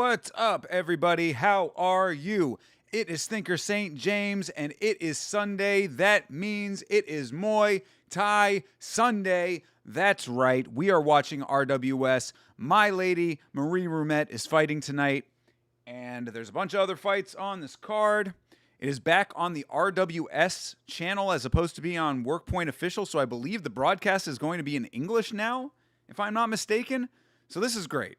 What's up, everybody? How are you? It is Thinker St. James, and it is Sunday. That means it is Muay Thai Sunday. That's right. We are watching RWS. My lady, Marie Ruumet, is fighting tonight, and there's a bunch of other fights on this card. It is back on the RWS channel as opposed to being on WorkPoint Official, so I believe the broadcast is going to be in English now, if I'm not mistaken. So this is great.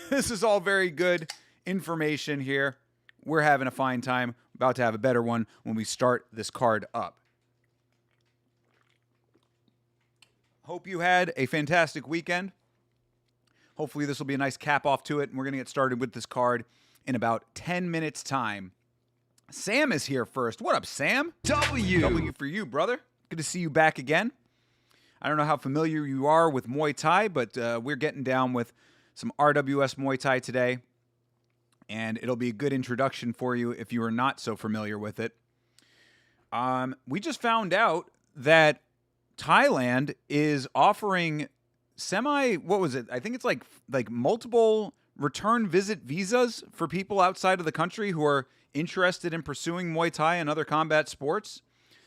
This is all very good information here. We're having a fine time. About to have a better one when we start this card up. Hope you had a fantastic weekend. Hopefully this will be a nice cap off to it, and we're going to get started with this card in about 10 minutes' time. Sam is here first. What up, Sam? W for you, brother. Good to see you back again. I don't know how familiar you are with Muay Thai, but we're getting down with some RWS Muay Thai today, and it'll be a good introduction for you if you are not so familiar with it. We just found out that Thailand is offering I think it's like multiple return visit visas for people outside of the country who are interested in pursuing Muay Thai and other combat sports.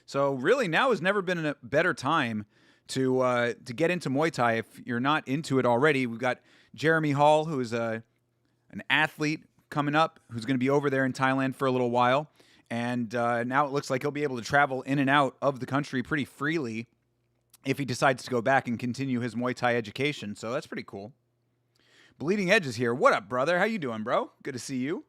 So really now has never been a better time to get into Muay Thai if you're not into it already. We've got Jeremy Hall, who is an athlete coming up, who's going to be over there in Thailand for a little while. And now it looks like he'll be able to travel in and out of the country pretty freely if he decides to go back and continue his Muay Thai education. So that's pretty cool. Bleeding Edge is here. What up, brother? How you doing, bro? Good to see you.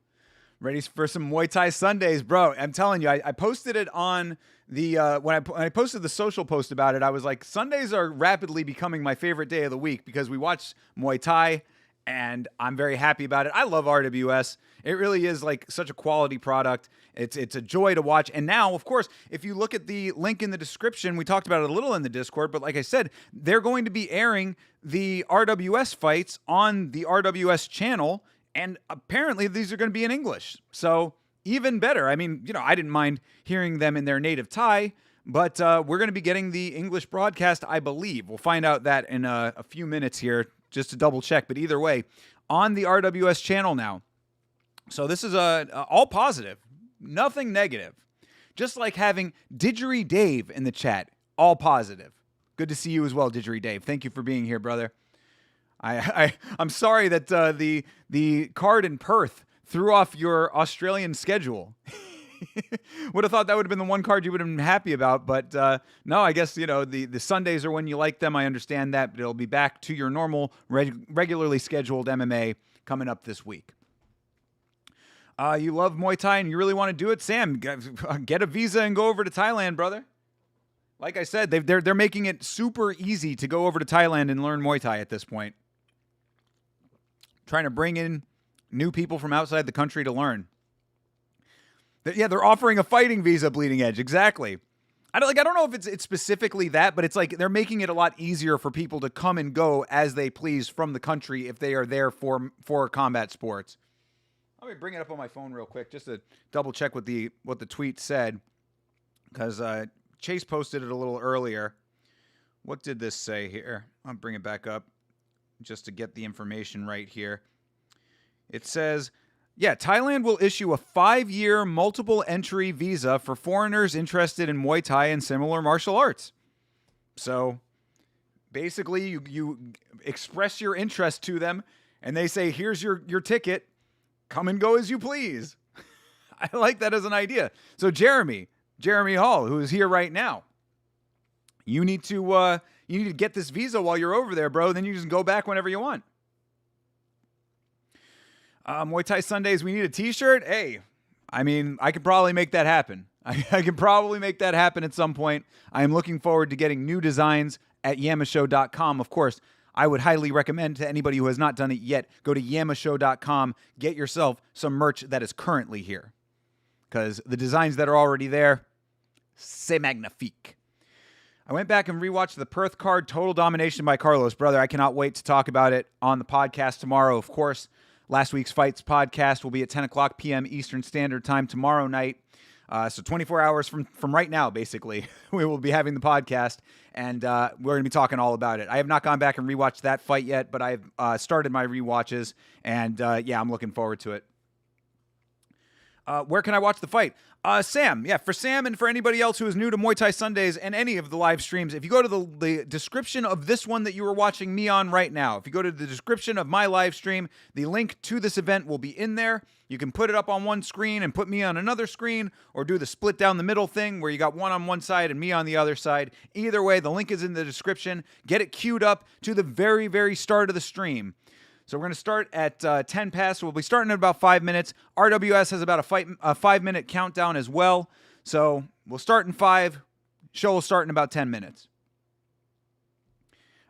Ready for some Muay Thai Sundays, bro. I'm telling you, I posted it on the, when I posted the social post about it, I was like, Sundays are rapidly becoming my favorite day of the week because we watch Muay Thai, and I'm very happy about it. I love RWS. It really is like such a quality product. It's a joy to watch. And now, of course, if you look at the link in the description, we talked about it a little in the Discord, but like I said, they're going to be airing the RWS fights on the RWS channel, and apparently these are going to be in English. So even better. I mean, I didn't mind hearing them in their native Thai, but we're going to be getting the English broadcast, I believe. We'll find out that in a few minutes here, just to double check. But either way, on the RWS channel now. So this is all positive, nothing negative. Just like having Didgery Dave in the chat, all positive. Good to see you as well, Didgery Dave. Thank you for being here, brother. I'm sorry that the card in Perth threw off your Australian schedule. Would have thought that would have been the one card you would have been happy about, but no, I guess, the Sundays are when you like them. I understand that, but it'll be back to your normal, regularly scheduled MMA coming up this week. You love Muay Thai and you really want to do it, Sam, get a visa and go over to Thailand, brother. Like I said, they're making it super easy to go over to Thailand and learn Muay Thai at this point. Trying to bring in new people from outside the country to learn. Yeah, they're offering a fighting visa, Bleeding Edge. Exactly. I don't know if it's specifically that, but it's like they're making it a lot easier for people to come and go as they please from the country if they are there for combat sports. Let me bring it up on my phone real quick just to double check what the tweet said, because Chase posted it a little earlier. What did this say here? I'll bring it back up just to get the information right here. It says, yeah, Thailand will issue a 5-year multiple entry visa for foreigners interested in Muay Thai and similar martial arts. So basically you express your interest to them and they say, here's your ticket. Come and go as you please. I like that as an idea. So Jeremy Hall, who is here right now, you need to get this visa while you're over there, bro. Then you just go back whenever you want. Muay Thai Sundays, we need a t-shirt. Hey, I mean, I could probably make that happen. I can probably make that happen at some point. I am looking forward to getting new designs at yamashow.com. Of course, I would highly recommend to anybody who has not done it yet, go to yamashow.com, get yourself some merch that is currently here. Because the designs that are already there, c'est magnifique. I went back and rewatched the Perth card, Total Domination by Carlos. Brother, I cannot wait to talk about it on the podcast tomorrow. Of course, last week's Fights podcast will be at 10 o'clock p.m. Eastern Standard Time tomorrow night. So 24 hours from right now, basically, we will be having the podcast, and we're going to be talking all about it. I have not gone back and rewatched that fight yet, but I've started my rewatches, and yeah, I'm looking forward to it. Where can I watch the fight? Sam. Yeah, for Sam and for anybody else who is new to Muay Thai Sundays and any of the live streams, if you go to the description of this one that you are watching me on right now, if you go to the description of my live stream, the link to this event will be in there. You can put it up on one screen and put me on another screen, or do the split down the middle thing where you got one on one side and me on the other side. Either way, the link is in the description. Get it queued up to the very, very start of the stream. So we're going to start at 10 past. We'll be starting in about 5 minutes. RWS has about a 5-minute countdown as well. So we'll start in 5. Show will start in about 10 minutes.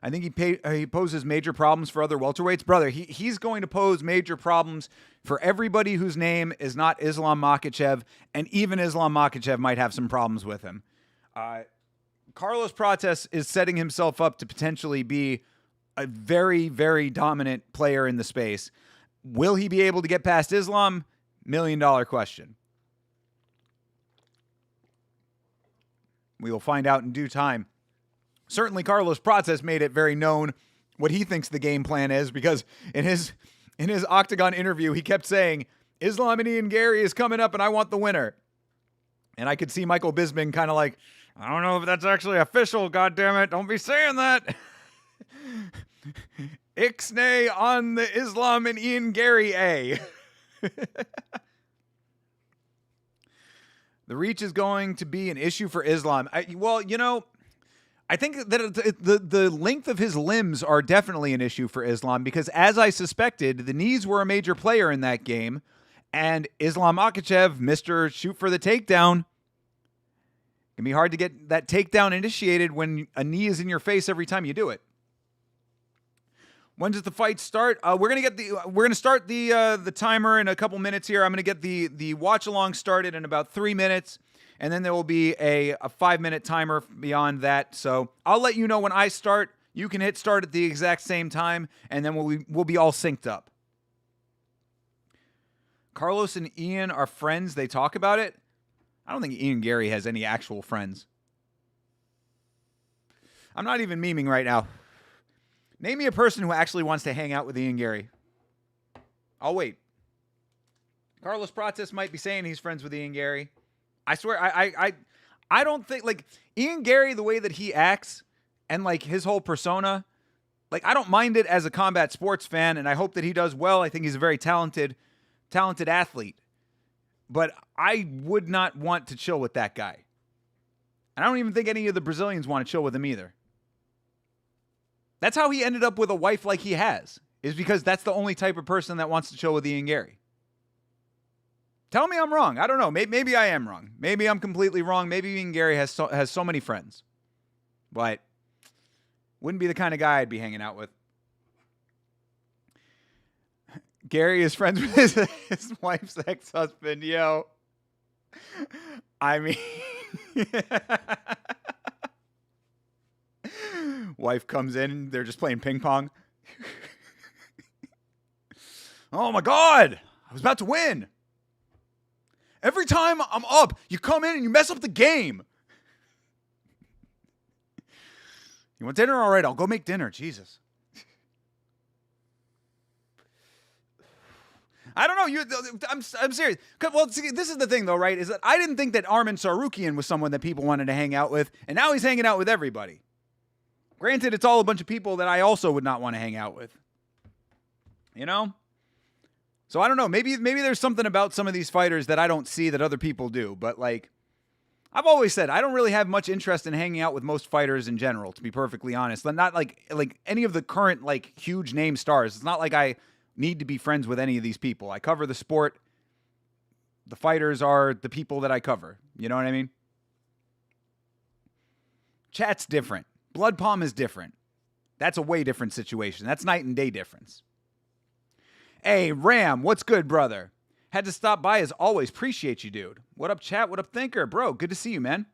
I think he poses major problems for other welterweights. Brother, he's going to pose major problems for everybody whose name is not Islam Makhachev, and even Islam Makhachev might have some problems with him. Carlos Prates is setting himself up to potentially be a very, very dominant player in the space. Will he be able to get past Islam? $1 million question. We will find out in due time. Certainly, Carlos Prates made it very known what he thinks the game plan is, because in his Octagon interview, he kept saying, Islam and Ian Gary is coming up and I want the winner. And I could see Michael Bisping kind of like, I don't know if that's actually official, goddammit. Don't be saying that. Ixnay on the Islam and Ian Gary A. The reach is going to be an issue for Islam. I think that the length of his limbs are definitely an issue for Islam, because as I suspected, the knees were a major player in that game, and Islam Makhachev, Mr. Shoot for the takedown. It can be hard to get that takedown initiated when a knee is in your face every time you do it. When does the fight start? We're gonna start the timer in a couple minutes here. I'm gonna get the watch along started in about 3 minutes, and then there will be a 5-minute timer beyond that. So I'll let you know when I start. You can hit start at the exact same time, and then we'll be all synced up. Carlos and Ian are friends. They talk about it. I don't think Ian Gary has any actual friends. I'm not even memeing right now. Name me a person who actually wants to hang out with Ian Gary. I'll wait. Carlos Prates might be saying he's friends with Ian Gary. I swear, I don't think, like, Ian Gary, the way that he acts and, like, his whole persona, like, I don't mind it as a combat sports fan, and I hope that he does well. I think he's a very talented athlete. But I would not want to chill with that guy. And I don't even think any of the Brazilians want to chill with him either. That's how he ended up with a wife like he has, is because that's the only type of person that wants to chill with Ian Gary. Tell me I'm wrong. I don't know. Maybe I am wrong. Maybe I'm completely wrong. Maybe Ian Gary has so many friends. But wouldn't be the kind of guy I'd be hanging out with. Gary is friends with his wife's ex-husband. Yo. I mean... Wife comes in, they're just playing ping pong. Oh my God, I was about to win. Every time I'm up, you come in and you mess up the game. You want dinner? All right, I'll go make dinner. Jesus. I don't know. I'm serious. Well, see, this is the thing, though, right? Is that I didn't think that Arman Sarukian was someone that people wanted to hang out with, and now he's hanging out with everybody. Granted, it's all a bunch of people that I also would not want to hang out with. You know? So I don't know. Maybe there's something about some of these fighters that I don't see that other people do. But, like, I've always said, I don't really have much interest in hanging out with most fighters in general, to be perfectly honest. Not like any of the current, like, huge name stars. It's not like I need to be friends with any of these people. I cover the sport. The fighters are the people that I cover. You know what I mean? Chat's different. Blood Palm is different. That's a way different situation. That's night and day difference. Hey, Ram, what's good, brother? Had to stop by as always. Appreciate you, dude. What up, chat? What up, thinker? Bro, good to see you, man.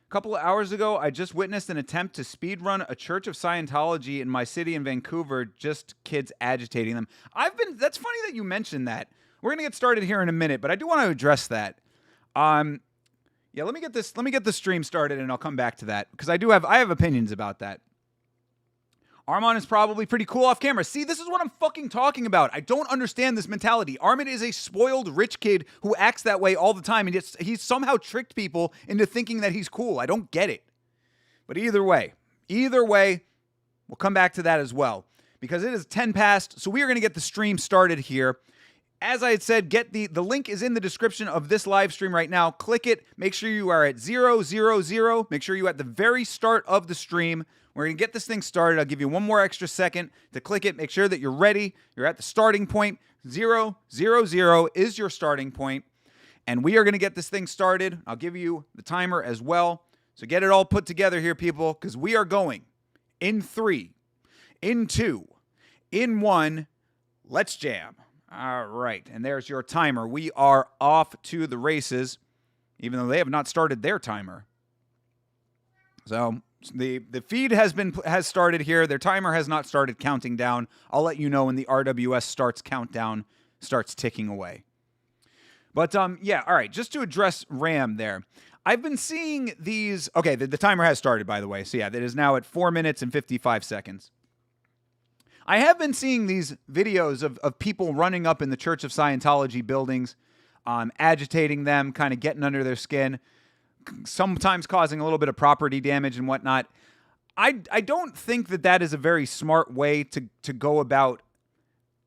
A couple of hours ago, I just witnessed an attempt to speedrun a Church of Scientology in my city in Vancouver, just kids agitating them. That's funny that you mentioned that. We're going to get started here in a minute, but I do want to address that. Yeah, let me get this stream started, and I'll come back to that because I have opinions about that. Armand is probably pretty cool off camera. See, this is what I'm fucking talking about. I don't understand this mentality. Armand is a spoiled rich kid who acts that way all the time, and he's somehow tricked people into thinking that he's cool. I don't get it. But either way, we'll come back to that as well because it is 10 past, so we are going to get the stream started here. As I had said, the link is in the description of this live stream right now. Click it. Make sure you are at 000. Make sure you're at the very start of the stream. We're going to get this thing started. I'll give you one more extra second to click it. Make sure that you're ready. You're at the starting point. 000 is your starting point. And we are going to get this thing started. I'll give you the timer as well. So get it all put together here, people, because we are going in 3, in 2, in 1. Let's jam. All right, and there's your timer. We are off to the races, even though they have not started their timer. So the feed has started here. Their timer has not started counting down. I'll let you know when the RWS countdown starts ticking away. But yeah, all right. Just to address Ram there, I've been seeing these. Okay, the timer has started, by the way. So yeah, it is now at 4 minutes and 55 seconds. I have been seeing these videos of people running up in the Church of Scientology buildings, agitating them, kind of getting under their skin, sometimes causing a little bit of property damage and whatnot. I don't think that is a very smart way to go about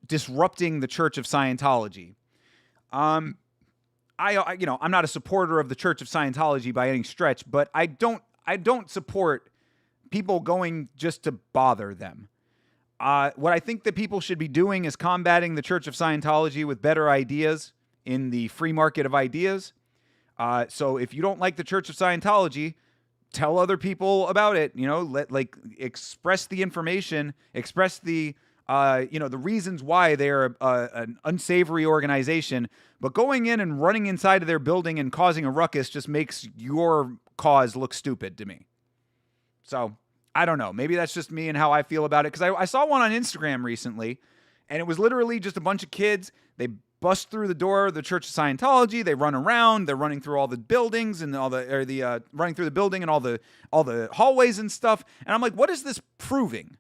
disrupting the Church of Scientology. I'm not a supporter of the Church of Scientology by any stretch, but I don't support people going just to bother them. What I think that people should be doing is combating the Church of Scientology with better ideas in the free market of ideas. So if you don't like the Church of Scientology, tell other people about it. Express the information, express the reasons why they're an unsavory organization. But going in and running inside of their building and causing a ruckus just makes your cause look stupid to me. So I don't know. Maybe that's just me and how I feel about it. Because I saw one on Instagram recently, and it was literally just a bunch of kids. They bust through the door of the Church of Scientology. They run around. They're running through all the buildings and running through the building and all the hallways and stuff. And I'm like, what is this proving?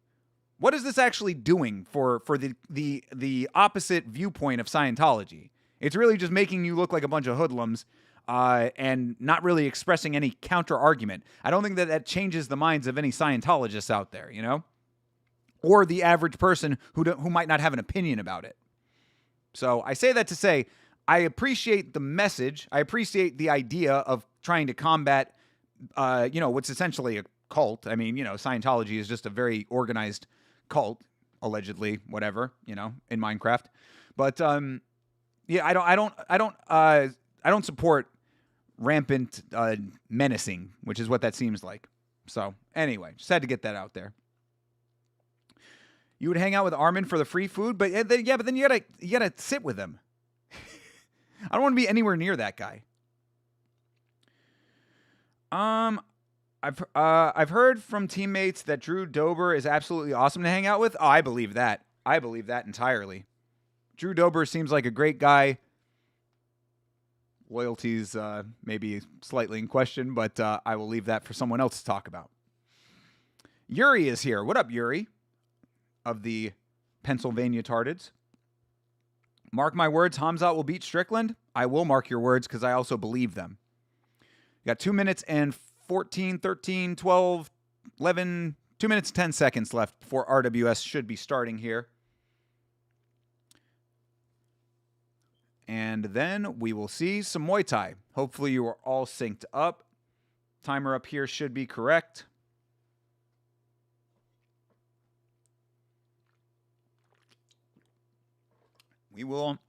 What is this actually doing for the opposite viewpoint of Scientology? It's really just making you look like a bunch of hoodlums. And not really expressing any counter argument. I don't think that changes the minds of any Scientologists out there, or the average person who might not have an opinion about it. So I say that to say I appreciate the message. I appreciate the idea of trying to combat, what's essentially a cult. I mean, Scientology is just a very organized cult, allegedly, whatever, in Minecraft. But yeah, I don't support rampant menacing, which is what that seems like. So anyway, just had to get that out there. You would hang out with Armin for the free food, but then you gotta sit with him. I don't want to be anywhere near that guy. I've heard from teammates that Drew Dober is absolutely awesome to hang out with. Oh, I believe that. I believe that entirely. Drew Dober seems like a great guy. Loyalties maybe slightly in question, but I will leave that for someone else to talk about. Yuri is here. What up, Yuri? Of the Pennsylvania Tardids. Mark my words, Hamzat will beat Strickland. I will mark your words because I also believe them. You got 2 minutes and 14, 13, 12, 11, 2 minutes and 10 seconds left before RWS should be starting here. And then we will see some Muay Thai. Hopefully you are all synced up. Timer up here should be correct. We will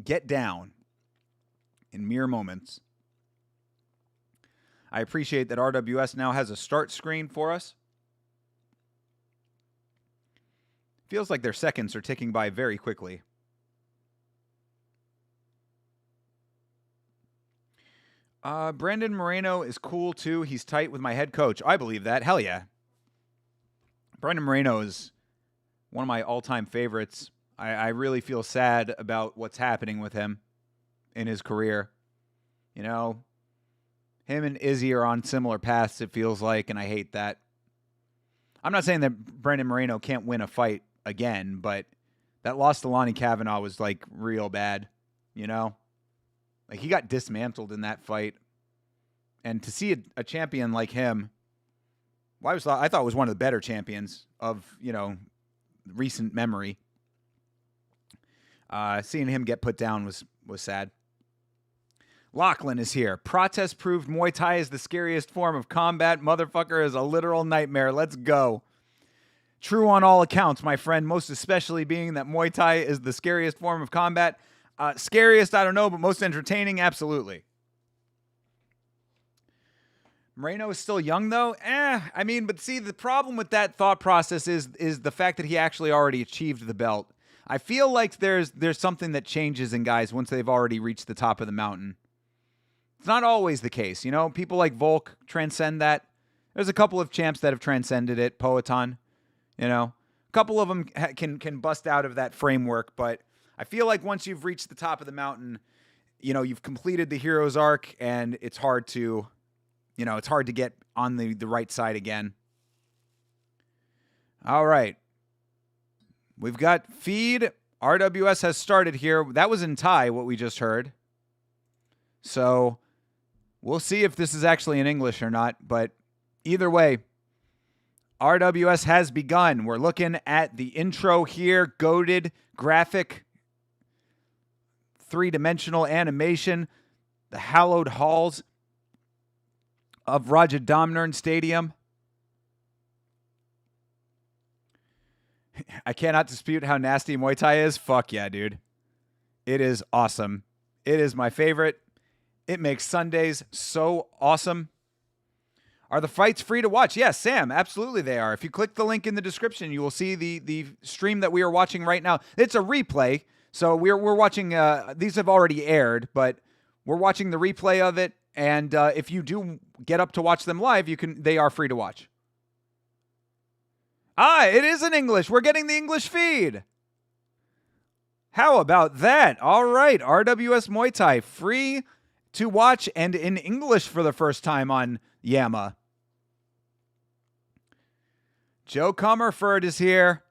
get down in mere moments. I appreciate that RWS now has a start screen for us. Feels like their seconds are ticking by very quickly. Brandon Moreno is cool too. He's tight with my head coach. I believe that. Hell yeah. Brandon Moreno is one of my all-time favorites. I really feel sad about what's happening with him in his career. Him and Izzy are on similar paths, it feels like, and I hate that. I'm not saying that Brandon Moreno can't win a fight again, but that loss to Lonnie Kavanaugh was, like, real bad, you know? Like, he got dismantled in that fight. And to see a champion like him, I thought it was one of the better champions of, recent memory. Seeing him get put down was sad. Lachlan is here. Protest proved Muay Thai is the scariest form of combat. Motherfucker is a literal nightmare. Let's go. True on all accounts, my friend, most especially being that Muay Thai is the scariest form of combat. Scariest, I don't know, but most entertaining, absolutely. Moreno is still young, though. But see, the problem with that thought process is the fact that he actually already achieved the belt. I feel like there's something that changes in guys once they've already reached the top of the mountain. It's not always the case, People like Volk transcend that. There's a couple of champs that have transcended it. Poetan, A couple of them can bust out of that framework, but I feel like once you've reached the top of the mountain, you've completed the hero's arc, and it's hard to, get on the right side again. All right. We've got feed. RWS has started here. That was in Thai, what we just heard. So we'll see if this is actually in English or not. But either way, RWS has begun. We're looking at the intro here. Goated graphic, three-dimensional animation. The hallowed halls of Rajadamnern Stadium. I cannot dispute how nasty Muay Thai is. Fuck yeah, dude. It is awesome. It is my favorite. It makes Sundays so awesome. Are the fights free to watch? Yes, Sam, absolutely they are. If you click the link in the description, you will see the stream that we are watching right now. It's a replay, so we're watching. These have already aired, but we're watching the replay of it. And if you do get up to watch them live, they are free to watch. It is in English. We're getting the English feed. How about that? All right, RWS Muay Thai, free to watch and in English for the first time on Yamma. Joe Comerford is here.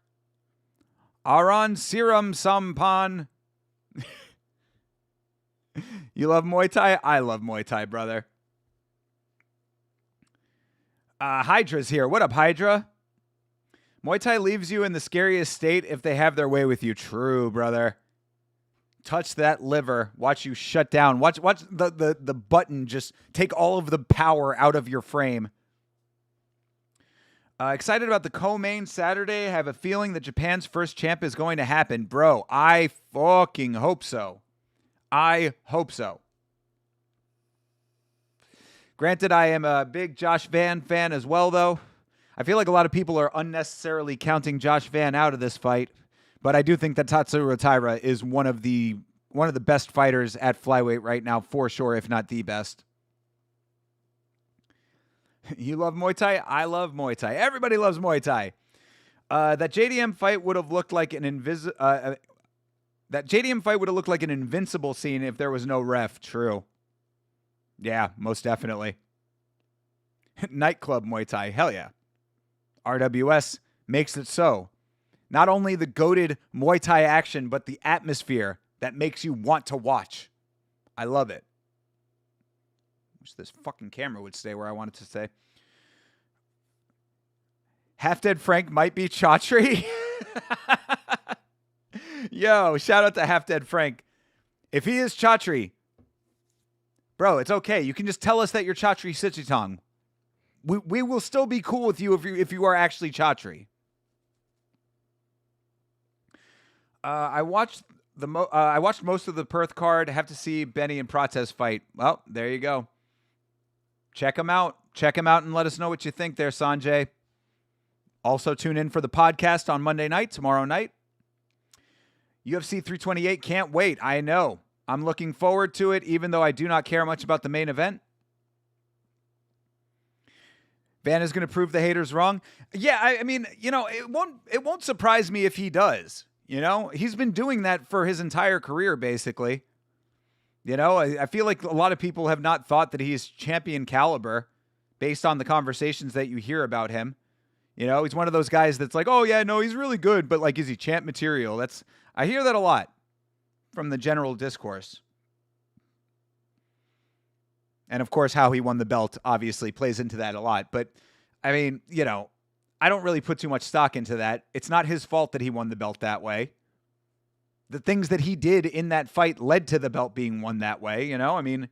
Aron Siram Sampan. You love Muay Thai? I love Muay Thai, brother. Hydra's here. What up, Hydra? Muay Thai leaves you in the scariest state if they have their way with you. True, brother. Touch that liver. Watch you shut down. Watch the button just take all of the power out of your frame. Excited about the co-main Saturday. Have a feeling that Japan's first champ is going to happen. Bro, I fucking hope so. I hope so. Granted, I am a big Josh Van fan as well, though. I feel like a lot of people are unnecessarily counting Josh Van out of this fight, but I do think that Tatsuro Taira is one of the best fighters at flyweight right now, for sure, if not the best. You love Muay Thai? I love Muay Thai. Everybody loves Muay Thai. That JDM fight would have looked like an invincible scene if there was no ref. True. Yeah, most definitely. Nightclub Muay Thai. Hell yeah. RWS makes it so. Not only the goated Muay Thai action, but the atmosphere that makes you want to watch. I love it. Wish this fucking camera would stay where I want it to stay. Half Dead Frank might be Chaudhry. Yo, shout out to Half Dead Frank. If he is Chaudhry, bro, it's okay. You can just tell us that you're Chaudhry Sichitong. We will still be cool with you if you are actually Chaudhry. I watched most of the Perth card. Have to see Benny and Protez fight. Well, there you go. Check them out. Check them out and let us know what you think there, Sanjay. Also tune in for the podcast on Monday night, tomorrow night. UFC 328, can't wait. I know. I'm looking forward to it, even though I do not care much about the main event. Van is going to prove the haters wrong. Yeah, I mean, it won't surprise me if he does. He's been doing that for his entire career, basically. You know, I feel like a lot of people have not thought that he's champion caliber based on the conversations that you hear about him. You know, he's one of those guys that's like, oh, yeah, no, he's really good, but like, is he champ material? I hear that a lot from the general discourse. And of course, how he won the belt obviously plays into that a lot. But I mean, you know, I don't really put too much stock into that. It's not his fault that he won the belt that way. The things that he did in that fight led to the belt being won that way. You know, I mean,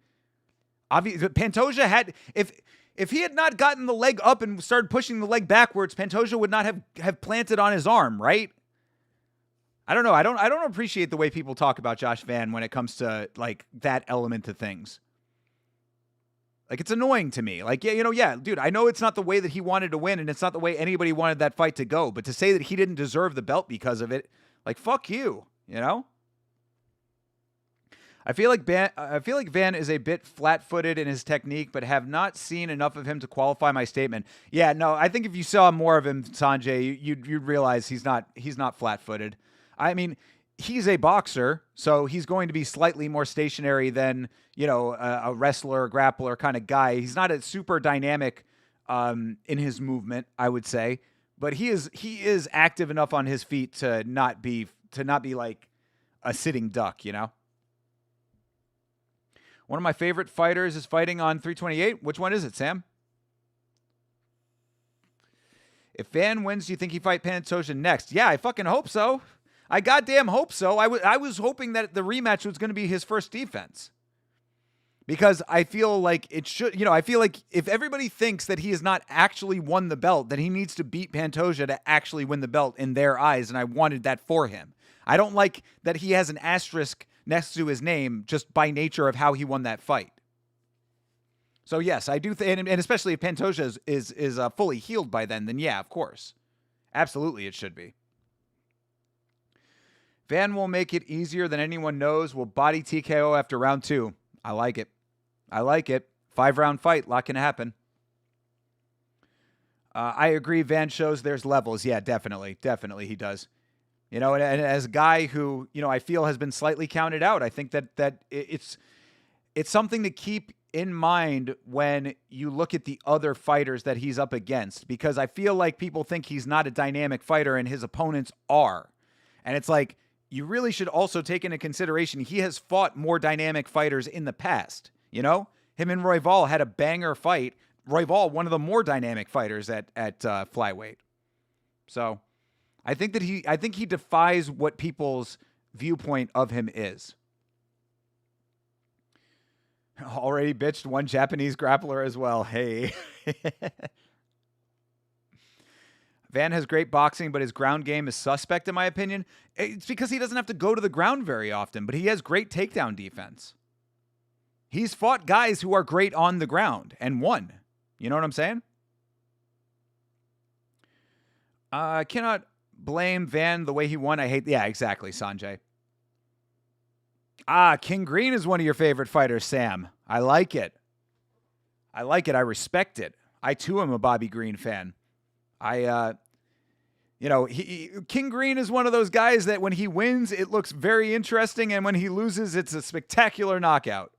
obviously, Pantoja had, if he had not gotten the leg up and started pushing the leg backwards, Pantoja would not have planted on his arm, right? I don't know. I don't appreciate the way people talk about Josh Van when it comes to like that element of things. Like, it's annoying to me. Like, yeah, dude, I know it's not the way that he wanted to win, and it's not the way anybody wanted that fight to go. But to say that he didn't deserve the belt because of it, like, fuck you, you know? I feel like Van is a bit flat-footed in his technique, but have not seen enough of him to qualify my statement. Yeah, no, I think if you saw more of him, Sanjay, you'd realize he's not flat-footed. I mean, he's a boxer, so he's going to be slightly more stationary than, you know, a wrestler, grappler kind of guy. He's not a super dynamic in his movement, I would say, but he is active enough on his feet to not be like a sitting duck, you know. One of my favorite fighters is fighting on 328. Which one is it, Sam? If Van wins, do you think he fight Pantoja next? Yeah, I fucking hope so. I goddamn hope so. I was hoping that the rematch was going to be his first defense. Because I feel like it should, you know, I feel like if everybody thinks that he has not actually won the belt, then he needs to beat Pantoja to actually win the belt in their eyes, and I wanted that for him. I don't like that he has an asterisk next to his name just by nature of how he won that fight. So yes, I do, and especially if Pantoja is fully healed by then yeah, of course. Absolutely it should be. Van will make it easier than anyone knows. Will body TKO after round 2. I like it. 5-round fight. A lot can happen. I agree. Van shows there's levels. Yeah, definitely. Definitely he does. You know, and as a guy who, you know, I feel has been slightly counted out, I think that it's something to keep in mind when you look at the other fighters that he's up against. Because I feel like people think he's not a dynamic fighter and his opponents are. And it's like, you really should also take into consideration he has fought more dynamic fighters in the past. You know, him and Royval had a banger fight. Royval, one of the more dynamic fighters at flyweight. So I think he defies what people's viewpoint of him is. Already bitched one Japanese grappler as well. Hey. Van has great boxing, but his ground game is suspect, in my opinion. It's because he doesn't have to go to the ground very often, but he has great takedown defense. He's fought guys who are great on the ground and won. You know what I'm saying? I cannot blame Van the way he won. Yeah, exactly, Sanjay. King Green is one of your favorite fighters, Sam. I like it. I respect it. I, too, am a Bobby Green fan. King Green is one of those guys that when he wins, it looks very interesting, and when he loses, it's a spectacular knockout.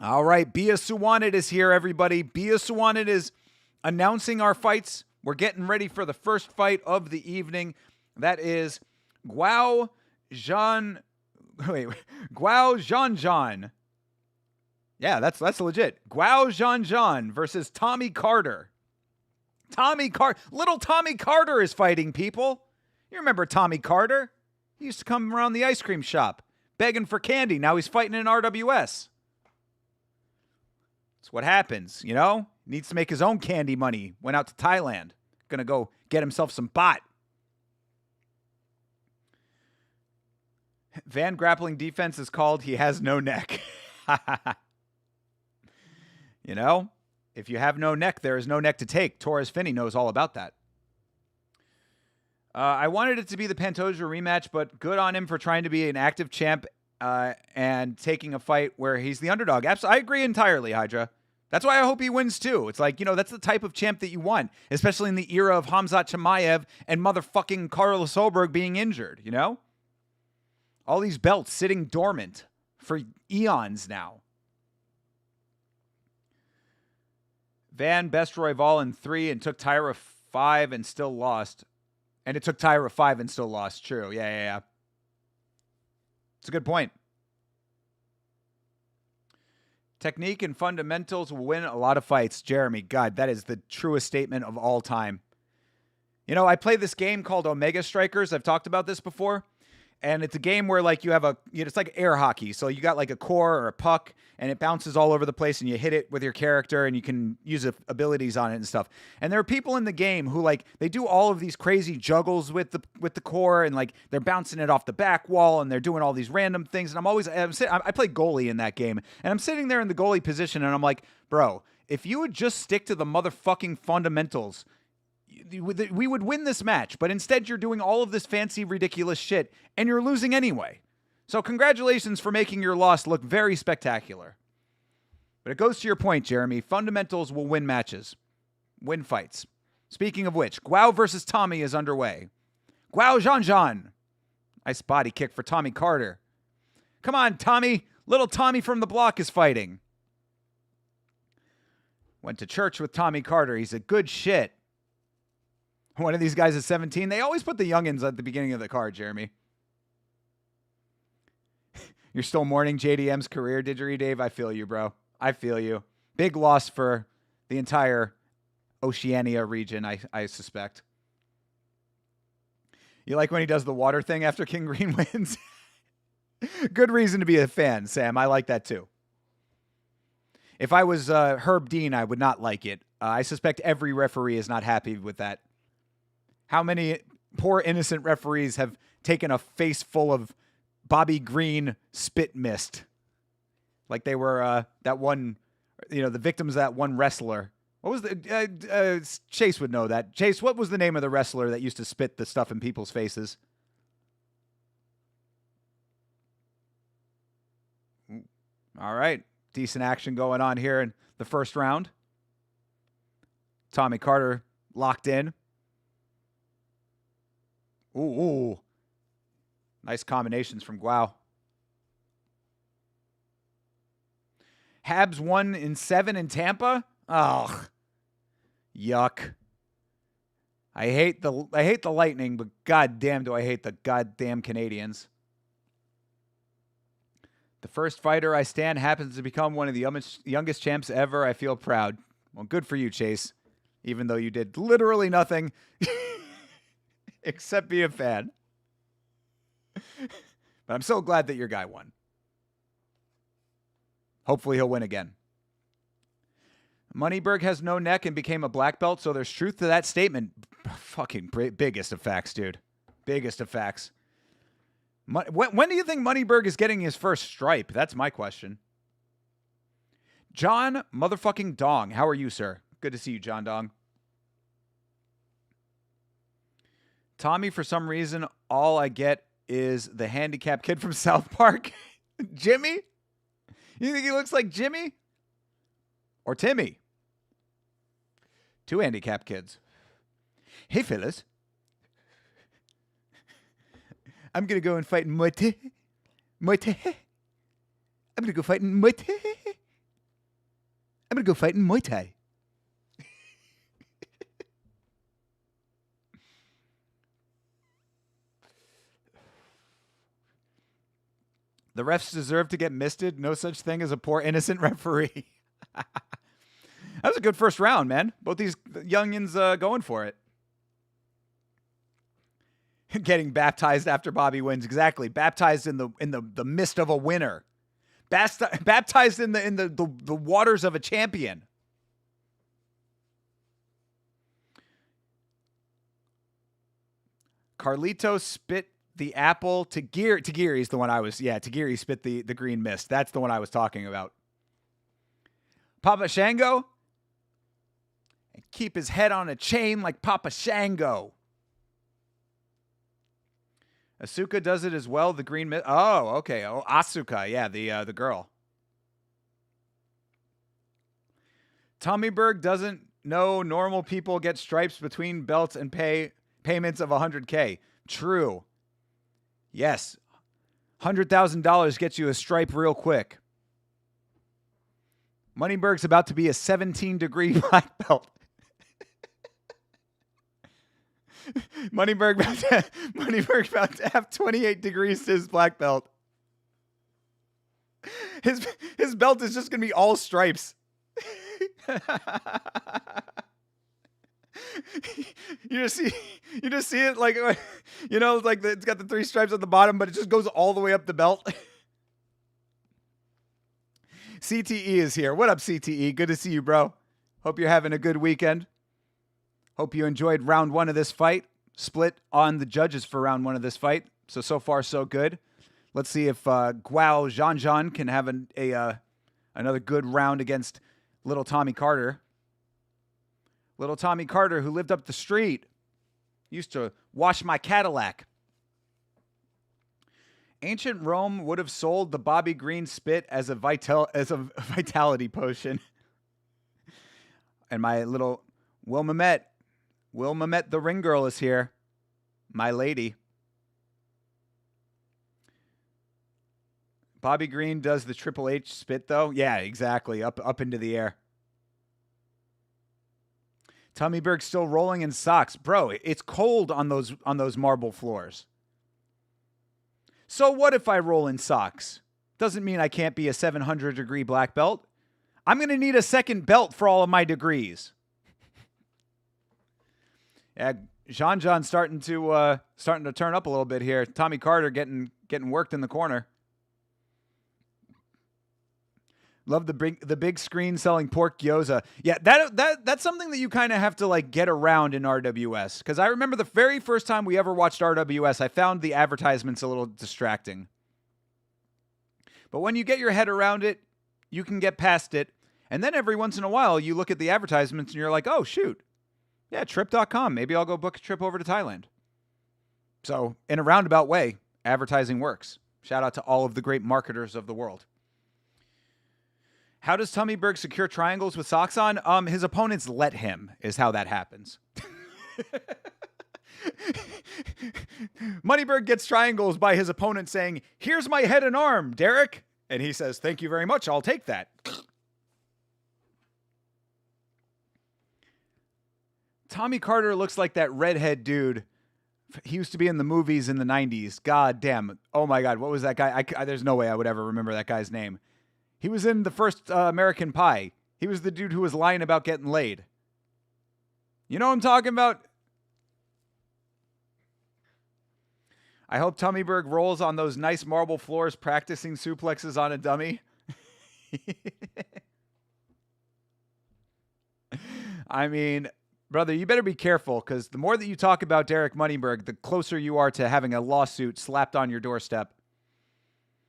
All right, Bia Suwanit is here, everybody. Bia Suwanit is announcing our fights. We're getting ready for the first fight of the evening. That is Guo Zhanzhan. Yeah, that's legit. Guo Zhanzhan versus Tommy Carter. Little Tommy Carter is fighting, people. You remember Tommy Carter? He used to come around the ice cream shop begging for candy. Now he's fighting in RWS. That's what happens, you know? Needs to make his own candy money. Went out to Thailand. Gonna go get himself some baht. Van grappling defense is called he has no neck. You know, if you have no neck, there is no neck to take. Torres Finney knows all about that. I wanted it to be the Pantoja rematch, but good on him for trying to be an active champ and taking a fight where he's the underdog. Absolutely, I agree entirely, Hydra. That's why I hope he wins too. It's like, you know, that's the type of champ that you want, especially in the era of Khamzat Chimaev and motherfucking Carlos Solberg being injured, you know? All these belts sitting dormant for eons now. Van best Royval in 3 and took Tyra 5 and still lost. And it took Tyra 5 and still lost. True. Yeah. It's a good point. Technique and fundamentals will win a lot of fights. Jeremy, God, that is the truest statement of all time. You know, I play this game called Omega Strikers. I've talked about this before. And it's a game where, like, you have it's like air hockey. So you got like a core or a puck, and it bounces all over the place, and you hit it with your character, and you can use abilities on it and stuff. And there are people in the game who, like, they do all of these crazy juggles with the core, and, like, they're bouncing it off the back wall, and they're doing all these random things. And I play goalie in that game, and I'm sitting there in the goalie position, and I'm like, bro, if you would just stick to the motherfucking fundamentals, we would win this match, but instead you're doing all of this fancy, ridiculous shit, and you're losing anyway. So congratulations for making your loss look very spectacular. But it goes to your point, Jeremy. Fundamentals will win matches. Win fights. Speaking of which, Guao versus Tommy is underway. Guao Zhanzhan. Nice body kick for Tommy Carter. Come on, Tommy. Little Tommy from the block is fighting. Went to church with Tommy Carter. He's a good shit. One of these guys is 17. They always put the youngins at the beginning of the card, Jeremy. You're still mourning JDM's career, didgeridoo Dave? I feel you, bro. I feel you. Big loss for the entire Oceania region, I suspect. You like when he does the water thing after King Green wins? Good reason to be a fan, Sam. I like that too. If I was Herb Dean, I would not like it. I suspect every referee is not happy with that. How many poor innocent referees have taken a face full of Bobby Green spit mist? Like they were that one, the victims of that one wrestler. What was the, Chase would know that. Chase, what was the name of the wrestler that used to spit the stuff in people's faces? All right. Decent action going on here in the first round. Tommy Carter locked in. Ooh. Nice combinations from Guao. Habs won in 7 in Tampa? Oh, yuck. I hate the Lightning, but goddamn do I hate the goddamn Canadians. The first fighter I stand happens to become one of the youngest champs ever. I feel proud. Well, good for you, Chase. Even though you did literally nothing except be a fan. But I'm so glad that your guy won. Hopefully he'll win again. Moneyberg has no neck and became a black belt, so there's truth to that statement. Fucking biggest of facts, dude. Biggest of facts. When do you think Moneyberg is getting his first stripe? That's my question. John motherfucking Dong. How are you, sir? Good to see you, John Dong. Tommy, for some reason, all I get is the handicapped kid from South Park. Jimmy? You think he looks like Jimmy? Or Timmy? 2 handicapped kids. Hey, fellas. I'm going to go and fight in Muay Thai. Muay Thai. I'm going to go fight in Muay Thai. I'm going to go fight in Muay Thai. The refs deserve to get misted. No such thing as a poor innocent referee. That was a good first round, man. Both these youngins going for it. Getting baptized after Bobby wins. Exactly. Baptized in the mist of a winner. Baptized in the waters of a champion. Carlito spit the apple. Tagiri's the one I was. Yeah, Tagiri spit the green mist. That's the one I was talking about. Papa Shango. And keep his head on a chain like Papa Shango. Asuka does it as well. The green mist. Oh, okay. Oh, Asuka. Yeah, the girl. Tommyberg doesn't know normal people get stripes between belts and payments of $100K. True. Yes. $100,000 gets you a stripe real quick. Moneyberg's about to be a 17-degree black belt. Moneyberg about to have 28 degrees to his black belt. His belt is just going to be all stripes. You just see it like, like it's got the 3 stripes at the bottom, but it just goes all the way up the belt. CTE is here. What up, CTE? Good to see you, bro. Hope you're having a good weekend. Hope you enjoyed round 1 of this fight. Split on the judges for round 1 of this fight. So far, so good. Let's see if Guao Zhanzhan can have another good round against little Tommy Carter. Little Tommy Carter, who lived up the street, used to wash my Cadillac. Ancient Rome would have sold the Bobby Green spit as a vitality potion. And my little Will Mamet the ring girl is here. My lady. Bobby Green does the Triple H spit though. Yeah, exactly. Up into the air. Tummyberg still rolling in socks. Bro, it's cold on those marble floors. So what if I roll in socks? Doesn't mean I can't be a 700-degree black belt. I'm going to need a second belt for all of my degrees. Yeah, Zhanzhan starting to turn up a little bit here. Tommy Carter getting worked in the corner. Love the big screen selling pork gyoza. Yeah, that's something that you kind of have to like get around in RWS. Because I remember the very first time we ever watched RWS, I found the advertisements a little distracting. But when you get your head around it, you can get past it. And then every once in a while, you look at the advertisements and you're like, oh, shoot. Yeah, trip.com. Maybe I'll go book a trip over to Thailand. So in a roundabout way, advertising works. Shout out to all of the great marketers of the world. How does Tummyberg secure triangles with socks on? His opponents let him, is how that happens. Moneyberg gets triangles by his opponent saying, here's my head and arm, Derek. And he says, thank you very much. I'll take that. Tommy Carter looks like that redhead dude. He used to be in the movies in the 90s. God damn. Oh my God. What was that guy? There's no way I would ever remember that guy's name. He was in the first American Pie. He was the dude who was lying about getting laid. You know what I'm talking about? I hope Tummyberg rolls on those nice marble floors practicing suplexes on a dummy. I mean, brother, you better be careful because the more that you talk about Derek Moneyberg, the closer you are to having a lawsuit slapped on your doorstep.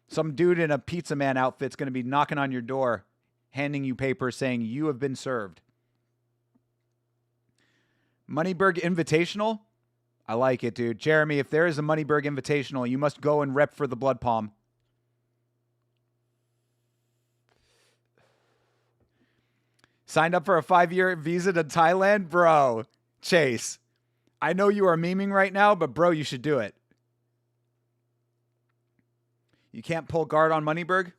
Some dude in a pizza man outfit's going to be knocking on your door, handing you papers saying you have been served. Moneyberg Invitational? I like it, dude. Jeremy, if there is a Moneyberg Invitational, you must go and rep for the Blood Palm. Signed up for a 5-year visa to Thailand? Bro, Chase, I know you are memeing right now, but bro, you should do it. You can't pull guard on Moneyberg?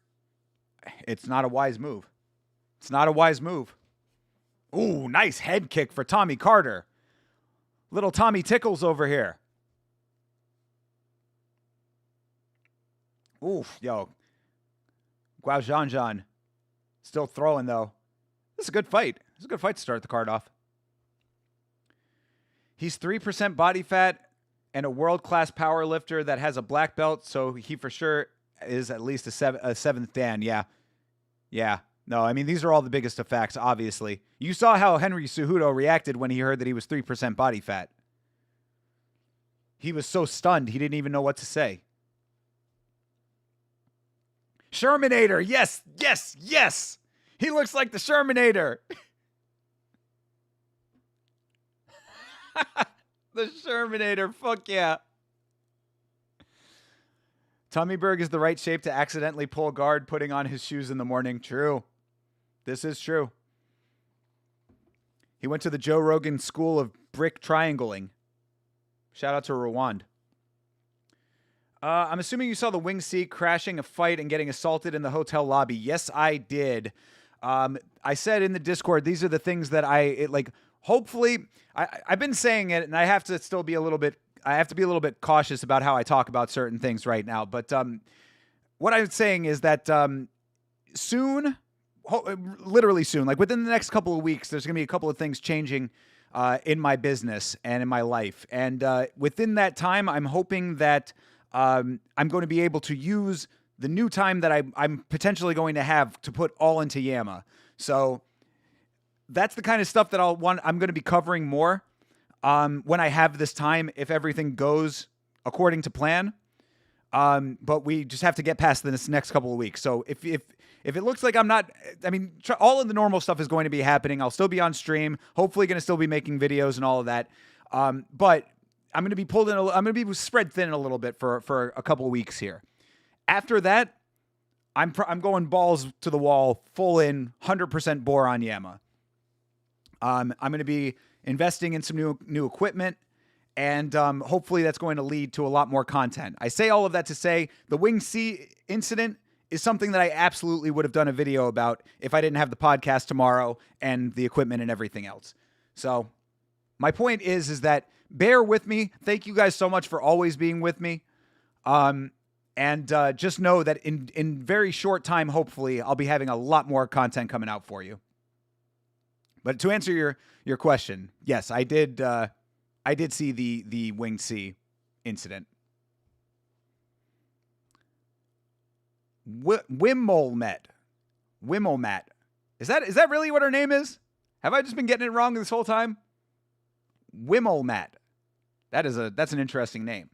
It's not a wise move. It's not a wise move. Ooh, nice head kick for Tommy Carter. Little Tommy Tickles over here. Oof, yo. Guao Zhanzhan. Still throwing, though. This is a good fight. This is a good fight to start the card off. He's 3% body fat and a world-class power lifter that has a black belt, so he for sure is at least a seventh Dan. Yeah. Yeah. No, I mean, these are all the biggest of facts, obviously. You saw how Henry Cejudo reacted when he heard that he was 3% body fat. He was so stunned, he didn't even know what to say. Shermanator. Yes, yes, yes. He looks like the Shermanator. The Shermanator. Fuck yeah. Tummyberg is the right shape to accidentally pull guard putting on his shoes in the morning. True. This is true. He went to the Joe Rogan School of Brick Triangling. Shout out to Rwand. I'm assuming you saw the Wing C crashing a fight and getting assaulted in the hotel lobby. Yes, I did. I said in the Discord, these are the things that like. Hopefully, I've been saying it, and I have to still be a little bit. I have to be a little bit cautious about how I talk about certain things right now. But what I'm saying is that soon, literally soon, like within the next couple of weeks, there's going to be a couple of things changing in my business and in my life. And within that time, I'm hoping that I'm going to be able to use the new time that I'm potentially going to have to put all into Yama. So that's the kind of stuff that I'm going to be covering more when I have this time, if everything goes according to plan. But we just have to get past this next couple of weeks. So if it looks like I'm not, I mean, all of the normal stuff is going to be happening. I'll still be on stream, hopefully going to still be making videos and all of that. But I'm going to be pulled in. I'm going to be spread thin a little bit for a couple of weeks here. After that, I'm going balls to the wall, full in, 100% bore on Yama. I'm going to be investing in some new equipment, and hopefully that's going to lead to a lot more content. I say all of that to say the Wing C incident is something that I absolutely would have done a video about if I didn't have the podcast tomorrow and the equipment and everything else. So my point is that bear with me. Thank you guys so much for always being with me. And just know that in very short time, hopefully, I'll be having a lot more content coming out for you. But to answer your question, yes, I did see the Wing C incident. Wimmelmet. Is that really what her name is? Have I just been getting it wrong this whole time? Wimmelmet. That's an interesting name.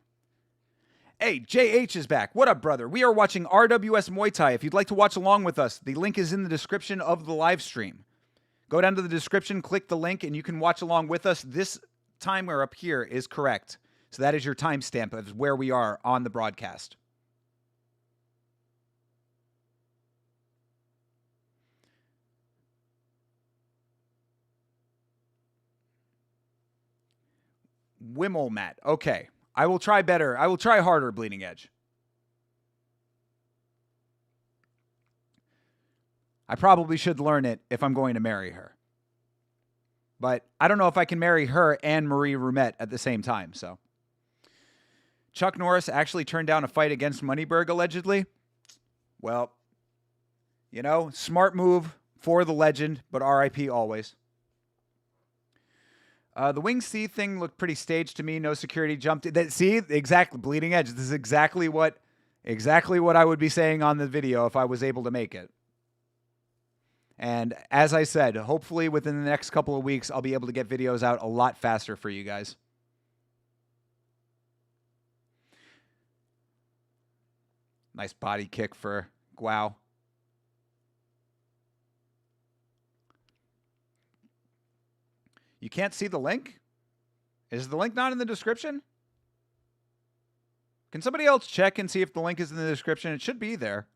Hey, JH is back. What up, brother? We are watching RWS Muay Thai. If you'd like to watch along with us, the link is in the description of the live stream. Go down to the description, click the link, and you can watch along with us. This timer up here is correct. So that is your timestamp of where we are on the broadcast. Wimmelmat. Okay. I will try better. I will try harder, Bleeding Edge. I probably should learn it if I'm going to marry her. But I don't know if I can marry her and Marie Ruumet at the same time, so. Chuck Norris actually turned down a fight against Moneyberg, allegedly. Well, smart move for the legend, but RIP always. The Wing C thing looked pretty staged to me. No security jumped. See, exactly, Bleeding Edge. This is exactly what I would be saying on the video if I was able to make it. And as I said, hopefully within the next couple of weeks, I'll be able to get videos out a lot faster for you guys. Nice body kick for Guao. You can't see the link? Is the link not in the description? Can somebody else check and see if the link is in the description? It should be there.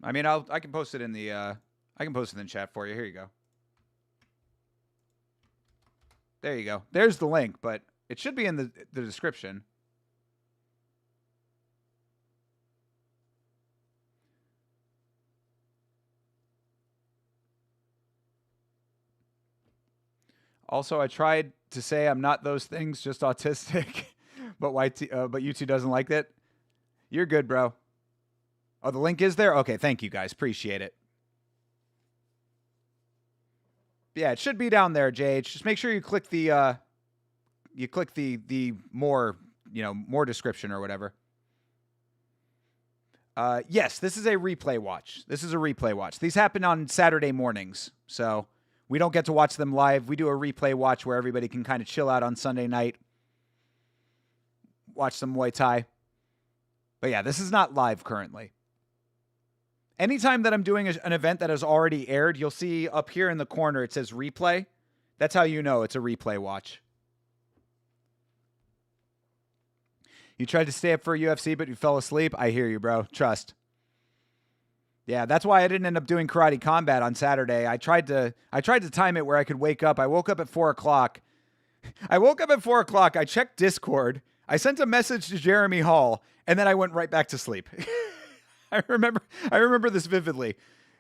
I mean, I can post it in the chat for you. Here you go. There you go. There's the link, but it should be in the description. Also, I tried to say I'm not those things, just autistic, but YouTube doesn't like that. You're good, bro. Oh, the link is there? Okay, thank you guys. Appreciate it. Yeah, it should be down there, JH. Just make sure you click the more, more description or whatever. Yes, this is a replay watch. These happen on Saturday mornings, so we don't get to watch them live. We do a replay watch where everybody can kind of chill out on Sunday night, watch some Muay Thai. But yeah, this is not live currently. Anytime that I'm doing an event that has already aired, you'll see up here in the corner, it says replay. That's how you know it's a replay watch. You tried to stay up for UFC, but you fell asleep. I hear you, bro. Trust. Yeah, that's why I didn't end up doing Karate Combat on Saturday. I tried to time it where I could wake up. I woke up at 4 o'clock, I woke up at 4 o'clock. I checked Discord. I sent a message to Jeremy Hall, and then I went right back to sleep. I remember this vividly.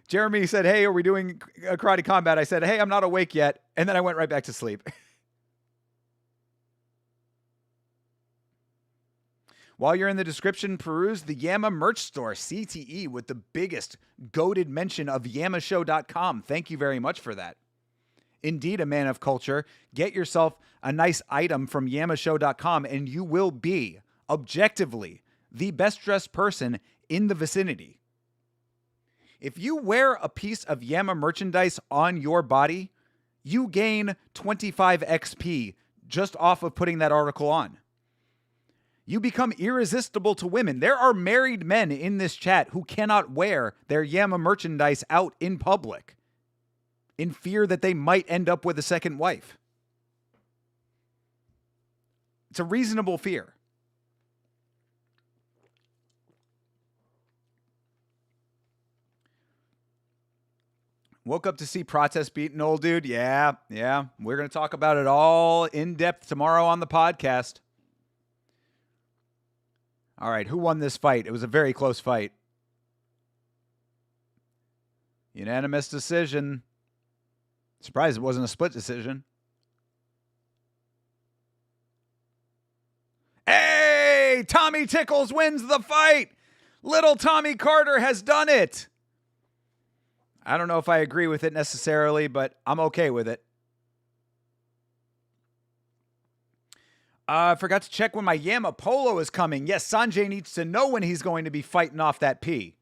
Jeremy said, "Hey, are we doing a karate combat?" I said, "Hey, I'm not awake yet." And then I went right back to sleep. While you're in the description, peruse the Yama merch store, CTE, with the biggest goated mention of yamashow.com. Thank you very much for that. Indeed, a man of culture. Get yourself a nice item from yamashow.com and you will be, objectively, the best dressed person in the vicinity. If you wear a piece of Yama merchandise on your body, you gain 25 XP just off of putting that article on. You become irresistible to women. There are married men in this chat who cannot wear their Yama merchandise out in public in fear that they might end up with a second wife. It's a reasonable fear. Woke up to see Protest beat an old dude. Yeah. We're going to talk about it all in depth tomorrow on the podcast. All right, who won this fight? It was a very close fight. Unanimous decision. Surprised it wasn't a split decision. Hey, Tommy Tickles wins the fight. Little Tommy Carter has done it. I don't know if I agree with it necessarily, but I'm okay with it. I forgot to check when my Yama polo is coming. Yes, Sanjay needs to know when he's going to be fighting off that P.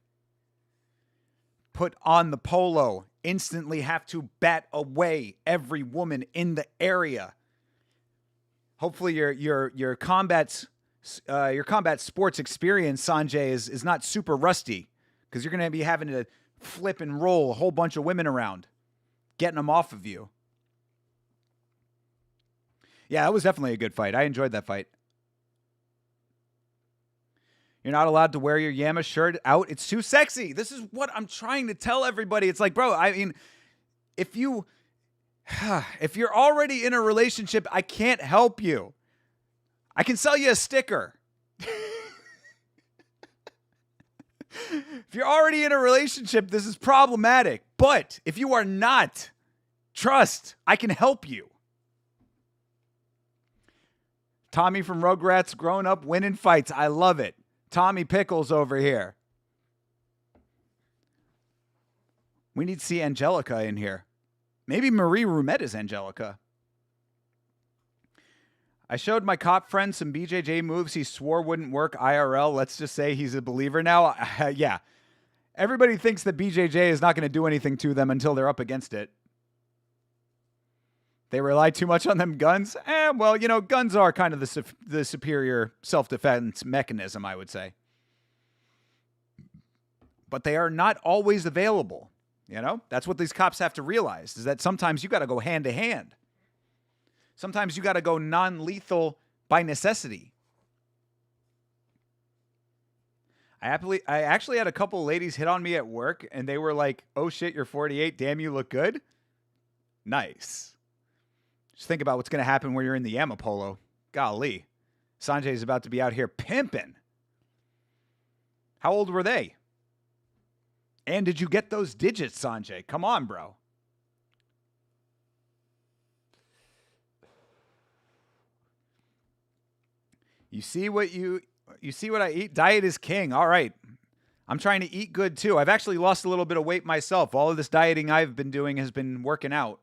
Put on the polo. Instantly have to bat away every woman in the area. Hopefully your combat sports experience, Sanjay, is not super rusty, because you're going to be having to flip and roll a whole bunch of women around, getting them off of you. Yeah, it was definitely a good fight. I enjoyed that fight. You're not allowed to wear your Yama shirt out. It's too sexy. This is what I'm trying to tell everybody. It's like, bro, I mean, if you're already in a relationship, I can't help you. I can sell you a sticker. If you're already in a relationship, this is problematic. But if you are not, trust, I can help you. Tommy from Rugrats, growing up, winning fights. I love it. Tommy Pickles over here. We need to see Angelica in here. Maybe Marie Ruumet is Angelica. I showed my cop friend some BJJ moves he swore wouldn't work IRL. Let's just say he's a believer now. Yeah. Everybody thinks that BJJ is not going to do anything to them until they're up against it. They rely too much on them guns? Well, guns are kind of the superior self-defense mechanism, I would say. But they are not always available. That's what these cops have to realize, is that sometimes you got to go hand to hand. Sometimes you got to go non-lethal by necessity. I actually had a couple of ladies hit on me at work, and they were like, "Oh shit, you're 48. Damn, you look good." Nice. Just think about what's going to happen when you're in the Yama polo. Golly. Sanjay's about to be out here pimping. How old were they? And did you get those digits, Sanjay? Come on, bro. You see what I eat? Diet is king. All right. I'm trying to eat good too. I've actually lost a little bit of weight myself. All of this dieting I've been doing has been working out.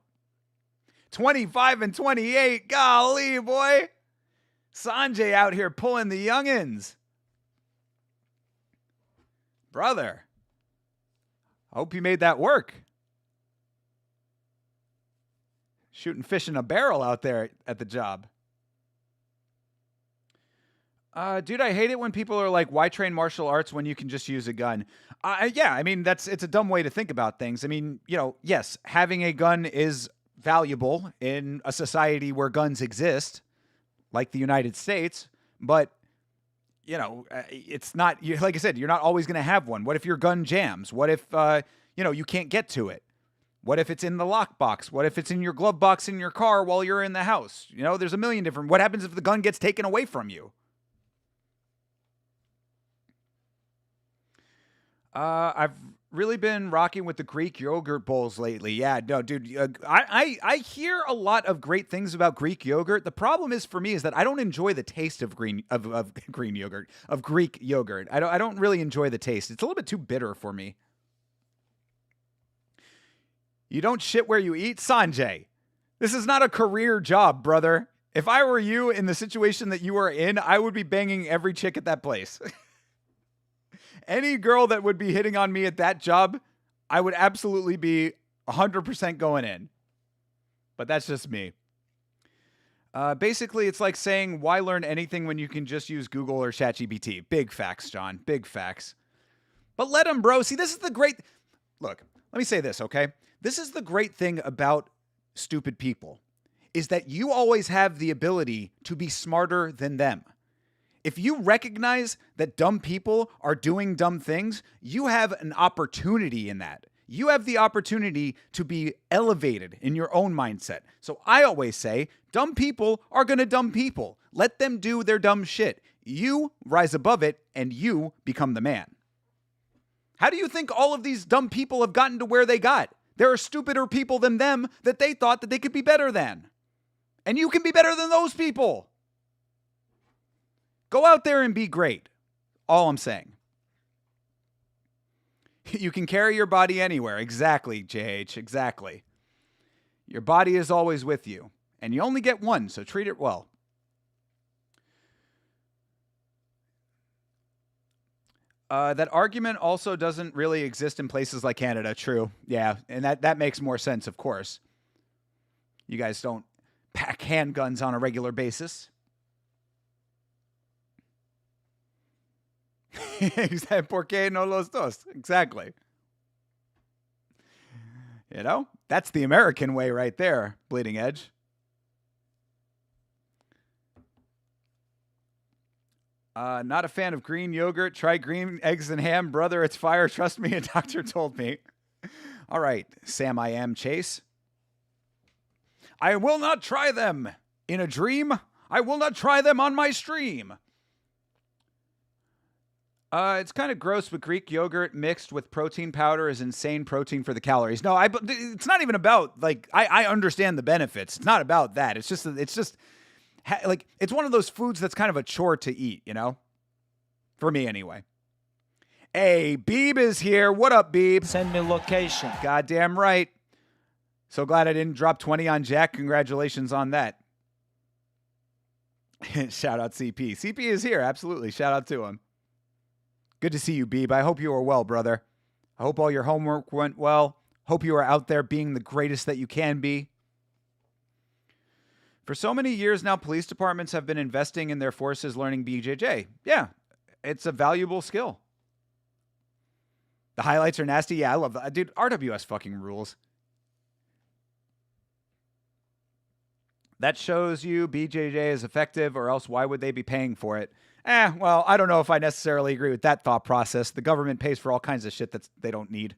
25 and 28. Golly, boy. Sanjay out here pulling the youngins. Brother. I hope you made that work. Shooting fish in a barrel out there at the job. Dude, I hate it when people are like, why train martial arts when you can just use a gun? Yeah, I mean, it's a dumb way to think about things. I mean, yes, having a gun is valuable in a society where guns exist, like the United States, but it's not, like I said, you're not always going to have one. What if your gun jams? What if you can't get to it? What if it's in the lockbox? What if it's in your glove box in your car while you're in the house? You know, there's a million different. What happens if the gun gets taken away from you? I've really been rocking with the Greek yogurt bowls lately. Yeah, no, dude. I hear a lot of great things about Greek yogurt. The problem is for me is that I don't enjoy the taste of green yogurt, of Greek yogurt. I don't really enjoy the taste. It's a little bit too bitter for me. You don't shit where you eat, Sanjay. This is not a career job, brother. If I were you in the situation that you are in, I would be banging every chick at that place. Any girl that would be hitting on me at that job, I would absolutely be 100% going in. But that's just me. Basically, it's like saying, why learn anything when you can just use Google or ChatGPT? Big facts, John. Big facts. But let them, bro. See, this is the great... Look, let me say this, okay? This is the great thing about stupid people, is that you always have the ability to be smarter than them. If you recognize that dumb people are doing dumb things, you have an opportunity in that. You have the opportunity to be elevated in your own mindset. So I always say, dumb people are going to dumb people. Let them do their dumb shit. You rise above it and you become the man. How do you think all of these dumb people have gotten to where they got? There are stupider people than them that they thought that they could be better than. And you can be better than those people. Go out there and be great. All I'm saying. You can carry your body anywhere. Exactly, JH. Exactly. Your body is always with you. And you only get one, so treat it well. That argument also doesn't really exist in places like Canada. True. Yeah, and that makes more sense, of course. You guys don't pack handguns on a regular basis. ¿Por qué no los dos? Exactly. You know, that's the American way right there, Bleeding Edge. Not a fan of green yogurt. Try green eggs and ham. Brother, it's fire. Trust me, a doctor told me. All right, Sam I Am Chase. I will not try them in a dream. I will not try them on my stream. It's kind of gross, but Greek yogurt mixed with protein powder is insane protein for the calories. No, it's not even about, like, I understand the benefits. It's not about that. It's just like, it's one of those foods that's kind of a chore to eat, you know? For me, anyway. Hey, Beeb is here. What up, Beeb? Send me location. Goddamn right. So glad I didn't drop 20 on Jack. Congratulations on that. Shout out CP. CP is here. Absolutely. Shout out to him. Good to see you, Beeb. I hope you are well, brother. I hope all your homework went well. Hope you are out there being the greatest that you can be. For so many years now, police departments have been investing in their forces learning BJJ. Yeah, it's a valuable skill. The highlights are nasty. Yeah, I love that. Dude, RWS fucking rules. That shows you BJJ is effective, or else why would they be paying for it? Well, I don't know if I necessarily agree with that thought process. The government pays for all kinds of shit that they don't need.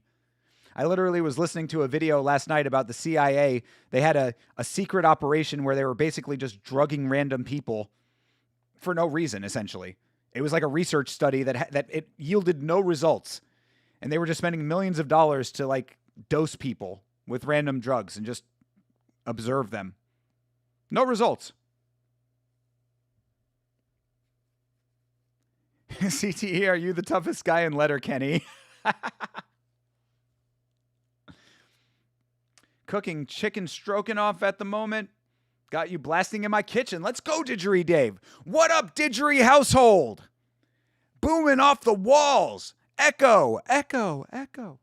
I literally was listening to a video last night about the CIA. They had a secret operation where they were basically just drugging random people for no reason, essentially. It was like a research study that it yielded no results. And they were just spending millions of dollars to, like, dose people with random drugs and just observe them. No results. CTE, are you the toughest guy in Letterkenny? Cooking chicken stroganoff at the moment. Got you blasting in my kitchen. Let's go, Didgery Dave. What up, Didgery household? Booming off the walls. Echo, echo, echo.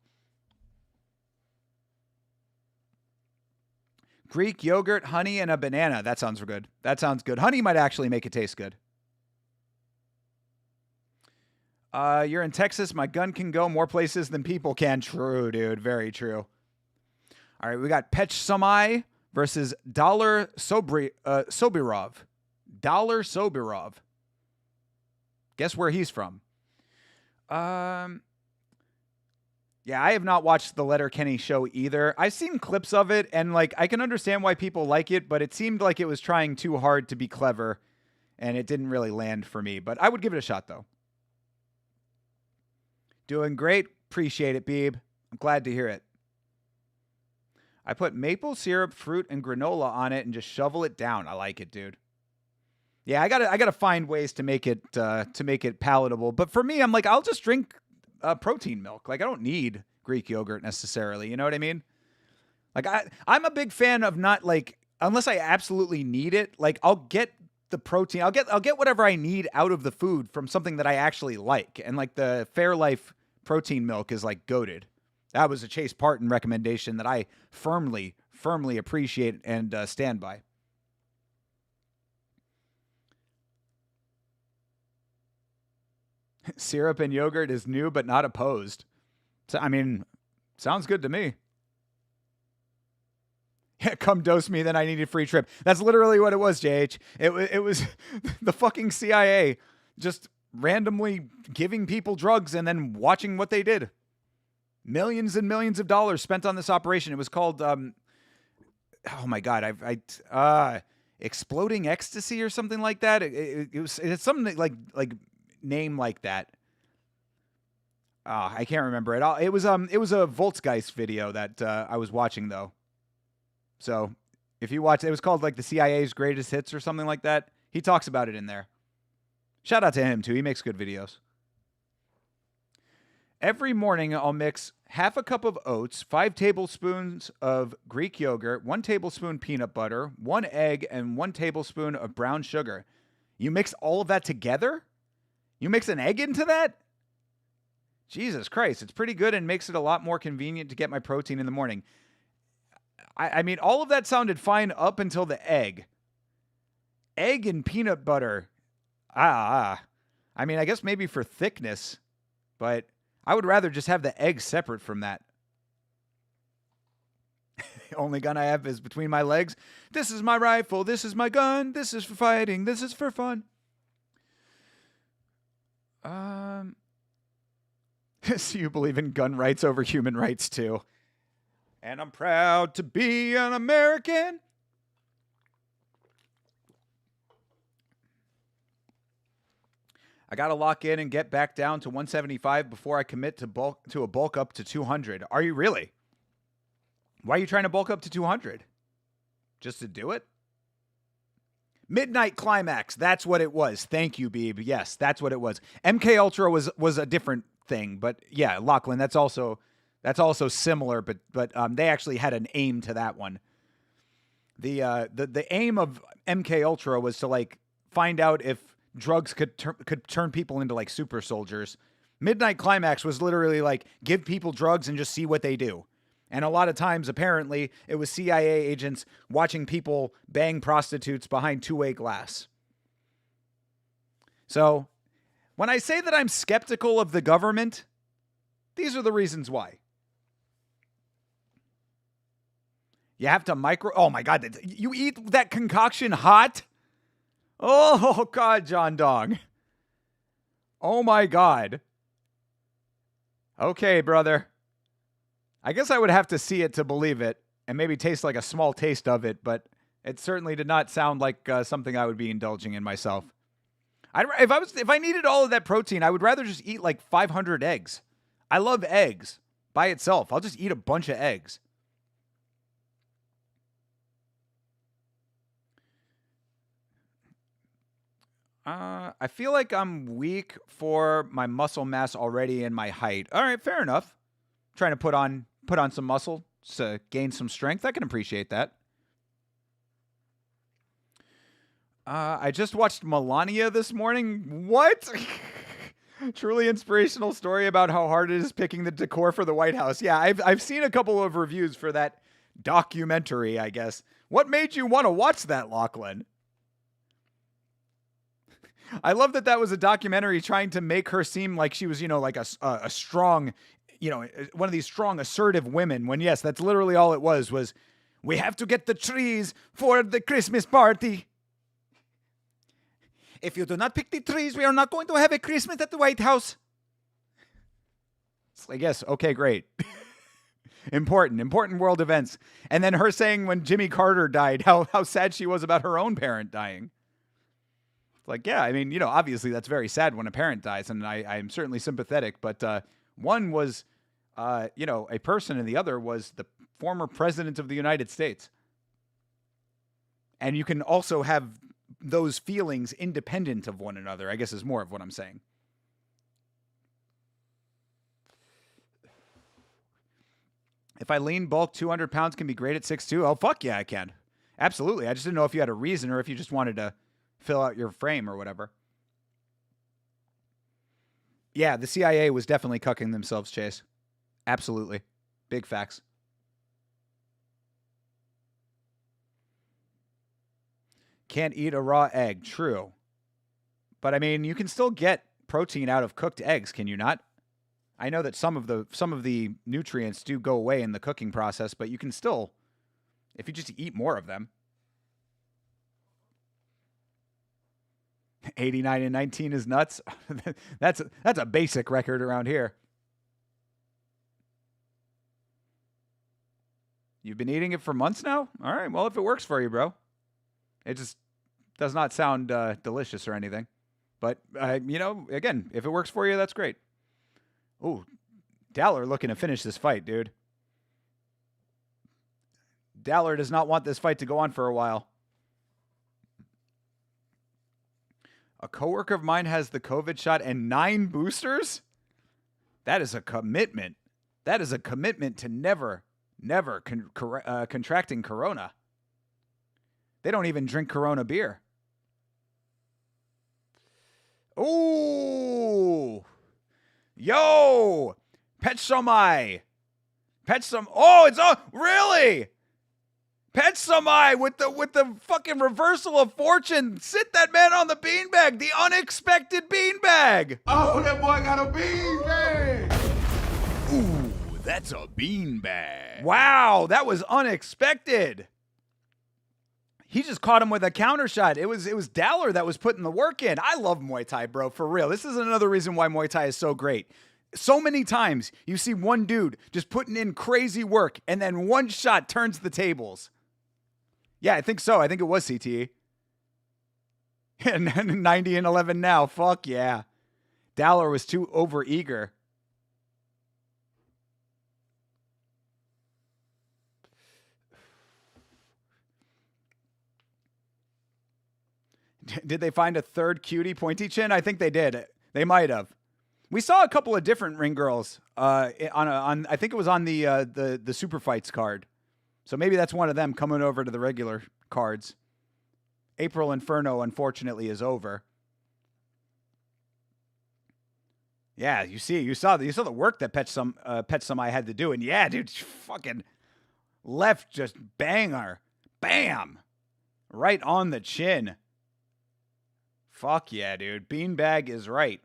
Greek yogurt, honey, and a banana. That sounds good. That sounds good. Honey might actually make it taste good. You're in Texas. My gun can go more places than people can. True, dude. Very true. All right, we got Pech Samai versus Dollar Sobirov. Dollar Sobirov. Guess where he's from? Yeah, Yeah, I have not watched the Letterkenny show either. I've seen clips of it, and like I can understand why people like it, but it seemed like it was trying too hard to be clever, and it didn't really land for me. But I would give it a shot, though. Doing great. Appreciate it, Beeb. I'm glad to hear it. I put maple syrup, fruit, and granola on it and just shovel it down. I like it, dude. Yeah, I gotta find ways to make it palatable. But for me, I'm like, I'll just drink protein milk. Like, I don't need Greek yogurt necessarily. You know what I mean? Like, I'm a big fan of not like, unless I absolutely need it. Like, I'll get the protein. I'll get whatever I need out of the food from something that I actually like. And like the Fairlife protein milk is like goated. That was a Chase Parton recommendation that I firmly appreciate and stand by. Syrup and yogurt is new, but not opposed. So, I mean, sounds good to me. Yeah, come dose me, then I need a free trip. That's literally what it was, JH. It was the fucking CIA just randomly giving people drugs and then watching what they did. Millions and millions of dollars spent on this operation. It was called, oh my God, exploding ecstasy or something like that. It's something like name like that. I can't remember it all. It was a Volksgeist video that I was watching though. So if you watch, it was called like the CIA's greatest hits or something like that. He talks about it in there. Shout out to him too. He makes good videos. Every morning I'll mix half a cup of oats, 5 tablespoons of Greek yogurt, 1 tablespoon peanut butter, 1 egg, and 1 tablespoon of brown sugar. You mix all of that together? You mix an egg into that? Jesus Christ, it's pretty good and makes it a lot more convenient to get my protein in the morning. I mean, all of that sounded fine up until the egg. Egg and peanut butter. I mean, I guess maybe for thickness, but I would rather just have the egg separate from that. The only gun I have is between my legs. This is my rifle. This is my gun. This is for fighting. This is for fun. So you believe in gun rights over human rights too. And I'm proud to be an American. I got to lock in and get back down to 175 before I commit to a bulk up to 200. Are you really? Why are you trying to bulk up to 200? Just to do it? Midnight Climax. That's what it was. Thank you, Beeb. Yes, that's what it was. MK Ultra was a different thing, but yeah, Lachlan, that's also similar, but they actually had an aim to that one. The aim of MK Ultra was to like find out if drugs could turn people into like super soldiers. Midnight Climax was literally like give people drugs and just see what they do. And a lot of times, apparently, it was CIA agents watching people bang prostitutes behind two-way glass. So, when I say that I'm skeptical of the government, these are the reasons why. You have to oh my God, you eat that concoction hot? Oh God, John Dong. Oh my God. Okay, brother. I guess I would have to see it to believe it and maybe taste like a small taste of it, but it certainly did not sound like something I would be indulging in myself. If I needed all of that protein, I would rather just eat like 500 eggs. I love eggs by itself. I'll just eat a bunch of eggs. I feel like I'm weak for my muscle mass already and my height. All right, fair enough. Trying to put on some muscle to gain some strength. I can appreciate that. I just watched Melania this morning. What? Truly inspirational story about how hard it is picking the decor for the White House. Yeah, I've seen a couple of reviews for that documentary, I guess. What made you want to watch that, Lachlan? I love that was a documentary trying to make her seem like she was, like a strong, one of these strong, assertive women. When, yes, that's literally all it was, we have to get the trees for the Christmas party. If you do not pick the trees, we are not going to have a Christmas at the White House. It's like, yes, okay, great. Important world events. And then her saying when Jimmy Carter died, how sad she was about her own parent dying. It's like, yeah, I mean, you know, obviously that's very sad when a parent dies, and I'm certainly sympathetic, but one was, you know, a person, and the other was the former president of the United States. And you can also have those feelings independent of one another, I guess is more of what I'm saying. If I lean bulk 200 pounds can be great at 6'2", oh, fuck yeah, I can. Absolutely. I just didn't know if you had a reason or if you just wanted to fill out your frame or whatever. Yeah, the CIA was definitely cucking themselves, Chase. Absolutely. Big facts. Can't eat a raw egg. True. But I mean, you can still get protein out of cooked eggs, can you not? I know that some of the nutrients do go away in the cooking process, but you can still, if you just eat more of them. 89-19 is nuts. That's a basic record around here. You've been eating it for months now? All right, well, if it works for you, bro. It just does not sound delicious or anything. But, you know, again, if it works for you, that's great. Ooh, Dowler looking to finish this fight, dude. Dowler does not want this fight to go on for a while. A coworker of mine has the COVID shot and 9 boosters? That is a commitment. That is a commitment to never contracting corona. They don't even drink Corona beer. Ooh. Yo. Pet Somai. Oh, it's really? Pet Somai with the fucking reversal of fortune. Sit that man on the beanbag. The unexpected beanbag. Oh, that boy got a beanbag. Ooh, that's a beanbag. Wow, that was unexpected. He just caught him with a counter shot. It was Dowler that was putting the work in. I love Muay Thai, bro, for real. This is another reason why Muay Thai is so great. So many times you see one dude just putting in crazy work, and then one shot turns the tables. Yeah, I think so. I think it was CTE. 90-11 now. Fuck yeah. Dowler was too overeager. Did they find a third cutie pointy chin? I think they did. They might have. We saw a couple of different ring girls on I think it was on the Super Fights card. So maybe that's one of them coming over to the regular cards. April Inferno, unfortunately, is over. Yeah, you saw the work that Pet Somai had to do, and yeah, dude, fucking left just banger, bam, right on the chin. Fuck yeah, dude. Beanbag is right.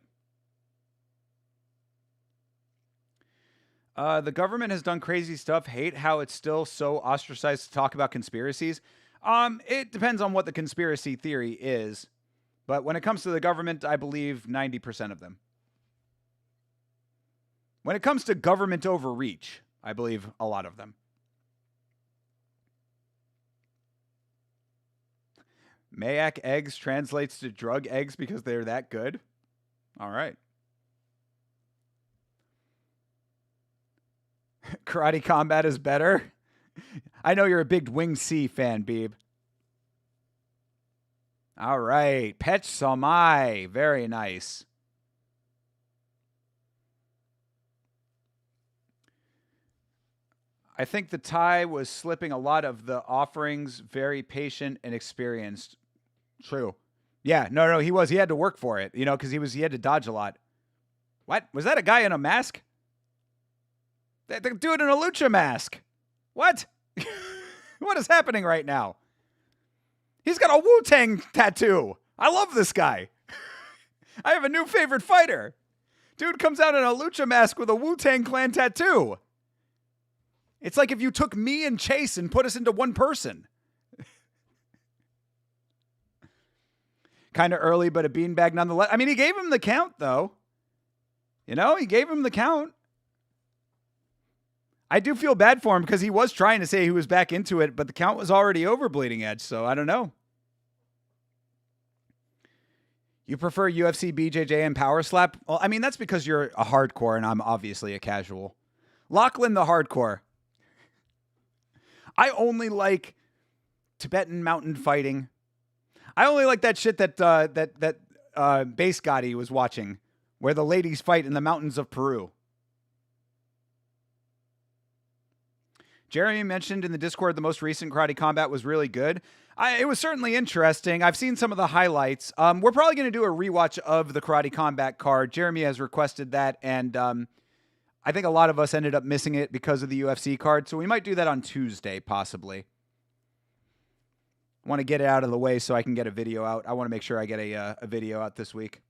The government has done crazy stuff. Hate how it's still so ostracized to talk about conspiracies. It depends on what the conspiracy theory is. But when it comes to the government, I believe 90% of them. When it comes to government overreach, I believe a lot of them. Mayak eggs translates to drug eggs because they're that good. All right. Karate Combat is better. I know you're a big Wing C fan, Beeb. All right. Pet Somai. Very nice. I think the Thai was slipping a lot of the offerings. Very patient and experienced. True. Yeah, no, he was. He had to work for it, you know, because he had to dodge a lot. What? Was that a guy in a mask? The dude in a lucha mask. What? What is happening right now? He's got a Wu-Tang tattoo. I love this guy. I have a new favorite fighter. Dude comes out in a lucha mask with a Wu-Tang Clan tattoo. It's like if you took me and Chase and put us into one person. Kind of early, but a beanbag nonetheless. I mean, he gave him the count, though. You know, he gave him the count. I do feel bad for him because he was trying to say he was back into it, but the count was already over Bleeding Edge, so I don't know. You prefer UFC, BJJ, and Power Slap? Well, I mean, that's because you're a hardcore and I'm obviously a casual. Lachlan the hardcore. I only like Tibetan mountain fighting. I only like that shit that Base Gotti was watching, where the ladies fight in the mountains of Peru. Jeremy mentioned in the Discord the most recent Karate Combat was really good. It was certainly interesting. I've seen some of the highlights. We're probably going to do a rewatch of the Karate Combat card. Jeremy has requested that, and I think a lot of us ended up missing it because of the UFC card, so we might do that on Tuesday, possibly. I want to get it out of the way so I can get a video out. I want to make sure I get a video out this week.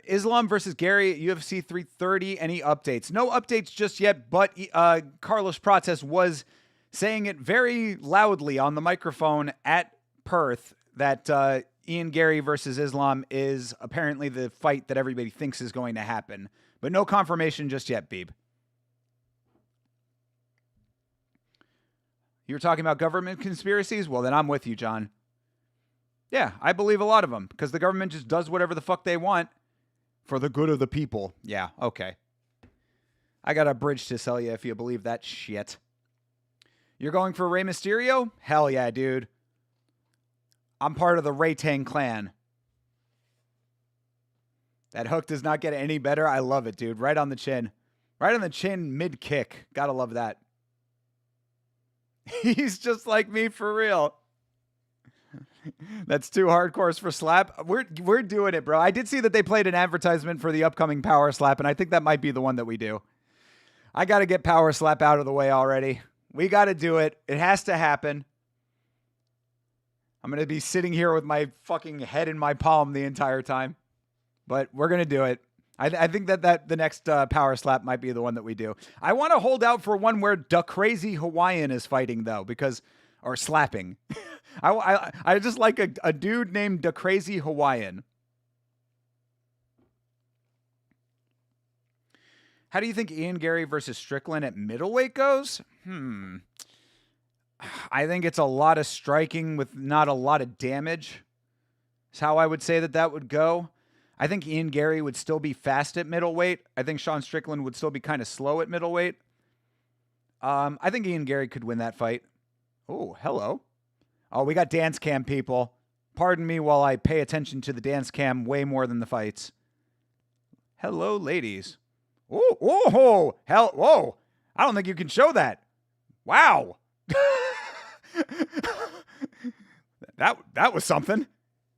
Islam versus Gary at UFC 330. Any updates? No updates just yet, but Carlos Prates was saying it very loudly on the microphone at Perth that Ian Gary versus Islam is apparently the fight that everybody thinks is going to happen. But no confirmation just yet, Beeb. You were talking about government conspiracies? Well, then I'm with you, John. Yeah, I believe a lot of them because the government just does whatever the fuck they want for the good of the people. Yeah, okay. I got a bridge to sell you if you believe that shit. You're going for Rey Mysterio? Hell yeah, dude. I'm part of the Ray Tang clan. That hook does not get any better. I love it, dude. Right on the chin. Right on the chin, mid-kick. Gotta love that. He's just like me for real. That's too hardcore for slap. We're doing it, bro. I did see that they played an advertisement for the upcoming Power Slap, and I think that might be the one that we do. I got to get Power Slap out of the way already. We got to do it. It has to happen. I'm going to be sitting here with my fucking head in my palm the entire time. But we're going to do it. I think that the next Power Slap might be the one that we do. I want to hold out for one where the crazy Hawaiian is fighting, though, or slapping. I just like a dude named the Crazy Hawaiian. How do you think Ian Gary versus Strickland at middleweight goes? I think it's a lot of striking with not a lot of damage. Is how I would say that would go. I think Ian Gary would still be fast at middleweight. I think Sean Strickland would still be kind of slow at middleweight. I think Ian Gary could win that fight. Oh, hello. Oh, we got dance cam people. Pardon me while I pay attention to the dance cam way more than the fights. Hello, ladies. Oh, hell, whoa. I don't think you can show that. Wow. That was something.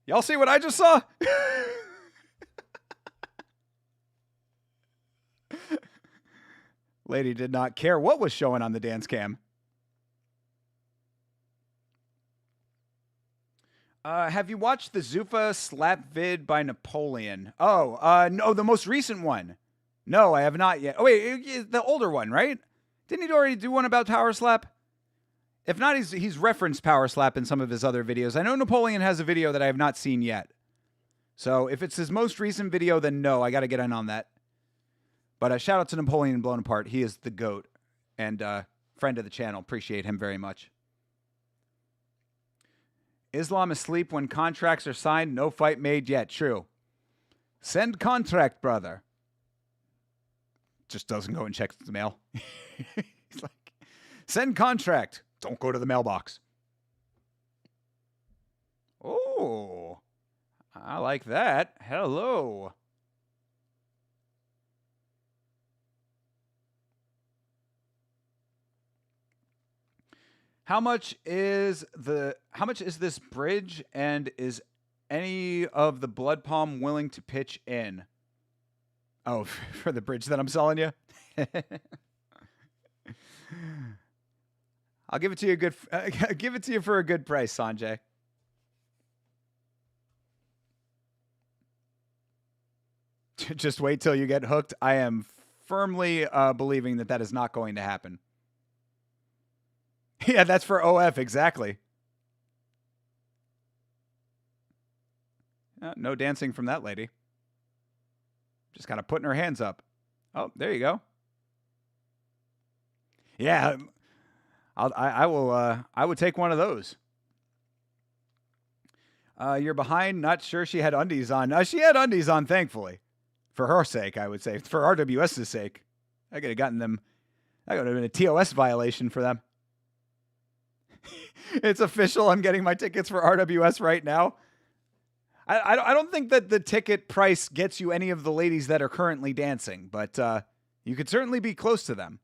Y'all see what I just saw? Lady did not care what was showing on the dance cam. Have you watched the Zuffa slap vid by Napoleon? No, the most recent one. No, I have not yet. Oh, wait, the older one, right? Didn't he already do one about Power Slap? If not, he's referenced Power Slap in some of his other videos. I know Napoleon has a video that I have not seen yet. So if it's his most recent video, then no, I got to get in on that. But shout out to Napoleon Blown Apart. He is the GOAT and friend of the channel. Appreciate him very much. Islam asleep when contracts are signed. No fight made yet. True. Send contract, brother. Just doesn't go and check the mail. He's like, send contract. Don't go to the mailbox. Oh, I like that. Hello. How much is this bridge, and is any of the Blood Palm willing to pitch in? Oh, for the bridge that I'm selling you? I'll give it to you give it to you for a good price, Sanjay. Just wait till you get hooked. I am firmly believing that is not going to happen. Yeah, that's for OF, exactly. No dancing from that lady. Just kind of putting her hands up. Oh, there you go. Yeah, I would take one of those. You're behind. Not sure she had undies on. She had undies on, thankfully. For her sake, I would say. For RWS's sake. I could have gotten them. That would have been a TOS violation for them. It's official. I'm getting my tickets for RWS right now. I don't think that the ticket price gets you any of the ladies that are currently dancing, but you could certainly be close to them.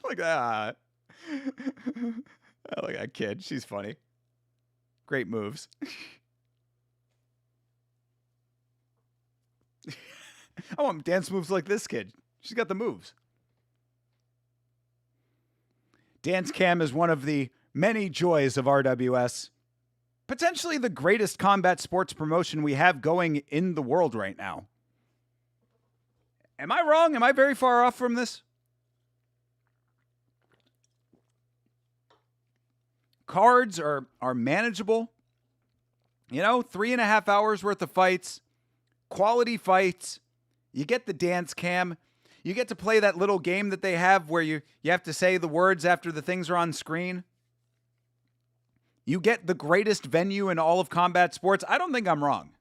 Look at that. Look at that kid. She's funny. Great moves. I want dance moves like this kid. She's got the moves. Dance Cam is one of the many joys of RWS. Potentially the greatest combat sports promotion we have going in the world right now. Am I wrong? Am I very far off from this? Cards are manageable. 3.5 hours worth of fights. Quality fights. You get the dance cam. You get to play that little game that they have where you have to say the words after the things are on screen. You get the greatest venue in all of combat sports. I don't think I'm wrong.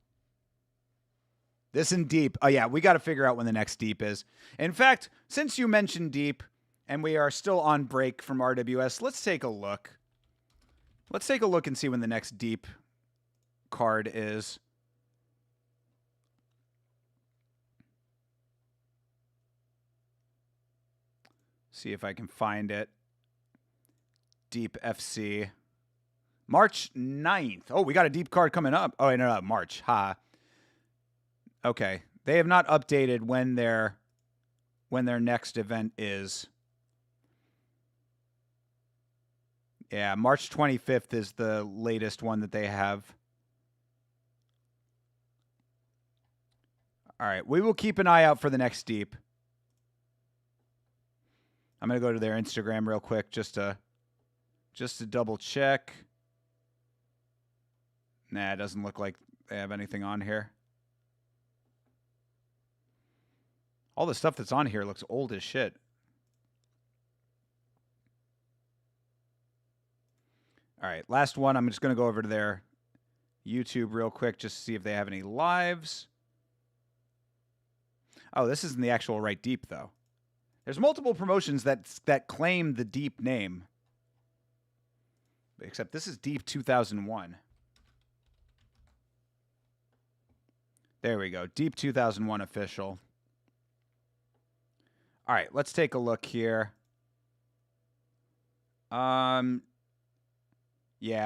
This in Deep. Oh, yeah, we got to figure out when the next Deep is. In fact, since you mentioned Deep, and we are still on break from RWS, let's take a look. Let's take a look and see when the next Deep card is. See if I can find it. Deep FC. March 9th. Oh, we got a Deep card coming up. Oh, no, March. Ha. Okay. They have not updated when their next event is. Yeah, March 25th is the latest one that they have. All right. We will keep an eye out for the next Deep. I'm going to go to their Instagram real quick just to double check. Nah, it doesn't look like they have anything on here. All the stuff that's on here looks old as shit. All right, last one. I'm just going to go over to their YouTube real quick just to see if they have any lives. Oh, this isn't the actual right Deep, though. There's multiple promotions that claim the Deep name. Except this is Deep 2001. There we go. Deep 2001 official. All right, let's take a look here. Yeah,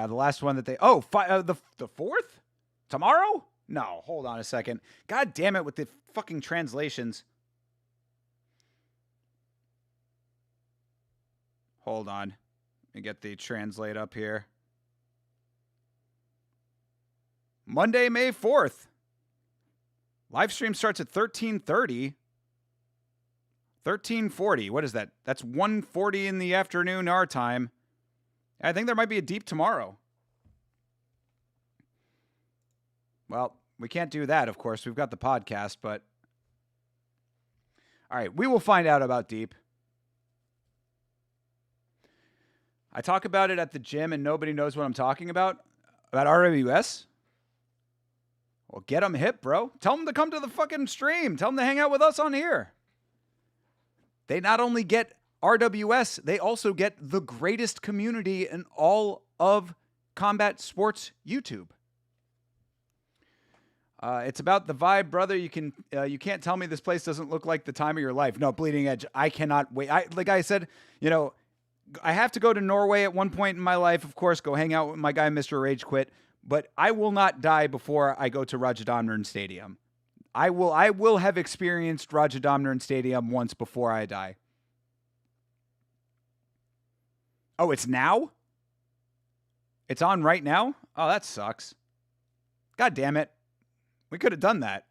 the last one that they... Oh, the 4th? Tomorrow? No, hold on a second. God damn it with the fucking translations. Hold on. Let me get the translate up here. Monday, May 4th. Live stream starts at 13:30. 13:40. What is that? That's 1:40 in the afternoon our time. I think there might be a Deep tomorrow. Well, we can't do that, of course. We've got the podcast, but... All right, we will find out about Deep. I talk about it at the gym and nobody knows what I'm talking about. About RWS? Well, get them hip, bro. Tell them to come to the fucking stream. Tell them to hang out with us on here. They not only get RWS, they also get the greatest community in all of combat sports YouTube. It's about the vibe, brother. You can't tell me this place doesn't look like the time of your life. No, Bleeding Edge. I cannot wait. Like I said, I have to go to Norway at one point in my life, of course, go hang out with my guy, Mr. Rage Quit, but I will not die before I go to Rajadamnern Stadium. I will have experienced Rajadamnern Stadium once before I die. Oh, it's now? It's on right now? Oh, that sucks. God damn it. We could have done that.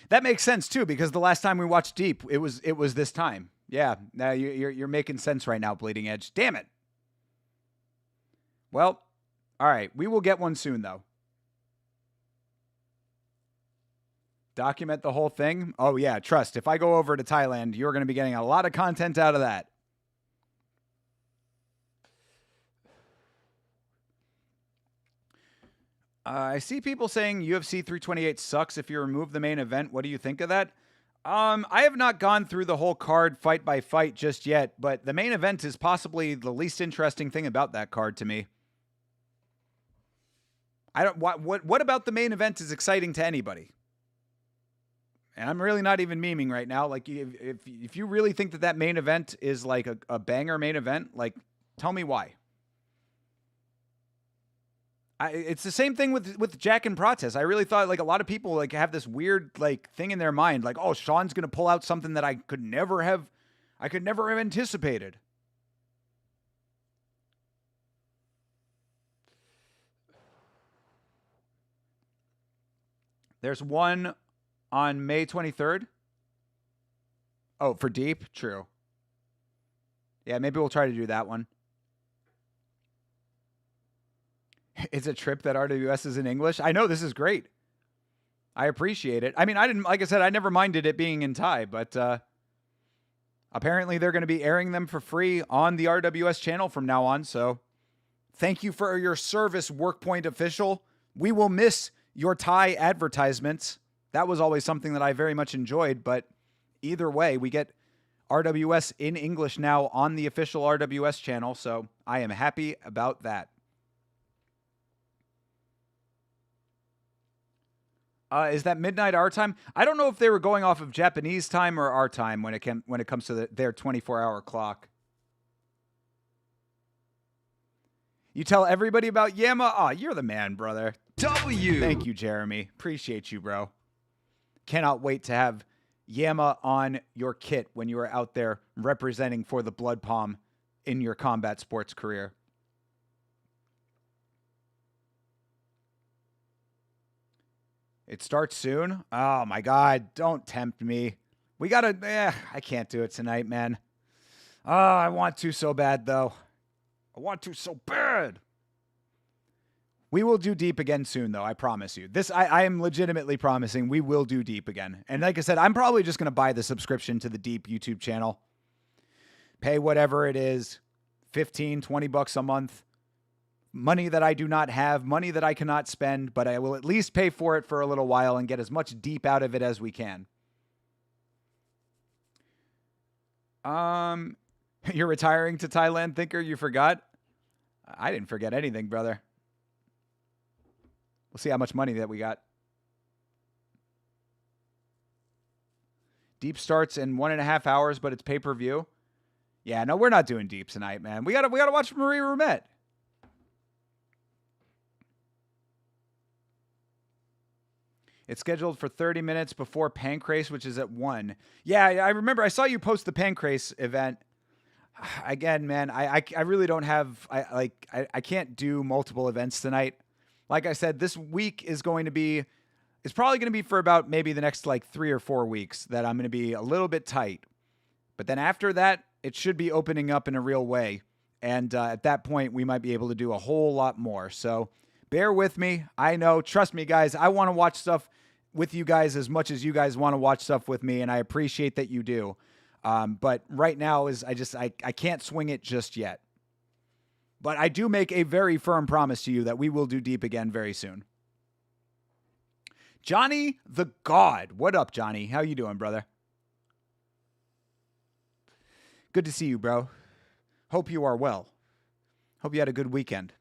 That makes sense too, because the last time we watched Deep, it was this time. Yeah, now you're making sense right now, Bleeding Edge. Damn it. Well, all right. We will get one soon, though. Document the whole thing? Oh, yeah, trust. If I go over to Thailand, you're going to be getting a lot of content out of that. I see people saying UFC 328 sucks if you remove the main event. What do you think of that? I have not gone through the whole card fight by fight just yet, but the main event is possibly the least interesting thing about that card to me. I don't what about the main event is exciting to anybody? And I'm really not even memeing right now. Like, if you really think that main event is like a banger main event, like, tell me why. It's the same thing with Jack and Prates. I really thought, like, a lot of people like have this weird like thing in their mind, like, oh, Sean's gonna pull out something that I could never have anticipated. There's one on May 23rd. Oh, for Deep? True. Yeah, maybe we'll try to do that one. It's a trip that RWS is in English. I know, this is great. I appreciate it. I mean, like I said, I never minded it being in Thai, but apparently they're going to be airing them for free on the RWS channel from now on. So thank you for your service, WorkPoint official. We will miss your Thai advertisements. That was always something that I very much enjoyed, but either way, we get RWS in English now on the official RWS channel, so I am happy about that. Is that midnight our time? I don't know if they were going off of Japanese time or our time when it comes to their 24-hour clock. You tell everybody about Yama? Aw, you're the man, brother. W. Thank you, Jeremy. Appreciate you, bro. Cannot wait to have Yama on your kit when you are out there representing for the Blood Palm in your combat sports career. It starts soon? Oh, my God. Don't tempt me. We got to... I can't do it tonight, man. Oh, I want to so bad, though. I want to so bad. We will do Deep again soon, though. I promise you. I am legitimately promising we will do Deep again. And like I said, I'm probably just going to buy the subscription to the Deep YouTube channel. Pay whatever it is. $15, $20 a month. Money that I do not have, money that I cannot spend, but I will at least pay for it for a little while and get as much Deep out of it as we can. You're retiring to Thailand, Thinker? You forgot? I didn't forget anything, brother. We'll see how much money that we got. Deep starts in 1.5 hours, but it's pay-per-view. Yeah, no, we're not doing Deep tonight, man. We gotta watch Marie Ruumet. It's scheduled for 30 minutes before Pancrase, which is at 1. Yeah, I remember. I saw you post the Pancrase event. Again, man, I really don't have... I can't do multiple events tonight. Like I said, this week is going to be... It's probably going to be for about maybe the next 3 or 4 weeks that I'm going to be a little bit tight. But then after that, it should be opening up in a real way. And at that point, we might be able to do a whole lot more. So bear with me. I know. Trust me, guys. I want to watch stuff with you guys as much as you guys want to watch stuff with me, and I appreciate that you do. But right now I can't swing it just yet. But I do make a very firm promise to you that we will do Deep again very soon. Johnny the God. What up, Johnny? How you doing, brother? Good to see you, bro. Hope you are well. Hope you had a good weekend.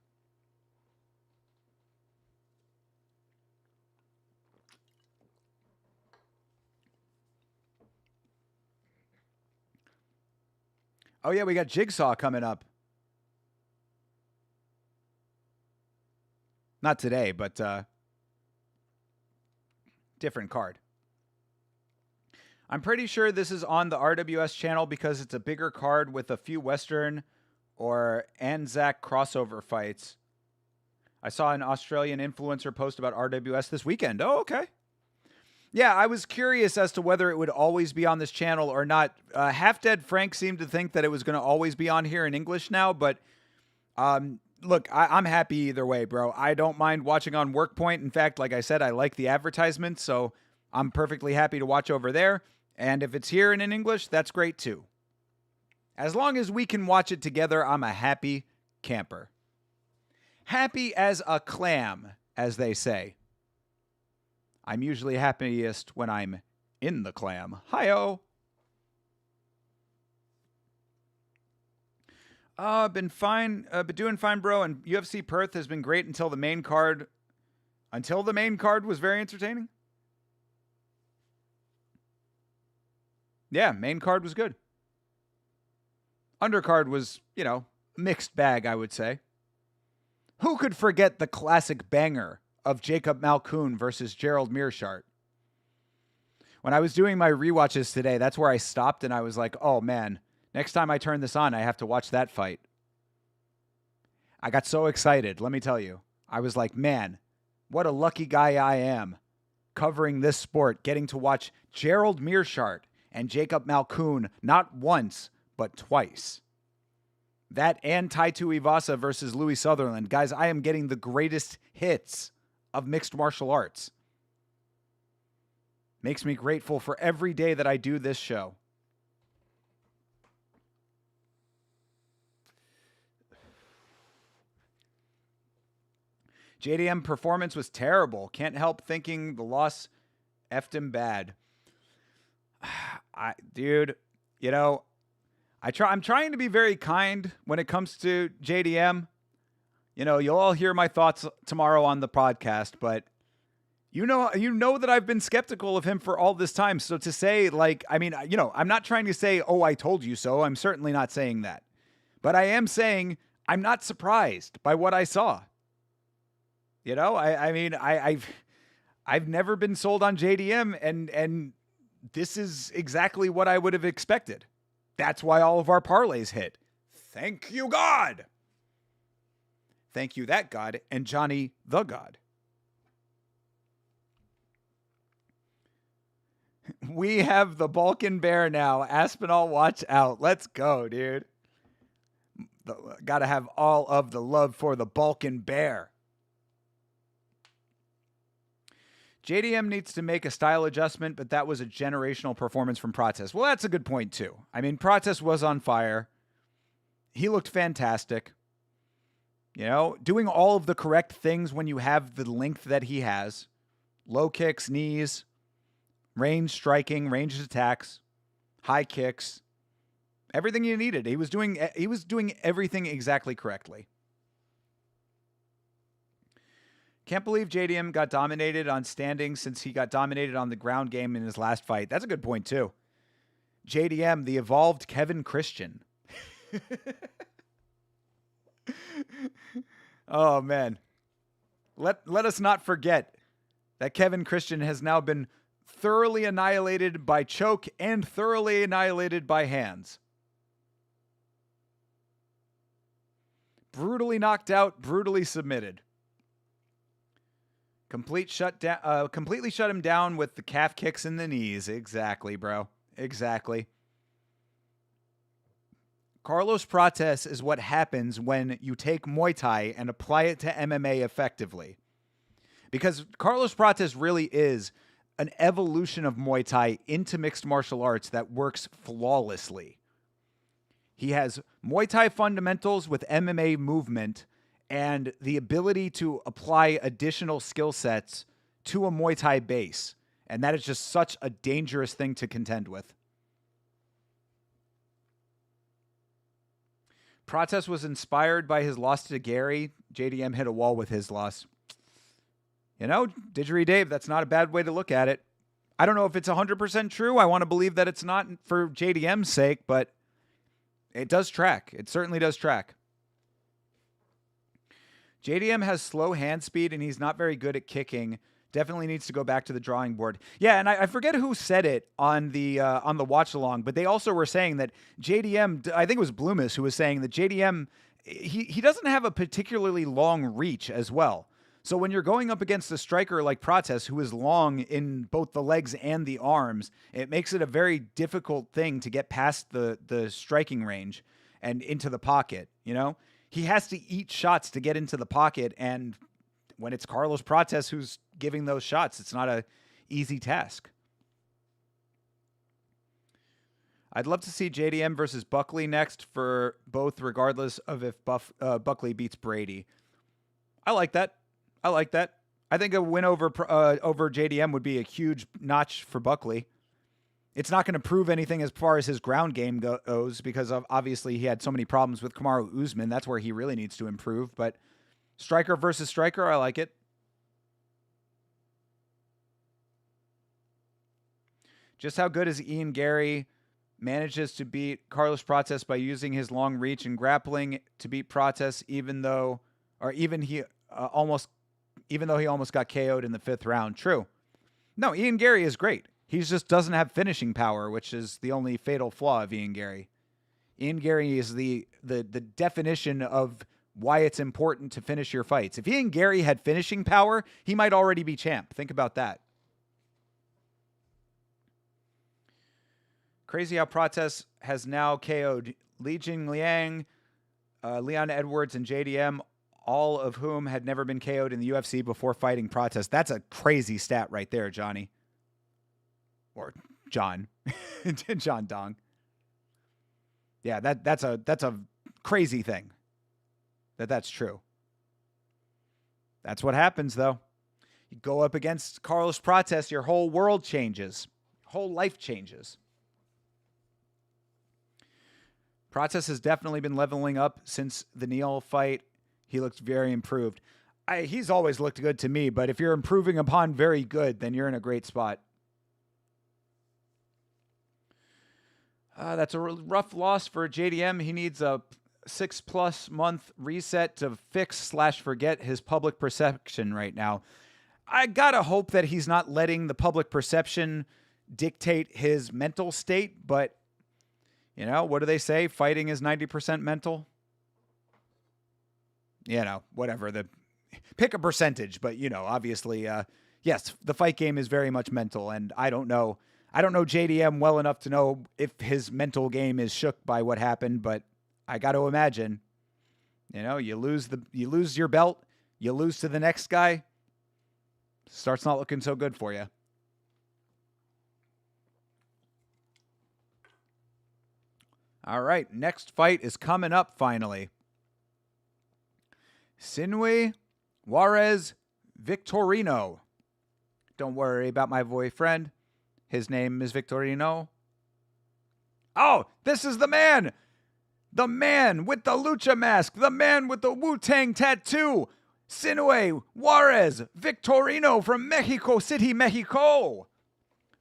Oh, yeah, we got Jigsaw coming up. Not today, but different card. I'm pretty sure this is on the RWS channel because it's a bigger card with a few Western or Anzac crossover fights. I saw an Australian influencer post about RWS this weekend. Oh, okay. Yeah, I was curious as to whether it would always be on this channel or not. Half Dead Frank seemed to think that it was going to always be on here in English now, but look, I'm happy either way, bro. I don't mind watching on WorkPoint. In fact, like I said, I like the advertisements, so I'm perfectly happy to watch over there. And if it's here and in English, that's great too. As long as we can watch it together, I'm a happy camper. Happy as a clam, as they say. I'm usually happiest when I'm in the clam. Hi-oh. Been fine. Been doing fine, bro. And UFC Perth has been great until the main card. Until the main card was very entertaining. Yeah, main card was good. Undercard was, mixed bag, I would say. Who could forget the classic banger of Jacob Malkoun versus Gerald Meerschaert? When I was doing my rewatches today, that's where I stopped and I was like, oh man, next time I turn this on, I have to watch that fight. I got so excited, let me tell you. I was like, man, what a lucky guy I am covering this sport, getting to watch Gerald Meerschaert and Jacob Malkoun not once, but twice. That and Taito Ivasa versus Louis Sutherland. Guys, I am getting the greatest hits of mixed martial arts. Makes me grateful for every day that I do this show. JDM performance was terrible. Can't help thinking the loss effed him bad. I'm trying to be very kind when it comes to JDM. You'll all hear my thoughts tomorrow on the podcast, but you know that I've been skeptical of him for all this time. So to say, I'm not trying to say, oh, I told you so. I'm certainly not saying that. But I am saying I'm not surprised by what I saw. I've never been sold on JDM, and this is exactly what I would have expected. That's why all of our parlays hit. Thank you, God. Thank you, that God, and Johnny the God. We have the Balkan Bear now. Aspinall, watch out. Let's go, dude. Gotta have all of the love for the Balkan Bear. JDM needs to make a style adjustment, but that was a generational performance from Prates. Well, that's a good point, too. Prates was on fire. He looked fantastic. Doing all of the correct things when you have the length that he has. Low kicks, knees, range striking, ranged attacks, high kicks. Everything you needed. He was doing everything exactly correctly. Can't believe JDM got dominated on standing since he got dominated on the ground game in his last fight. That's a good point, too. JDM, the evolved Kevin Christian. Oh, man. Let us not forget that Kevin Christian has now been thoroughly annihilated by choke and thoroughly annihilated by hands. Brutally knocked out, brutally submitted. Completely shut him down with the calf kicks and the knees. Exactly, bro. Exactly. Carlos Prates is what happens when you take Muay Thai and apply it to MMA effectively. Because Carlos Prates really is an evolution of Muay Thai into mixed martial arts that works flawlessly. He has Muay Thai fundamentals with MMA movement and the ability to apply additional skill sets to a Muay Thai base. And that is just such a dangerous thing to contend with. Prates was inspired by his loss to Gary. JDM hit a wall with his loss. Didgeridoo Dave, that's not a bad way to look at it. I don't know if it's 100% true. I want to believe that it's not for JDM's sake, but it does track. It certainly does track. JDM has slow hand speed, and he's not very good at kicking. Definitely needs to go back to the drawing board. Yeah, and I forget who said it on the watch along, but they also were saying that JDM, I think it was Bloomis who was saying that JDM, he doesn't have a particularly long reach as well. So when you're going up against a striker like Prates, who is long in both the legs and the arms, it makes it a very difficult thing to get past the striking range and into the pocket, He has to eat shots to get into the pocket, and when it's Carlos Prates who's giving those shots, it's not a easy task. I'd love to see JDM versus Buckley next for both, regardless of if Buckley beats Brady. I like that. I think a win over JDM would be a huge notch for Buckley. It's not going to prove anything as far as his ground game goes because obviously he had so many problems with Kamaru Usman. That's where he really needs to improve. But striker versus striker, I like it. Just how good is Ian Gary? Manages to beat Carlos Prates by using his long reach and grappling to beat Prates, even though he almost got KO'd in the 5th round. True. No, Ian Gary is great. He just doesn't have finishing power, which is the only fatal flaw of Ian Gary. Ian Gary is the definition of why it's important to finish your fights. If Ian Gary had finishing power, he might already be champ. Think about that. Crazy how Prates has now KO'd Li Jingliang, Leon Edwards, and JDM, all of whom had never been KO'd in the UFC before fighting Prates. That's a crazy stat right there, Johnny. Or John. John Dong. Yeah, that's a crazy thing. That's true. That's what happens, though. You go up against Carlos Prates, your whole world changes. Whole life changes. Prates has definitely been leveling up since the Neal fight. He looks very improved. He's always looked good to me, but if you're improving upon very good, then you're in a great spot. That's a rough loss for JDM. He needs a 6+ month reset to fix/forget his public perception right now. I gotta hope that he's not letting the public perception dictate his mental state, but what do they say? Fighting is 90% mental. Whatever. Pick a percentage, but obviously, yes, the fight game is very much mental, and I don't know JDM well enough to know if his mental game is shook by what happened, but I got to imagine, you lose your belt, you lose to the next guy, starts not looking so good for you. All right, next fight is coming up finally. Sinue Juarez Victorino. Don't worry about my boyfriend. His name is Victorino. Oh, this is the man! The man with the lucha mask. The man with the Wu-Tang tattoo. Sinue Juarez Victorino from Mexico City, Mexico.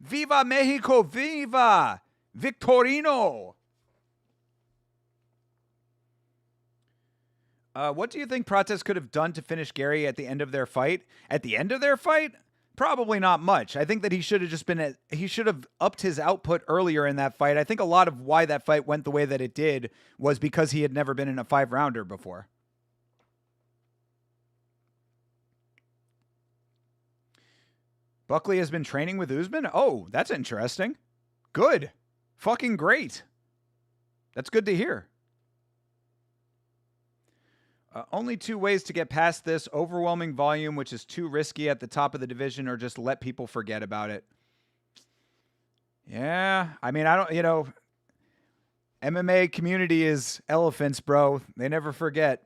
Viva Mexico, viva! Victorino. What do you think Prates could have done to finish Gary at the end of their fight? At the end of their fight? Probably not much. I think that he should have upped his output earlier in that fight. I think a lot of why that fight went the way that it did was because he had never been in a 5-rounder before. Buckley has been training with Usman? Oh, that's interesting. Good. Fucking great. That's good to hear. Only 2 ways to get past this: overwhelming volume, which is too risky at the top of the division, or just let people forget about it. Yeah, I mean, MMA community is elephants, bro. They never forget.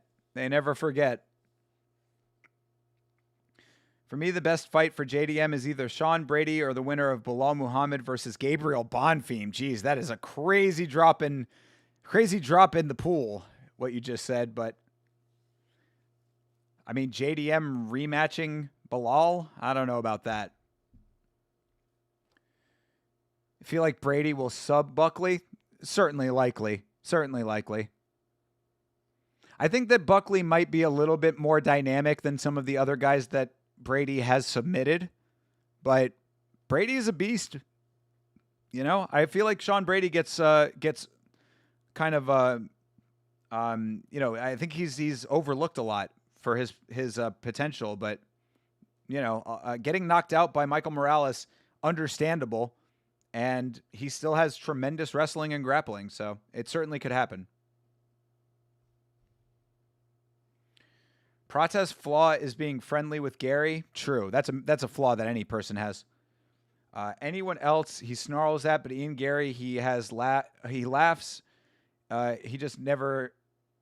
For me, the best fight for JDM is either Sean Brady or the winner of Bilal Muhammad versus Gabriel Bonfim. Jeez, that is a crazy drop in the pool, what you just said, but I mean, JDM rematching Bilal? I don't know about that. I feel like Brady will sub Buckley. Certainly likely. I think that Buckley might be a little bit more dynamic than some of the other guys that Brady has submitted, but Brady is a beast. I feel like Sean Brady gets kind of I think he's overlooked a lot for his potential, but getting knocked out by Michael Morales, understandable, and he still has tremendous wrestling and grappling, so it certainly could happen. Prates' flaw is being friendly with Gary. True, that's a flaw that any person has. Anyone else he snarls at, but Ian Gary, he laughs. He just never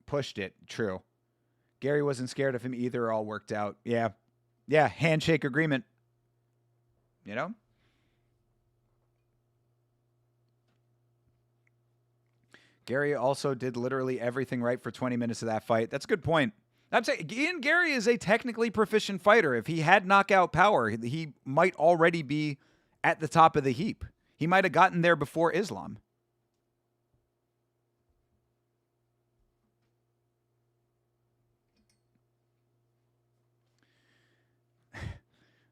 pushed it. True. Gary wasn't scared of him either. All worked out. Yeah. Yeah. Handshake agreement. You know? Gary also did literally everything right for 20 minutes of that fight. That's a good point. I'm saying Ian Gary is a technically proficient fighter. If he had knockout power, he might already be at the top of the heap. He might have gotten there before Islam.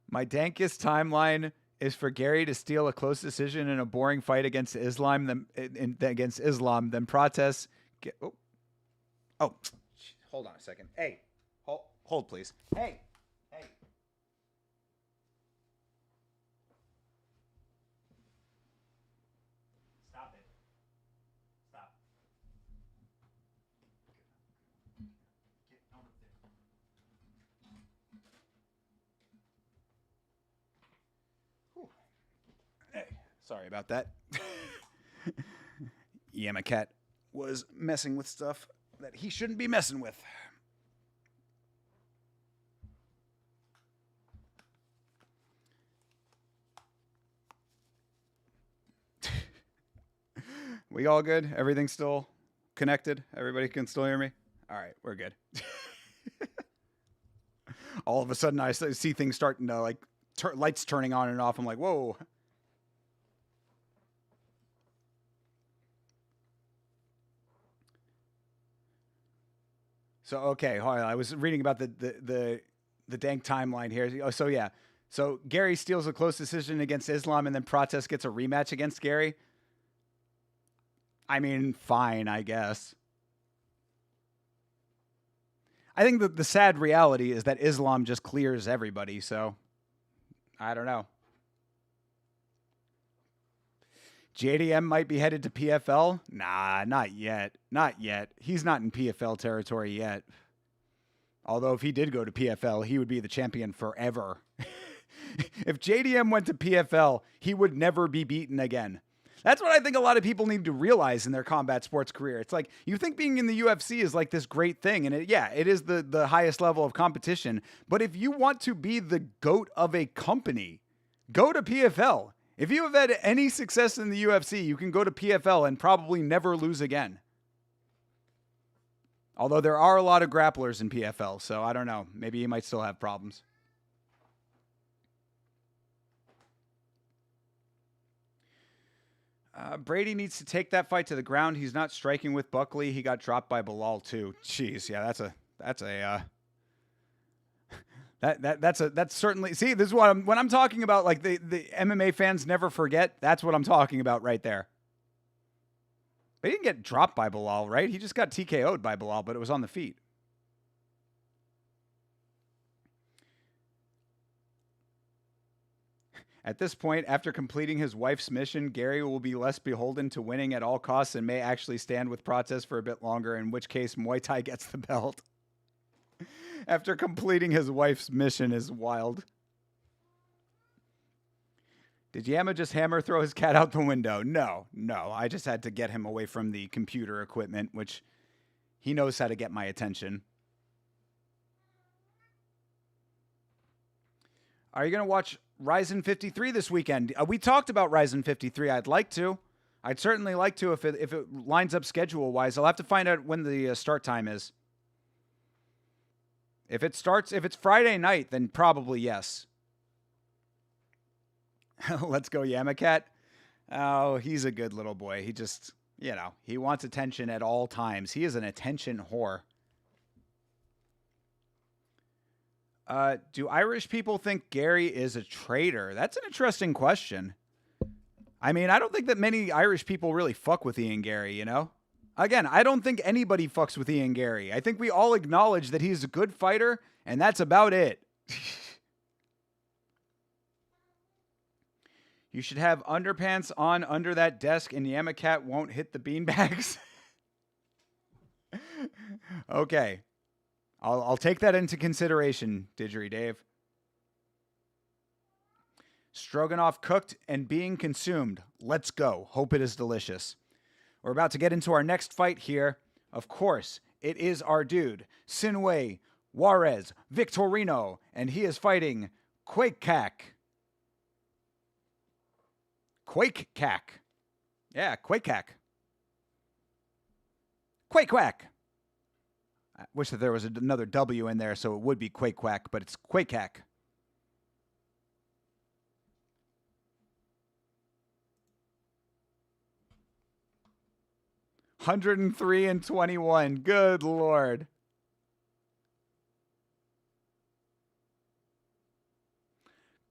My dankest timeline is for Gary to steal a close decision in a boring fight against Islam, then protest. Oh, hold on a second. Hey, hold please. Hey. Stop it. Stop. Get out of there. Hey, sorry about that. Yamakat was messing with stuff that he shouldn't be messing with. We all good? Everything's still connected? Everybody can still hear me? All right, we're good. All of a sudden, I see things starting to, like, lights turning on and off. I'm like, whoa. So, okay, hold on. I was reading about the dank timeline here. So, yeah. So, Gary steals a close decision against Islam, and then Protest gets a rematch against Gary. I mean, fine, I guess. I think that the sad reality is that Islam just clears everybody, so I don't know. JDM might be headed to PFL? Nah, not yet. Not yet. He's not in PFL territory yet. Although if he did go to PFL, he would be the champion forever. If JDM went to PFL, he would never be beaten again. That's what I think a lot of people need to realize in their combat sports career. It's like, you think being in the UFC is like this great thing. And it is the highest level of competition. But if you want to be the GOAT of a company, go to PFL. If you have had any success in the UFC, you can go to PFL and probably never lose again. Although there are a lot of grapplers in PFL, so I don't know. Maybe he might still have problems. Brady needs to take that fight to the ground. He's not striking with Buckley. He got dropped by Bilal too. Jeez, yeah, that's certainly. See, this is what when I'm talking about, like the MMA fans never forget. That's what I'm talking about right there. But he didn't get dropped by Bilal, right? He just got TKO'd by Bilal, but it was on the feet. At this point, after completing his wife's mission, Gary will be less beholden to winning at all costs and may actually stand with Protest for a bit longer, in which case Muay Thai gets the belt. After completing his wife's mission is wild. Did Yama just hammer throw his cat out the window? No. I just had to get him away from the computer equipment, which he knows how to get my attention. Are you going to watch Ryzen 53 this weekend? We talked about Ryzen 53. I'd like to. I'd certainly like to if it lines up schedule-wise. I'll have to find out when the start time is. If it's Friday night, then probably yes. Let's go, Yamakat. Oh, he's a good little boy. He just, he wants attention at all times. He is an attention whore. Do Irish people think Gary is a traitor? That's an interesting question. I mean, I don't think that many Irish people really fuck with Ian Gary, Again, I don't think anybody fucks with Ian Gary. I think we all acknowledge that he's a good fighter, and that's about it. You should have underpants on under that desk, and Yamakat won't hit the beanbags. Okay. I'll take that into consideration, Didgeridoo Dave. Stroganoff cooked and being consumed. Let's go. Hope it is delicious. We're about to get into our next fight here. Of course, it is our dude, Sinway Juarez Victorino, and he is fighting Quake-Cack. Quake-Cack. Yeah, Quake-Cack. Quake-Quack. I wish that there was another W in there so it would be Quake-Quack, but it's Quake-Cack. $103-21. Good Lord.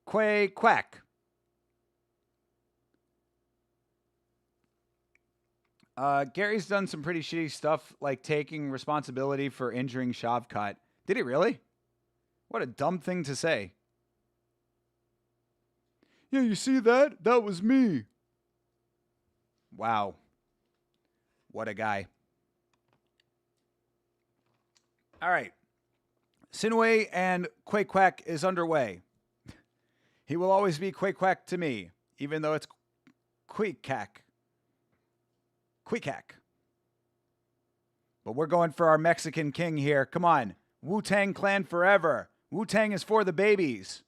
Quake-Quack. Gary's done some pretty shitty stuff, like taking responsibility for injuring Shavkat. Did he really? What a dumb thing to say. Yeah, you see that? That was me. Wow. What a guy. All right. Sinway and Quake-Quack is underway. He will always be Quake-Quack to me, even though it's Quake-Cack. Quake-Cack. But we're going for our Mexican king here. Come on. Wu-Tang Clan forever. Wu-Tang is for the babies.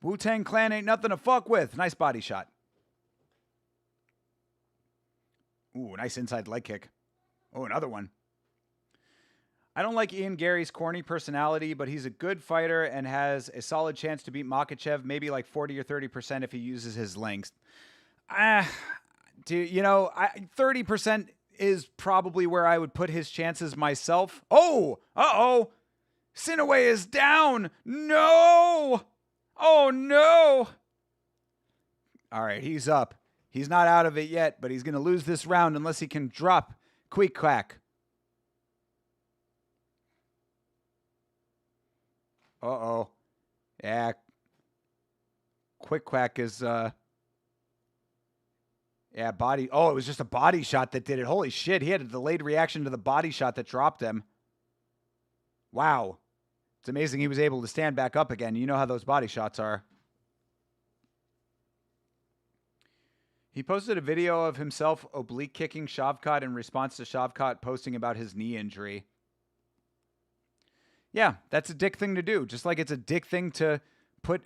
Wu-Tang Clan ain't nothing to fuck with. Nice body shot. Ooh, nice inside leg kick. Oh, another one. I don't like Ian Gary's corny personality, but he's a good fighter and has a solid chance to beat Makhachev, maybe like 40 or 30% if he uses his length. 30% is probably where I would put his chances myself. Oh, uh-oh. Sinaway is down. No. Oh, no. All right, he's up. He's not out of it yet, but he's going to lose this round unless he can drop Quake-Quack. Uh-oh. Yeah. Quake-Quack is, body. Oh, it was just a body shot that did it. Holy shit. He had a delayed reaction to the body shot that dropped him. Wow. It's amazing he was able to stand back up again. You know how those body shots are. He posted a video of himself oblique kicking Shavkat in response to Shavkat posting about his knee injury. Yeah, that's a dick thing to do. Just like it's a dick thing to put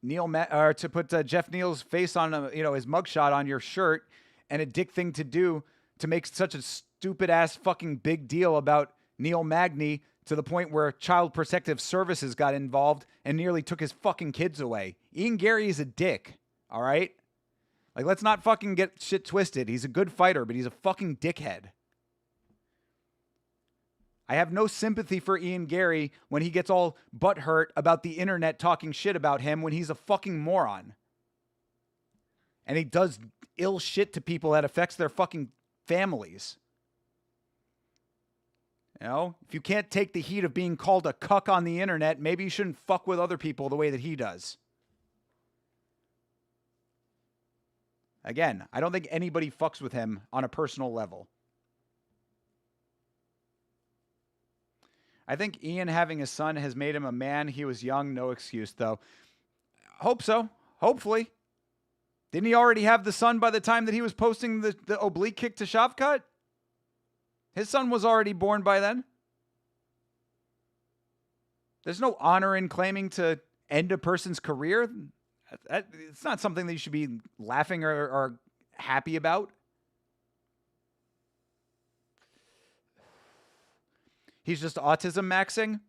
Jeff Neal's face on his mugshot on your shirt, and a dick thing to do to make such a stupid ass fucking big deal about Neil Magny to the point where Child Protective Services got involved and nearly took his fucking kids away. Ian Gary is a dick, all right? Like, let's not fucking get shit twisted. He's a good fighter, but he's a fucking dickhead. I have no sympathy for Ian Gary when he gets all butthurt about the internet talking shit about him when he's a fucking moron. And he does ill shit to people that affects their fucking families. You know, if you can't take the heat of being called a cuck on the internet, maybe you shouldn't fuck with other people the way that he does. Again, I don't think anybody fucks with him on a personal level. I think Ian having a son has made him a man. He was young, no excuse, though. Hope so. Hopefully. Didn't he already have the son by the time that he was posting the oblique kick to Shavkat? His son was already born by then. There's no honor in claiming to end a person's career. It's not something that you should be laughing or happy about. He's just autism maxing.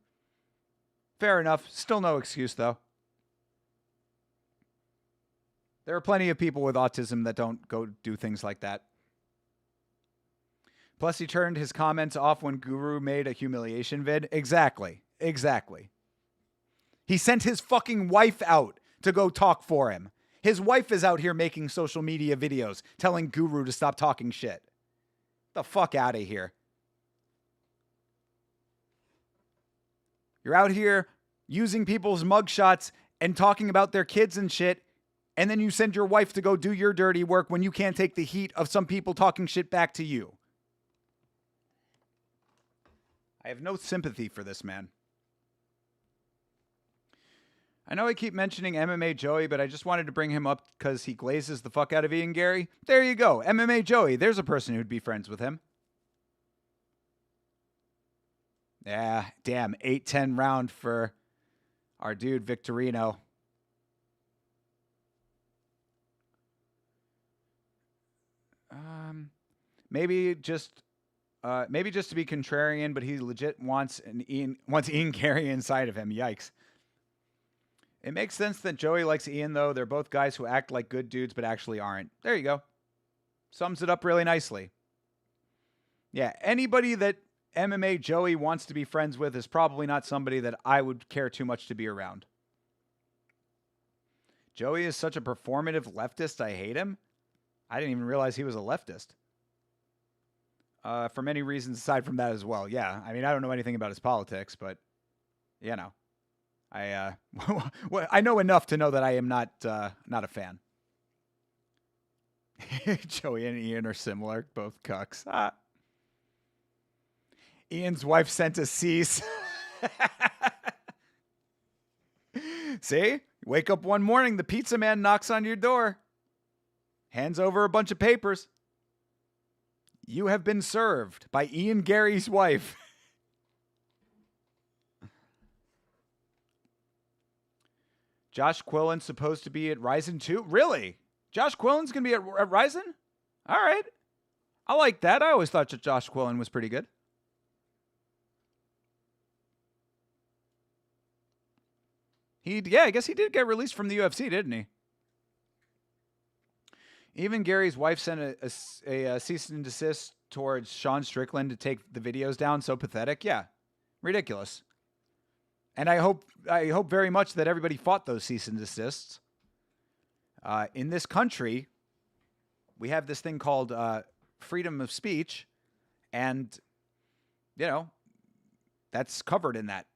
Fair enough. Still no excuse, though. There are plenty of people with autism that don't go do things like that. Plus, he turned his comments off when Guru made a humiliation vid. Exactly. He sent his fucking wife out to go talk for him. His wife is out here making social media videos telling Guru to stop talking shit. The fuck out of here. You're out here using people's mugshots and talking about their kids and shit, and then you send your wife to go do your dirty work when you can't take the heat of some people talking shit back to you. I have no sympathy for this man. I know I keep mentioning MMA Joey, but I just wanted to bring him up because he glazes the fuck out of Ian Gary. There you go. MMA Joey. There's a person who'd be friends with him. Yeah, damn. 8-10 round for our dude Victorino. Maybe just to be contrarian, but he legit wants Ian Gary inside of him. Yikes. It makes sense that Joey likes Ian, though. They're both guys who act like good dudes, but actually aren't. There you go. Sums it up really nicely. Yeah, anybody that MMA Joey wants to be friends with is probably not somebody that I would care too much to be around. Joey is such a performative leftist, I hate him. I didn't even realize he was a leftist. For many reasons aside from that as well. Yeah, I mean, I don't know anything about his politics, but, you know. I know enough to know that I am not a fan. Joey and Ian are similar, both cucks. Ian's wife sent a cease. See? Wake up one morning, the pizza man knocks on your door. Hands over a bunch of papers. You have been served by Ian Gary's wife. Josh Quillen's supposed to be at Ryzen 2? Really? Josh Quillen's going to be at Ryzen? All right. I like that. I always thought that Josh Quillen was pretty good. I guess he did get released from the UFC, didn't he? Even Gary's wife sent a cease and desist towards Sean Strickland to take the videos down. So pathetic. Yeah. Ridiculous. And I hope very much that everybody fought those cease and desists. In this country, we have this thing called freedom of speech, and, you know, that's covered in that.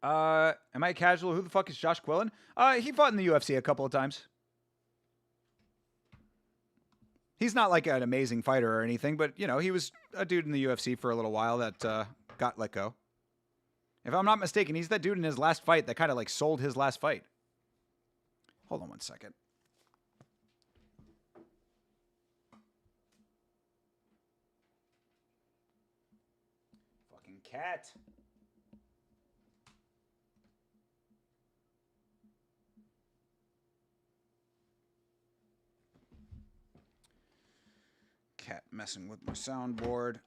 Am I casual? Who the fuck is Josh Quillen? He fought in the UFC a couple of times. He's not like an amazing fighter or anything, but, you know, he was a dude in the UFC for a little while that got let go. If I'm not mistaken, he's that dude in his last fight that kind of like sold his last fight. Hold on one second. Fucking cat. Cat messing with my soundboard.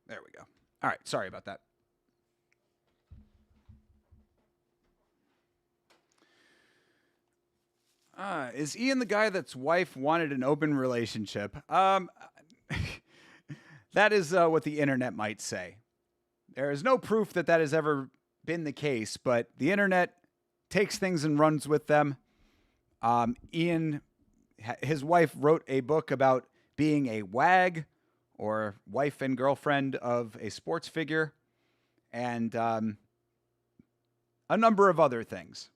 There we go. All right, sorry about that. Is Ian the guy that's wife wanted an open relationship? That is what the internet might say. There is no proof that has ever been the case, but the internet takes things and runs with them. Ian, his wife wrote a book about being a wag, or wife and girlfriend of a sports figure, and a number of other things.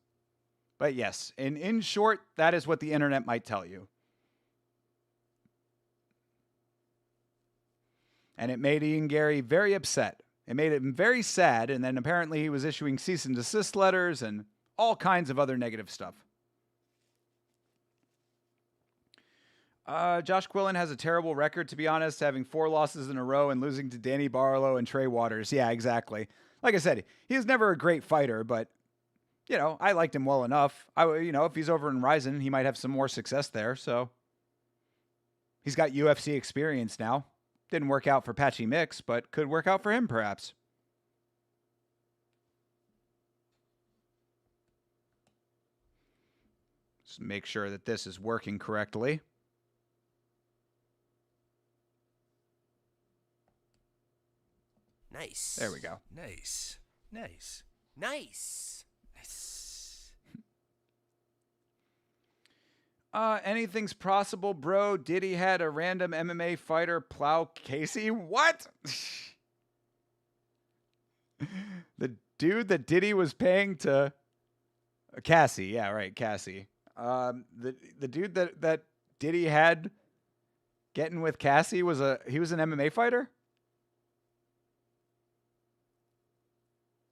But yes, in short, that is what the internet might tell you. And it made Ian Gary very upset. It made him very sad, and then apparently he was issuing cease and desist letters and all kinds of other negative stuff. Josh Quillen has a terrible record, to be honest, having 4 losses in a row and losing to Danny Barlow and Trey Waters. Yeah, exactly. Like I said, he was never a great fighter, but, you know, I liked him well enough. If he's over in Ryzen, he might have some more success there, so. He's got UFC experience now. Didn't work out for Patchy Mix, but could work out for him, perhaps. Just make sure that this is working correctly. Nice. There we go. Nice. Nice. Nice. Nice. Anything's possible, bro. Diddy had a random MMA fighter plow Casey. What? The dude that Diddy was paying to Cassie, yeah, right, Cassie. The dude that Diddy had getting with Cassie was an MMA fighter.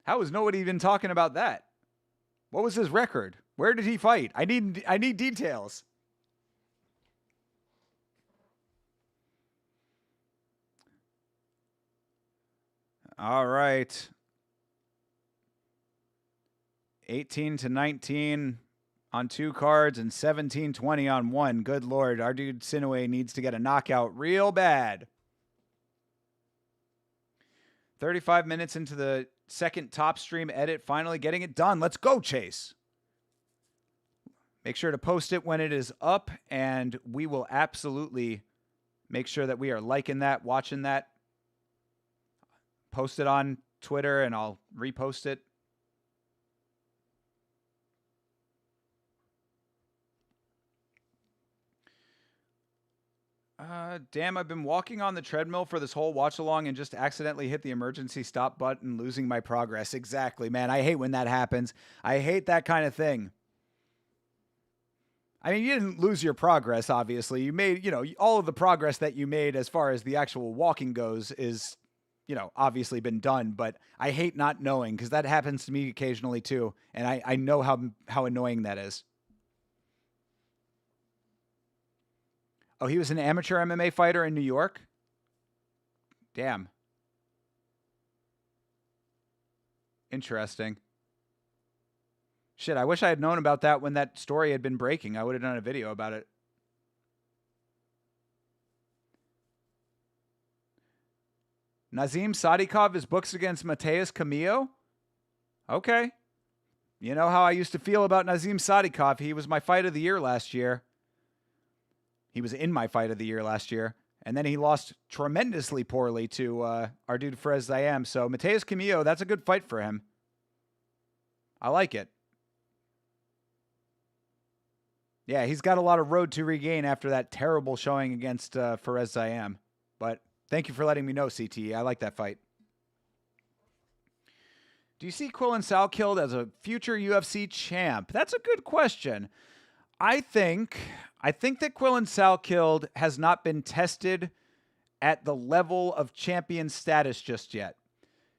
How was nobody even talking about that? What was his record? Where did he fight? I need details. All right. 18-19 on 2 cards and 17-20 on 1. Good Lord. Our dude Sinaway needs to get a knockout real bad. 35 minutes into the second top stream edit, finally getting it done. Let's go, Chase. Make sure to post it when it is up, and we will absolutely make sure that we are liking that, watching that. Post it on Twitter, and I'll repost it. Damn, I've been walking on the treadmill for this whole watch along and just accidentally hit the emergency stop button, losing my progress. Exactly, man. I hate when that happens. I hate that kind of thing. I mean, you didn't lose your progress, obviously. You made, all of the progress that you made as far as the actual walking goes is, obviously been done. But I hate not knowing, because that happens to me occasionally too. And I know how annoying that is. Oh, he was an amateur MMA fighter in New York? Damn. Interesting. Shit, I wish I had known about that when that story had been breaking. I would have done a video about it. Nazim Sadikov is books against Mateus Camillo? Okay. You know how I used to feel about Nazim Sadikov. He was my fight of the year last year. He was in my fight of the year last year. And then he lost tremendously poorly to our dude Frez Zayam. So Mateus Camillo, that's a good fight for him. I like it. Yeah, he's got a lot of road to regain after that terrible showing against Fares Zayam. But thank you for letting me know, CTE. I like that fight. Do you see Quillen Salkilled as a future UFC champ? That's a good question. I think that Quillen Salkilled has not been tested at the level of champion status just yet.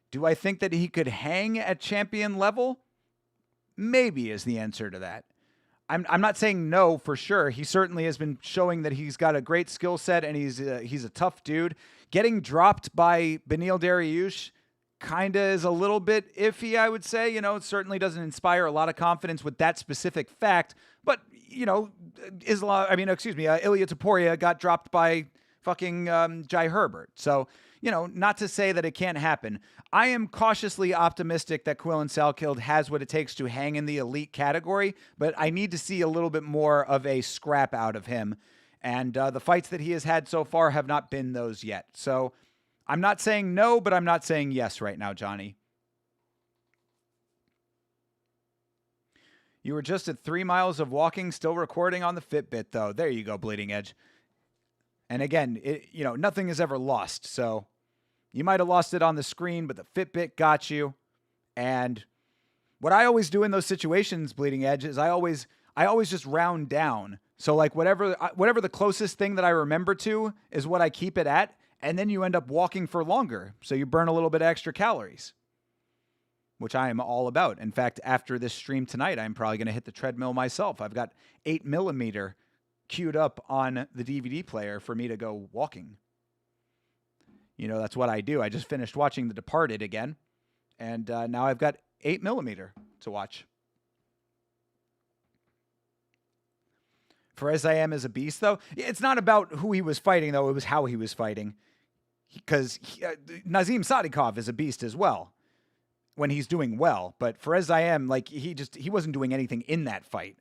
Do I think that he could hang at champion level? Maybe is the answer to that. I'm not saying no for sure. He certainly has been showing that he's got a great skill set and he's a tough dude. Getting dropped by Beneil Dariush kind of is a little bit iffy, I would say. It certainly doesn't inspire a lot of confidence with that specific fact. But, Ilya Topuria got dropped by fucking Jai Herbert. So, not to say that it can't happen. I am cautiously optimistic that Quillen Salkilled has what it takes to hang in the elite category, but I need to see a little bit more of a scrap out of him. And the fights that he has had so far have not been those yet. So I'm not saying no, but I'm not saying yes right now, Johnny. You were just at 3 miles of walking, still recording on the Fitbit, though. There you go, Bleeding Edge. And again, nothing is ever lost. So you might have lost it on the screen, but the Fitbit got you. And what I always do in those situations, Bleeding Edge, is I always just round down. So like whatever the closest thing that I remember to is what I keep it at. And then you end up walking for longer. So you burn a little bit of extra calories, which I am all about. In fact, after this stream tonight, I'm probably going to hit the treadmill myself. I've got 8mm queued up on the DVD player for me to go walking. That's what I do. I just finished watching The Departed again, and now I've got 8mm to watch. Fares Zayam is a beast, though. It's not about who he was fighting, though. It was how he was fighting. Because Nazim Sadikov is a beast as well when he's doing well. But Fares Zayam, he wasn't doing anything in that fight.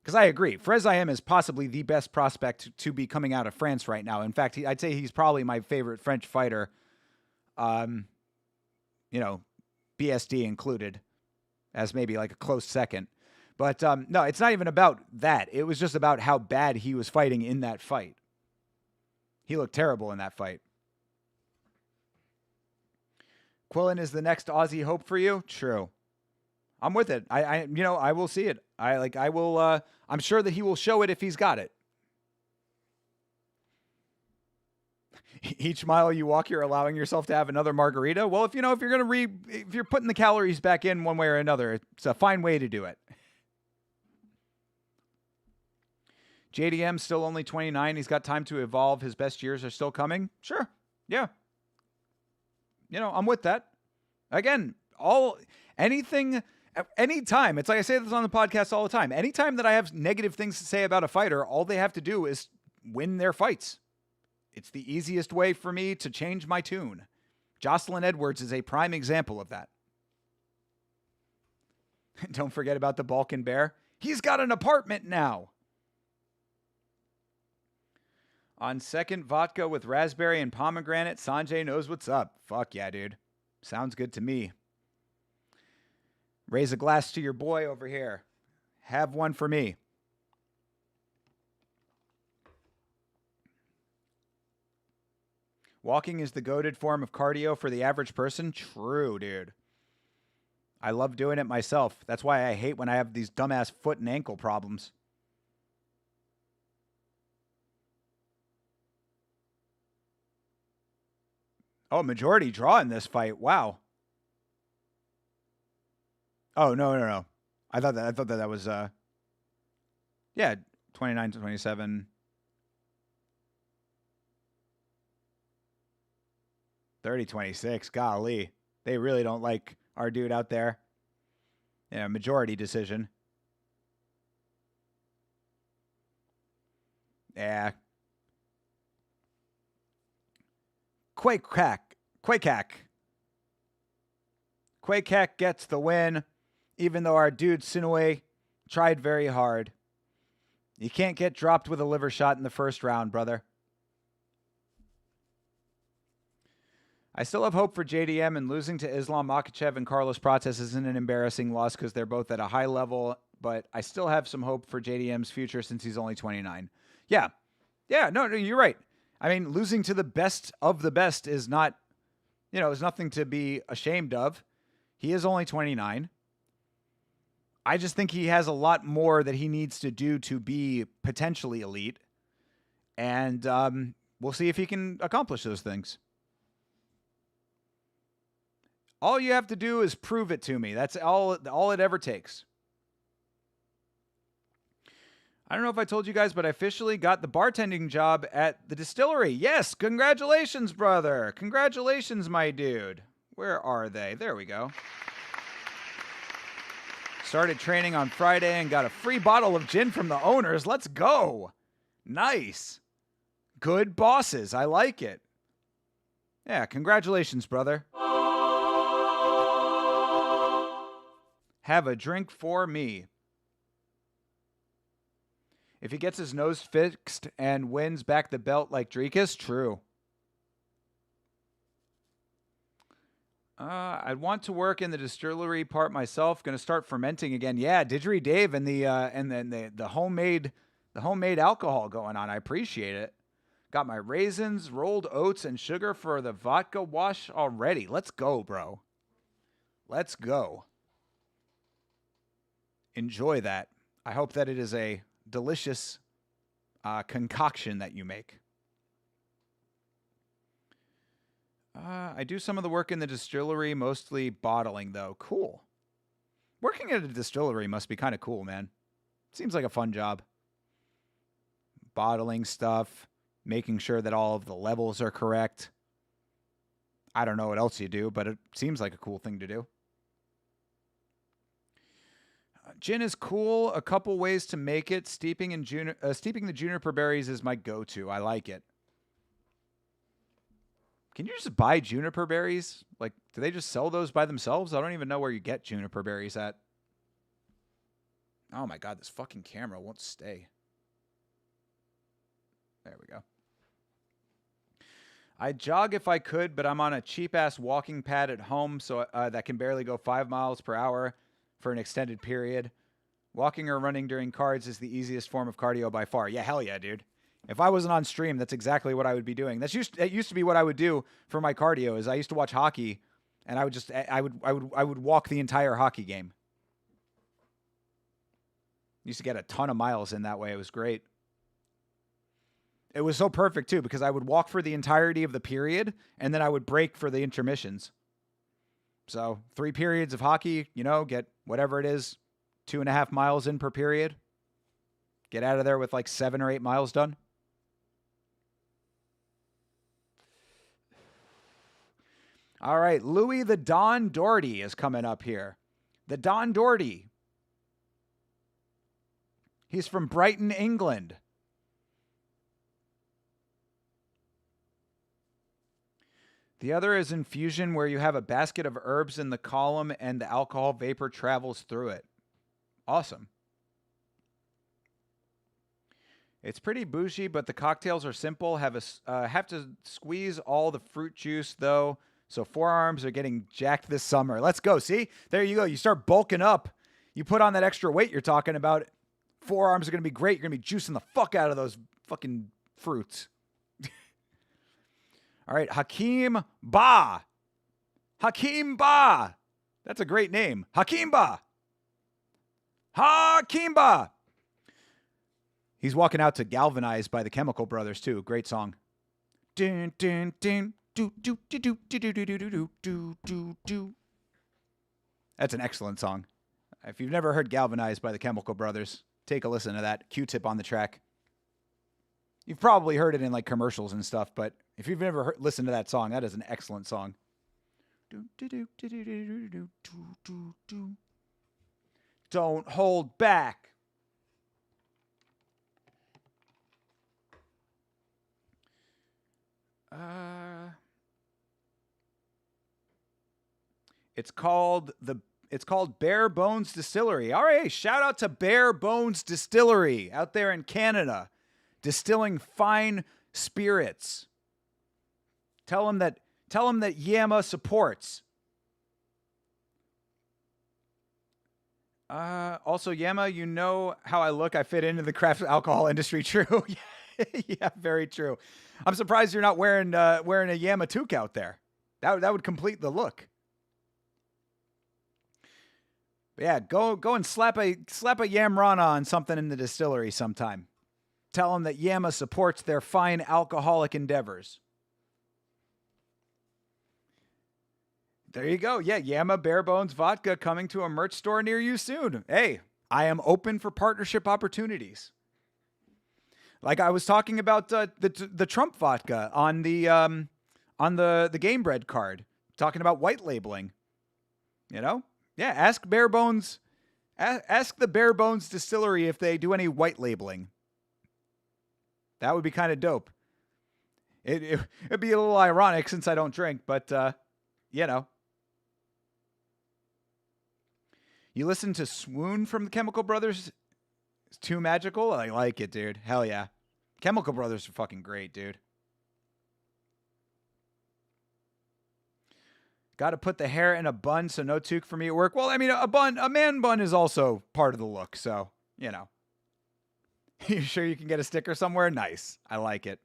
Because I agree, Fares Zayam is possibly the best prospect to be coming out of France right now. In fact, I'd say he's probably my favorite French fighter, BSD included, as maybe like a close second. But no, it's not even about that. It was just about how bad he was fighting in that fight. He looked terrible in that fight. Quillen is the next Aussie hope for you? True. I'm with it. I will see it. I will. I'm sure that he will show it if he's got it. Each mile you walk, you're allowing yourself to have another margarita. Well, if you're putting the calories back in one way or another, it's a fine way to do it. JDM still only 29. He's got time to evolve. His best years are still coming. Sure. Yeah. I'm with that. Again, anytime. It's like I say this on the podcast all the time. Anytime that I have negative things to say about a fighter, all they have to do is win their fights. It's the easiest way for me to change my tune. Jocelyn Edwards is a prime example of that. Don't forget about the Balkan Bear. He's got an apartment now. On second, vodka with raspberry and pomegranate. Sanjay knows what's up. Fuck yeah, dude. Sounds good to me. Raise a glass to your boy over here. Have one for me. Walking is the goated form of cardio for the average person. True, dude. I love doing it myself. That's why I hate when I have these dumbass foot and ankle problems. Oh, majority draw in this fight. Wow. Oh, no. I thought that was 29 to 27. 30-26. Golly. They really don't like our dude out there. Yeah, majority decision. Yeah. Quakak gets the win, even though our dude Sinue tried very hard. You can't get dropped with a liver shot in the first round, brother. I still have hope for JDM, and losing to Islam Makhachev and Carlos Prates isn't an embarrassing loss because they're both at a high level, but I still have some hope for JDM's future since he's only 29. Yeah, no, you're right. I mean, losing to the best of the best is not, is nothing to be ashamed of. He is only 29. I just think he has a lot more that he needs to do to be potentially elite. And we'll see if he can accomplish those things. All you have to do is prove it to me. That's all it ever takes. I don't know if I told you guys, but I officially got the bartending job at the distillery. Yes, congratulations, brother. Congratulations, my dude. Where are they? There we go. Started training on Friday and got a free bottle of gin from the owners. Let's go. Nice. Good bosses. I like it. Yeah, congratulations, brother. Have a drink for me. If he gets his nose fixed and wins back the belt like Drekus, true. I'd want to work in the distillery part myself. Going to start fermenting again. Yeah, Didgeridoo Dave and the homemade alcohol going on. I appreciate it. Got my raisins, rolled oats, and sugar for the vodka wash already. Let's go, bro. Let's go. Enjoy that. I hope that it is a delicious concoction that you make. I do some of the work in the distillery, mostly bottling, though. Cool. Working at a distillery must be kind of cool, man. Seems like a fun job. Bottling stuff, making sure that all of the levels are correct. I don't know what else you do, but it seems like a cool thing to do. Gin is cool. A couple ways to make it. Steeping the juniper berries is my go-to. I like it. Can you just buy juniper berries? Like, do they just sell those by themselves? I don't even know where you get juniper berries at. Oh my God, this fucking camera won't stay. There we go. I'd jog if I could, but I'm on a cheap-ass walking pad at home, so that can barely go 5 miles per hour for an extended period. Walking or running during cards is the easiest form of cardio by far. Yeah, hell yeah, dude. If I wasn't on stream, that's exactly what I would be doing. It used to be what I would do for my cardio. Is I used to watch hockey, and I would walk the entire hockey game. Used to get a ton of miles in that way. It was great. It was so perfect, too, because I would walk for the entirety of the period, and then I would break for the intermissions. So 3 periods of hockey, get whatever it is, 2.5 miles in per period. Get out of there with like 7 or 8 miles done. All right, Louis the Don Doherty is coming up here. The Don Doherty. He's from Brighton, England. The other is infusion, where you have a basket of herbs in the column and the alcohol vapor travels through it. Awesome. It's pretty bougie, but the cocktails are simple. Have to squeeze all the fruit juice, though, so forearms are getting jacked this summer. Let's go. See? There you go. You start bulking up. You put on that extra weight you're talking about. Forearms are going to be great. You're going to be juicing the fuck out of those fucking fruits. All right, Hakeem Ba. Hakeem Ba. That's a great name. Hakeem Ba. Hakeem Ba. He's walking out to Galvanized by the Chemical Brothers, too. Great song. Dun, dun, dun, do, do, do, do, do, do, do, do, do, do, do. That's an excellent song. If you've never heard Galvanized by the Chemical Brothers, take a listen to that. Q-Tip on the track. You've probably heard it in like commercials and stuff, but if you've never listened to that song, that is an excellent song. Don't hold back. It's called Bare Bones Distillery. All right, shout out to Bare Bones Distillery out there in Canada, distilling fine spirits. Tell them that Yama supports. Also, Yama, you know how I look. I fit into the craft alcohol industry. True. Yeah, very true. I'm surprised you're not wearing a Yama toque out there. That would complete the look. But yeah, go and slap a Yamrana on something in the distillery sometime. Tell them that Yama supports their fine alcoholic endeavors. There you go. Yeah, Yama Bare Bones Vodka coming to a merch store near you soon. Hey, I am open for partnership opportunities. Like I was talking about the Trump vodka on the Game Bread card, talking about white labeling. Yeah, ask Bare Bones, ask the Bare Bones Distillery if they do any white labeling. That would be kind of dope. It'd be a little ironic since I don't drink, but You listen to Swoon from the Chemical Brothers? It's too magical? I like it, dude. Hell yeah. Chemical Brothers are fucking great, dude. Got to put the hair in a bun, so no toque for me at work. Well, I mean, a man bun is also part of the look, so, You sure you can get a sticker somewhere? Nice. I like it.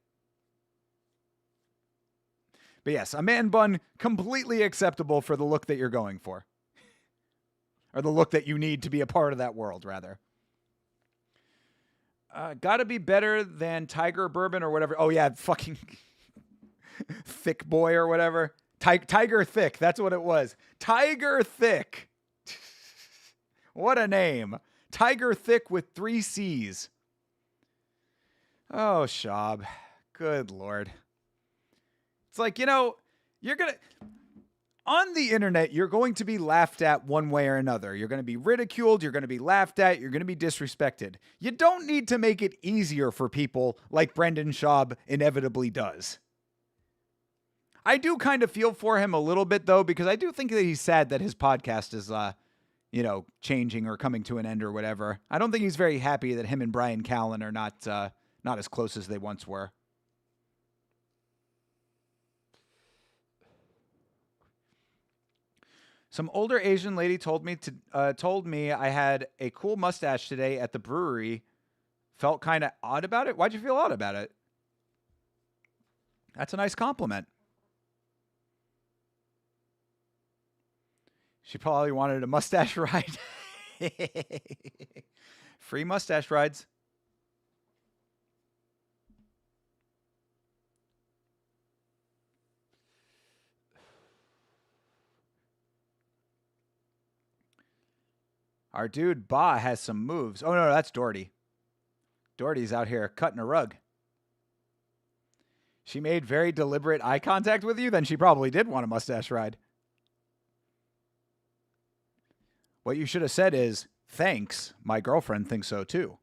But yes, a man bun, completely acceptable for the look that you're going for. Or the look that you need to be a part of that world, rather. Gotta be better than Tiger Bourbon or whatever. Oh, yeah, fucking Thick Boy or whatever. Tiger Thick, that's what it was. Tiger Thick. What a name. Tiger Thick with 3 C's. Oh, Shab. Good Lord. It's like, you're going to... On the internet, you're going to be laughed at one way or another. You're going to be ridiculed. You're going to be laughed at. You're going to be disrespected. You don't need to make it easier for people like Brendan Schaub inevitably does. I do kind of feel for him a little bit, though, because I do think that he's sad that his podcast is, changing or coming to an end or whatever. I don't think he's very happy that him and Brian Callen are not as close as they once were. Some older Asian lady told me I had a cool mustache today at the brewery. Felt kind of odd about it. Why'd you feel odd about it? That's a nice compliment. She probably wanted a mustache ride. Free mustache rides. Our dude Ba has some moves. Oh, no, that's Doherty. Doherty's out here cutting a rug. She made very deliberate eye contact with you, then she probably did want a mustache ride. What you should have said is, thanks, my girlfriend thinks so too.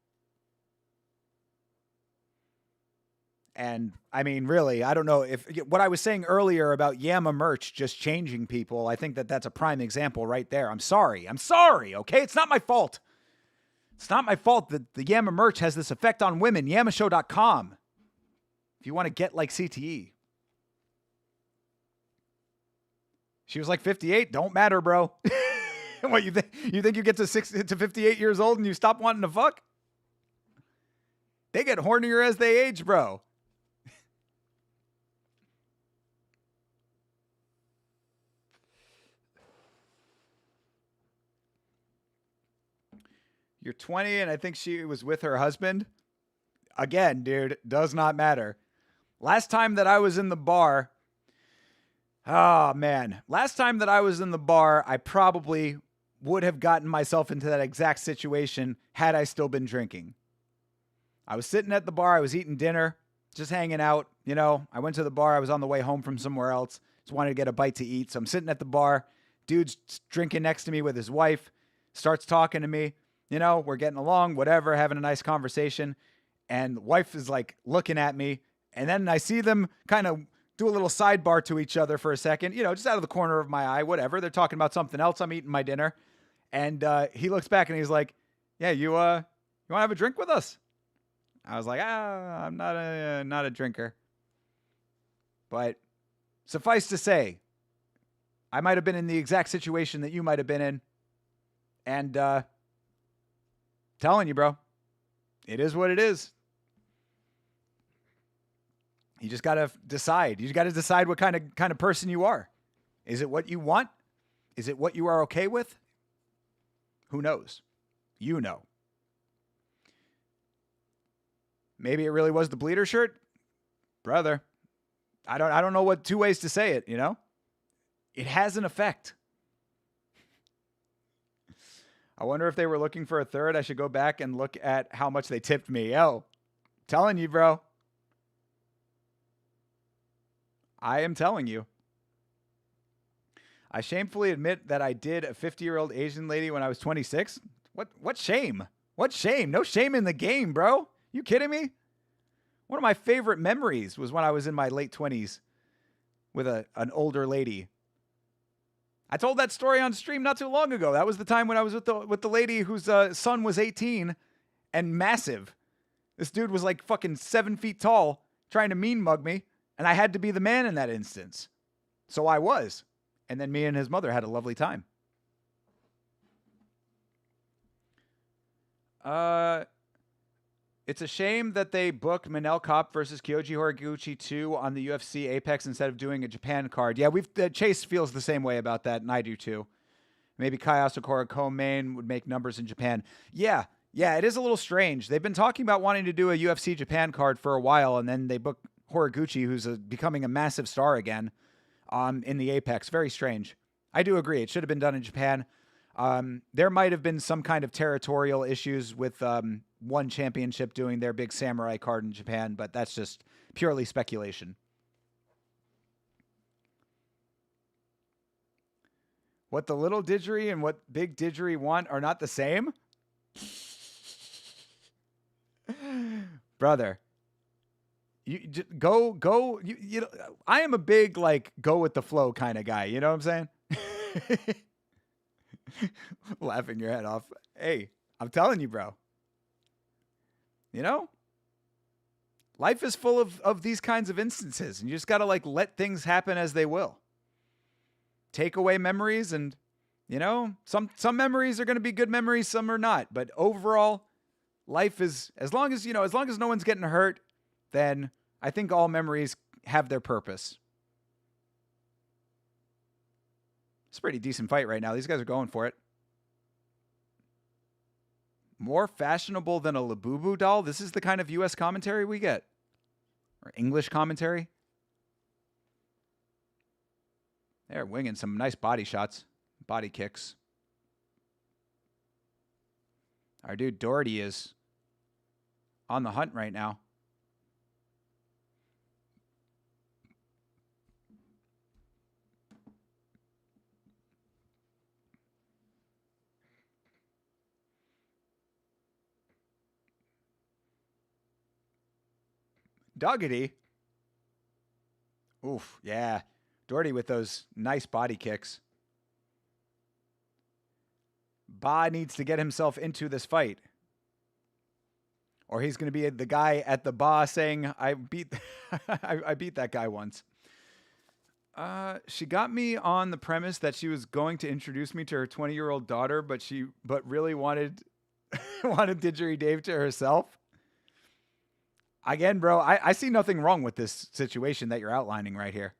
And I mean, really, I don't know if what I was saying earlier about Yama merch just changing people, I think that that's a prime example right there. I'm sorry, okay? It's not my fault. It's not my fault that the Yama merch has this effect on women. Yamashow.com. If you want to get like CTE. She was like 58. Don't matter, bro. What, you think you get to 58 years old and you stop wanting to fuck? They get hornier as they age, bro. You're 20 and I think she was with her husband. Again, dude, does not matter. Last time that I was in the bar, I probably would have gotten myself into that exact situation had I still been drinking. I was sitting at the bar. I was eating dinner, just hanging out. You know, I went to the bar. I was on the way home from somewhere else. Just wanted to get a bite to eat. So I'm sitting at the bar. Dude's drinking next to me with his wife. Starts talking to me. You know, we're getting along, whatever, having a nice conversation. And the wife is like looking at me. And then I see them kind of do a little sidebar to each other for a second, you know, just out of the corner of my eye, whatever. They're talking about something else. I'm eating my dinner. And he looks back and he's like, yeah, you want to have a drink with us? I was like, I'm not a drinker. But suffice to say, I might have been in the exact situation that you might have been in. And telling you, bro, it is what it is. You just got to decide. You got to decide what kind of person you are. Is it what you want? Is it what you are okay with? Who knows? You know. Maybe it really was the bleeder shirt. Brother, I don't know what two ways to say it, you know? It has an effect. I wonder if they were looking for a third. I should go back and look at how much they tipped me. Yo, telling you, bro. I am telling you. I shamefully admit that I did a 50-year-old Asian lady when I was 26. What shame? What shame? No shame in the game, bro. You kidding me? One of my favorite memories was when I was in my late 20s with an older lady. I told that story on stream not too long ago. That was the time when I was with the lady whose son was 18 and massive. This dude was like fucking 7 feet tall, trying to mean mug me, and I had to be the man in that instance. So I was. And then me and his mother had a lovely time. It's a shame that they booked Manel Kopp versus Kyoji Horiguchi 2 on the UFC Apex instead of doing a Japan card. Yeah, Chase feels the same way about that, and I do too. Maybe Kai Asakura co-main would make numbers in Japan. Yeah, it is a little strange. They've been talking about wanting to do a UFC Japan card for a while, and then they booked Horiguchi, who's becoming a massive star again, in the Apex. Very strange. I do agree. It should have been done in Japan. There might have been some kind of territorial issues with One Championship doing their big samurai card in Japan, but that's just purely speculation. What the little didgeridoo and what big didgeridoo want are not the same? Brother. You go. You know, I am a big like go with the flow kind of guy. You know what I'm saying? Laughing your head off. Hey, I'm telling you, bro. You know, life is full of these kinds of instances, and you just gotta like let things happen as they will. Take away memories, and you know, some memories are gonna be good memories, some are not. But overall, life is as long as no one's getting hurt, then I think all memories have their purpose. It's a pretty decent fight right now. These guys are going for it. More fashionable than a Labubu doll? This is the kind of U.S. commentary we get. Or English commentary. They're winging some nice body shots. Body kicks. Our dude Doherty is on the hunt right now. Doggity. Oof, yeah. Doherty with those nice body kicks. Ba needs to get himself into this fight. Or he's going to be the guy at the Ba saying, I beat I beat that guy once. She got me on the premise that she was going to introduce me to her 20-year-old daughter, but really wanted wanted Didgeridoo Dave to herself. Again, bro, I see nothing wrong with this situation that you're outlining right here.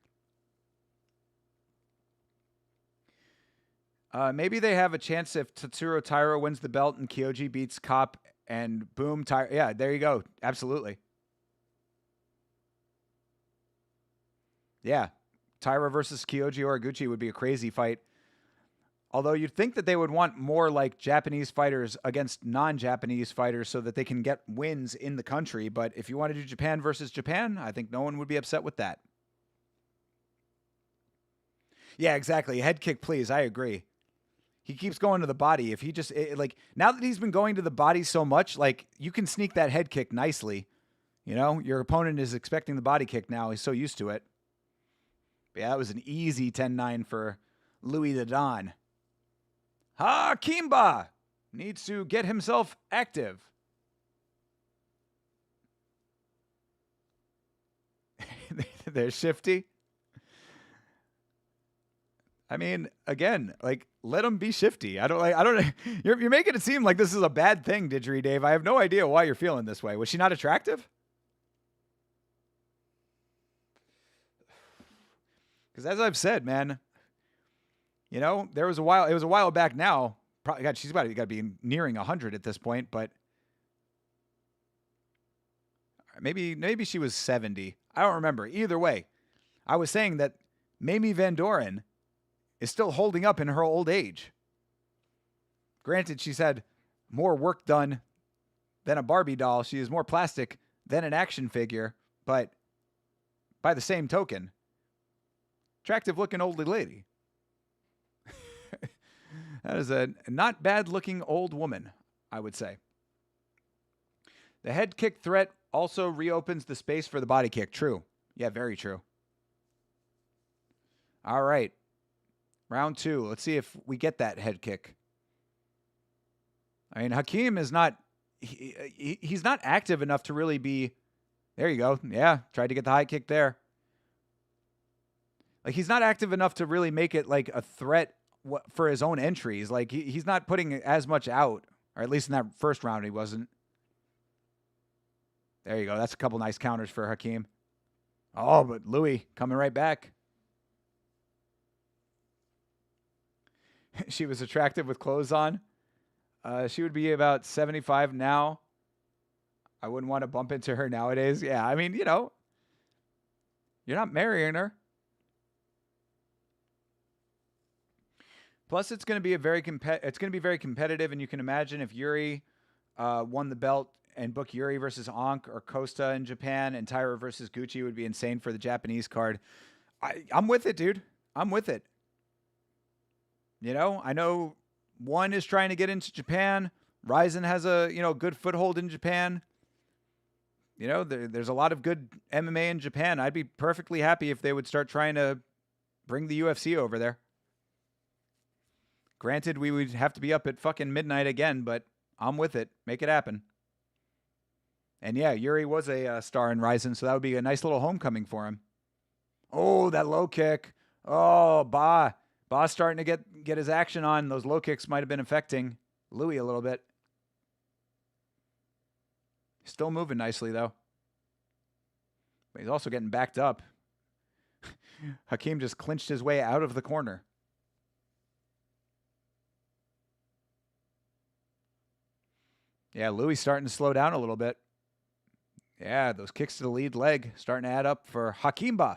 Maybe they have a chance if Tatsuro Taira wins the belt and Kyoji beats Cop and boom, Taira. Yeah, there you go. Absolutely. Yeah. Taira versus Kyoji Oraguchi would be a crazy fight. Although you'd think that they would want more like Japanese fighters against non-Japanese fighters so that they can get wins in the country. But if you want to do Japan versus Japan, I think no one would be upset with that. Yeah, exactly. Head kick, please. I agree. He keeps going to the body. If he just, now that he's been going to the body so much, like, you can sneak that head kick nicely. You know, your opponent is expecting the body kick now. He's so used to it. But yeah, that was an easy 10-9 for Louis the Don. Kimba needs to get himself active. They're shifty. I mean, again, like, let him be shifty. I don't. You're making it seem like this is a bad thing, Didgeridoo Dave. I have no idea why you're feeling this way. Was she not attractive? Because as I've said, man, you know, it was a while back now. Probably, God, she's got to be nearing 100 at this point, but maybe she was 70. I don't remember. Either way, I was saying that Mamie Van Doren is still holding up in her old age. Granted, she's had more work done than a Barbie doll. She is more plastic than an action figure, but by the same token, attractive looking old lady. That is a not bad looking old woman, I would say. The head kick threat also reopens the space for the body kick. True. Yeah, very true. All right. Round 2. Let's see if we get that head kick. I mean, Hakeem is not... He's not active enough to really be... There you go. Yeah, tried to get the high kick there. Like, he's not active enough to really make it, like, a threat for his own entries. Like, he's not putting as much out. Or at least in that first round, he wasn't. There you go. That's a couple nice counters for Hakeem. Oh, but Louis coming right back. She was attractive with clothes on. She would be about 75 now. I wouldn't want to bump into her nowadays. Yeah, I mean, you know, you're not marrying her. Plus, it's going to be very competitive, and you can imagine if Yuri won the belt and book Yuri versus Ankh or Costa in Japan, and Taira versus Gucci would be insane for the Japanese card. I'm with it, dude. I'm with it. You know, I know one is trying to get into Japan. Ryzen has a, good foothold in Japan. You know, there's a lot of good MMA in Japan. I'd be perfectly happy if they would start trying to bring the UFC over there. Granted, we would have to be up at fucking midnight again, but I'm with it. Make it happen. And yeah, Yuri was a star in Ryzen, so that would be a nice little homecoming for him. Oh, that low kick. Oh, Ba's starting to get his action on. Those low kicks might have been affecting Louis a little bit. Still moving nicely, though. But he's also getting backed up. Hakeem just clinched his way out of the corner. Yeah, Louis starting to slow down a little bit. Yeah, those kicks to the lead leg starting to add up for Hakimba.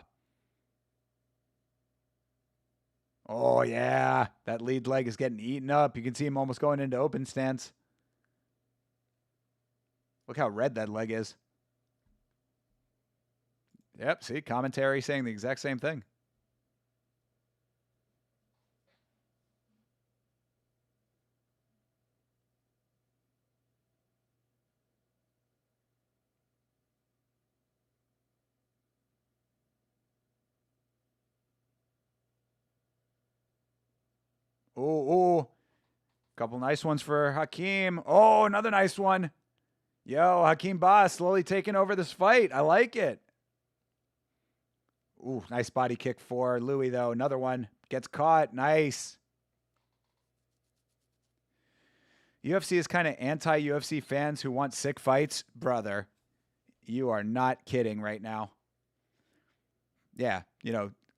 Oh, yeah. That lead leg is getting eaten up. You can see him almost going into open stance. Look how red that leg is. Yep, see, commentary saying the exact same thing. Oh, couple nice ones for Hakeem. Oh, another nice one. Yo, Hakeem Ba slowly taking over this fight. I like it. Ooh, nice body kick for Louis, though. Another one. Gets caught. Nice. UFC is kind of anti-UFC fans who want sick fights. Brother, you are not kidding right now. Yeah,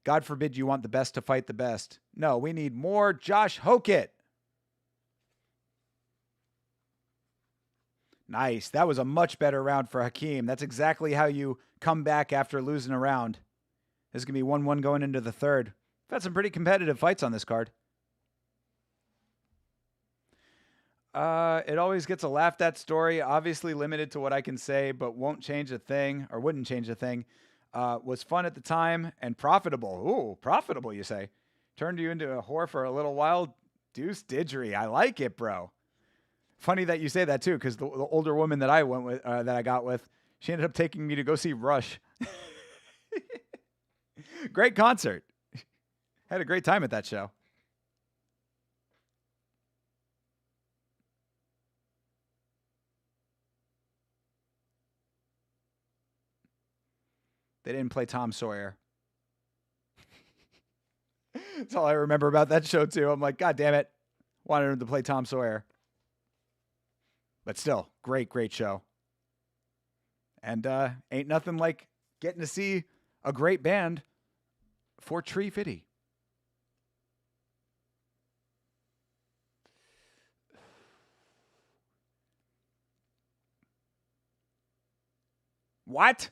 God forbid you want the best to fight the best. No, we need more Josh Hokit. Nice. That was a much better round for Hakeem. That's exactly how you come back after losing a round. This is going to be 1-1 going into the third. We've had some pretty competitive fights on this card. It always gets a laughed at story. Obviously limited to what I can say, but won't change a thing, or wouldn't change a thing. Was fun at the time and profitable. Ooh, profitable, you say. Turned you into a whore for a little while. Deuce Didgery. I like it, bro. Funny that you say that too, because the older woman that I went with, that I got with, she ended up taking me to go see Rush. Great concert. Had a great time at that show. They didn't play Tom Sawyer. That's all I remember about that show too. I'm like, God damn it. Wanted him to play Tom Sawyer. But still, great show. And ain't nothing like getting to see a great band for Tree Fitty. What?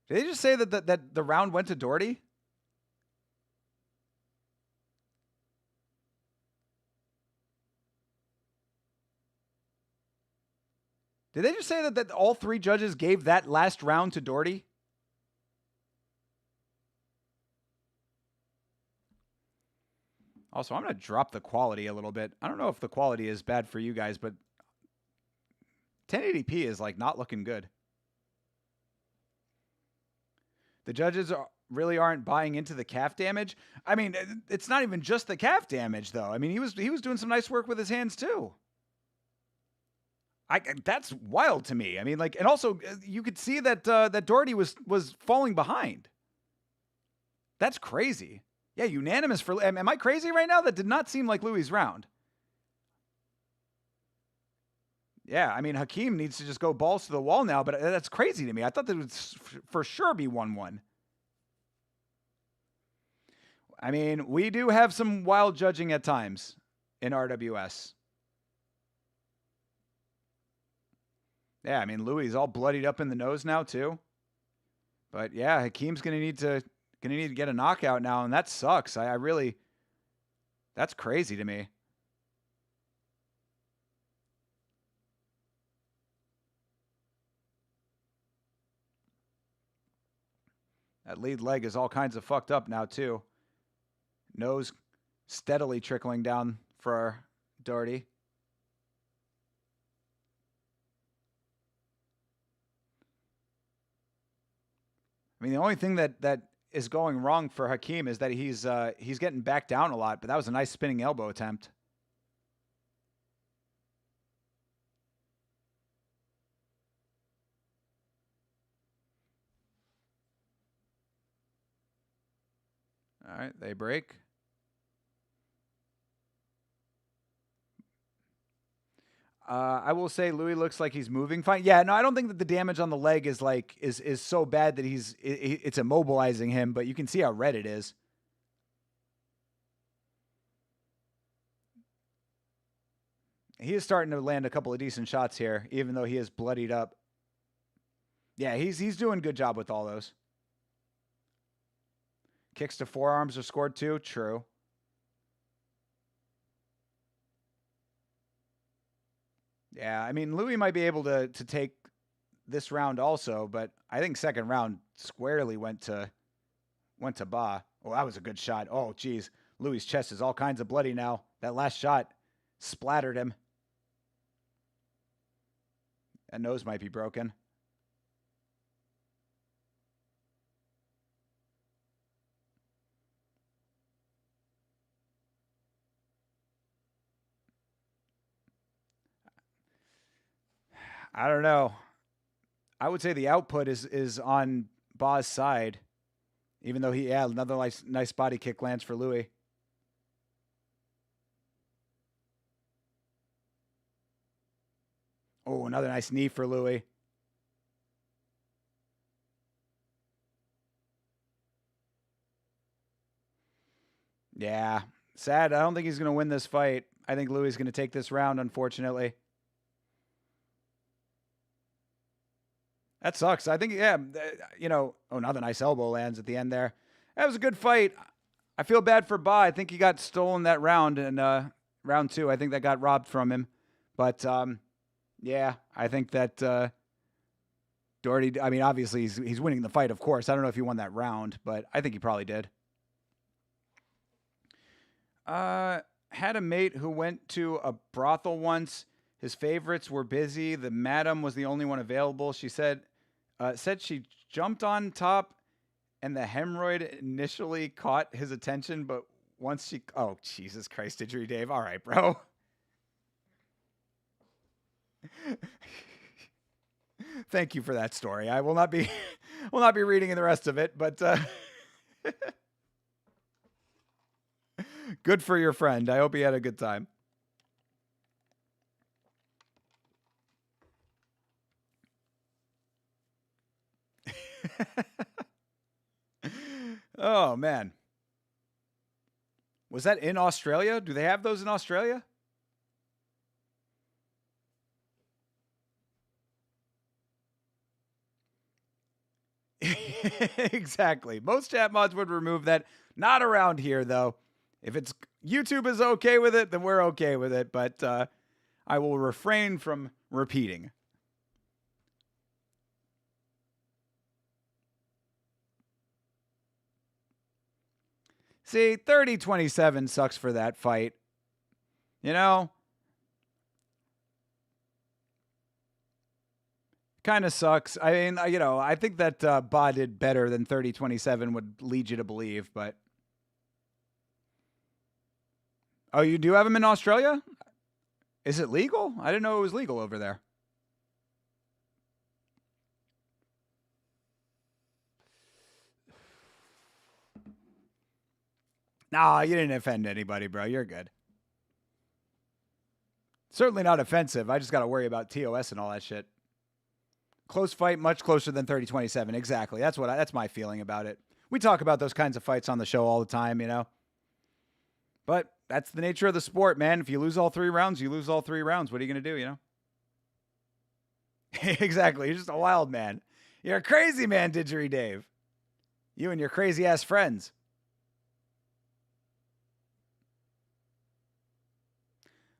Did they just say that the round went to Doherty? Did they just say that all three judges gave that last round to Doherty? Also, I'm going to drop the quality a little bit. I don't know if the quality is bad for you guys, but 1080p is like not looking good. The judges really aren't buying into the calf damage. I mean, it's not even just the calf damage, though. I mean, he was doing some nice work with his hands too. That's wild to me. I mean, like, and also you could see that that Doherty was falling behind. That's crazy. Yeah, unanimous for. Am I crazy right now? That did not seem like Louis' round. Yeah, I mean, Hakeem needs to just go balls to the wall now, but that's crazy to me. I thought that would for sure be 1-1. I mean, we do have some wild judging at times in RWS. Yeah, I mean, Louis is all bloodied up in the nose now too. But yeah, Hakeem's gonna need to get a knockout now, and that sucks. I really, that's crazy to me. That lead leg is all kinds of fucked up now too. Nose steadily trickling down for Doherty. I mean, the only thing that is going wrong for Hakeem is that he's getting back down a lot, but that was a nice spinning elbow attempt. All right, they break. I will say Louis looks like he's moving fine. Yeah, no, I don't think that the damage on the leg is like is so bad that it's immobilizing him, but you can see how red it is. he is starting to land a couple of decent shots here, even though he is bloodied up. Yeah, he's doing a good job with all those. Kicks to forearms are scored too. True. Yeah, I mean, Louis might be able to take this round also, but I think second round squarely went to Ba. Oh, that was a good shot. Oh, geez. Louis' chest is all kinds of bloody now. That last shot splattered him. That nose might be broken. I don't know. I would say the output is on Ba's side, even though another nice body kick lands for Louis. Oh, another nice knee for Louis. Yeah, sad. I don't think he's going to win this fight. I think Louis is going to take this round, unfortunately. That sucks. I think, another nice elbow lands at the end there. That was a good fight. I feel bad for Ba. I think he got stolen that round in round 2. I think that got robbed from him. But, yeah, I think that Doherty, I mean, obviously he's winning the fight, of course. I don't know if he won that round, but I think he probably did. Had a mate who went to a brothel once. His favorites were busy. The madam was the only one available. She said she jumped on top and the hemorrhoid initially caught his attention, but once she... Oh, Jesus Christ, Didgeridoo Dave. All right, bro. Thank you for that story. I will not be reading the rest of it, but good for your friend. I hope he had a good time. Oh, man. Was that in Australia? Do they have those in Australia? Exactly. Most chat mods would remove that. Not around here, though. If it's YouTube is okay with it, then we're okay with it. But I will refrain from repeating. See, 30-27 sucks for that fight. You know? Kind of sucks. I mean, I think that Ba did better than 30-27 would lead you to believe, but... Oh, you do have him in Australia? Is it legal? I didn't know it was legal over there. Nah, you didn't offend anybody, bro. You're good. Certainly not offensive. I just got to worry about TOS and all that shit. Close fight, much closer than 30-27. Exactly. That's my feeling about it. We talk about those kinds of fights on the show all the time, you know. But that's the nature of the sport, man. If you lose all 3 rounds, you lose all 3 rounds. What are you going to do, you know? Exactly. You're just a wild man. You're a crazy man, Didgeridoo Dave. You and your crazy-ass friends.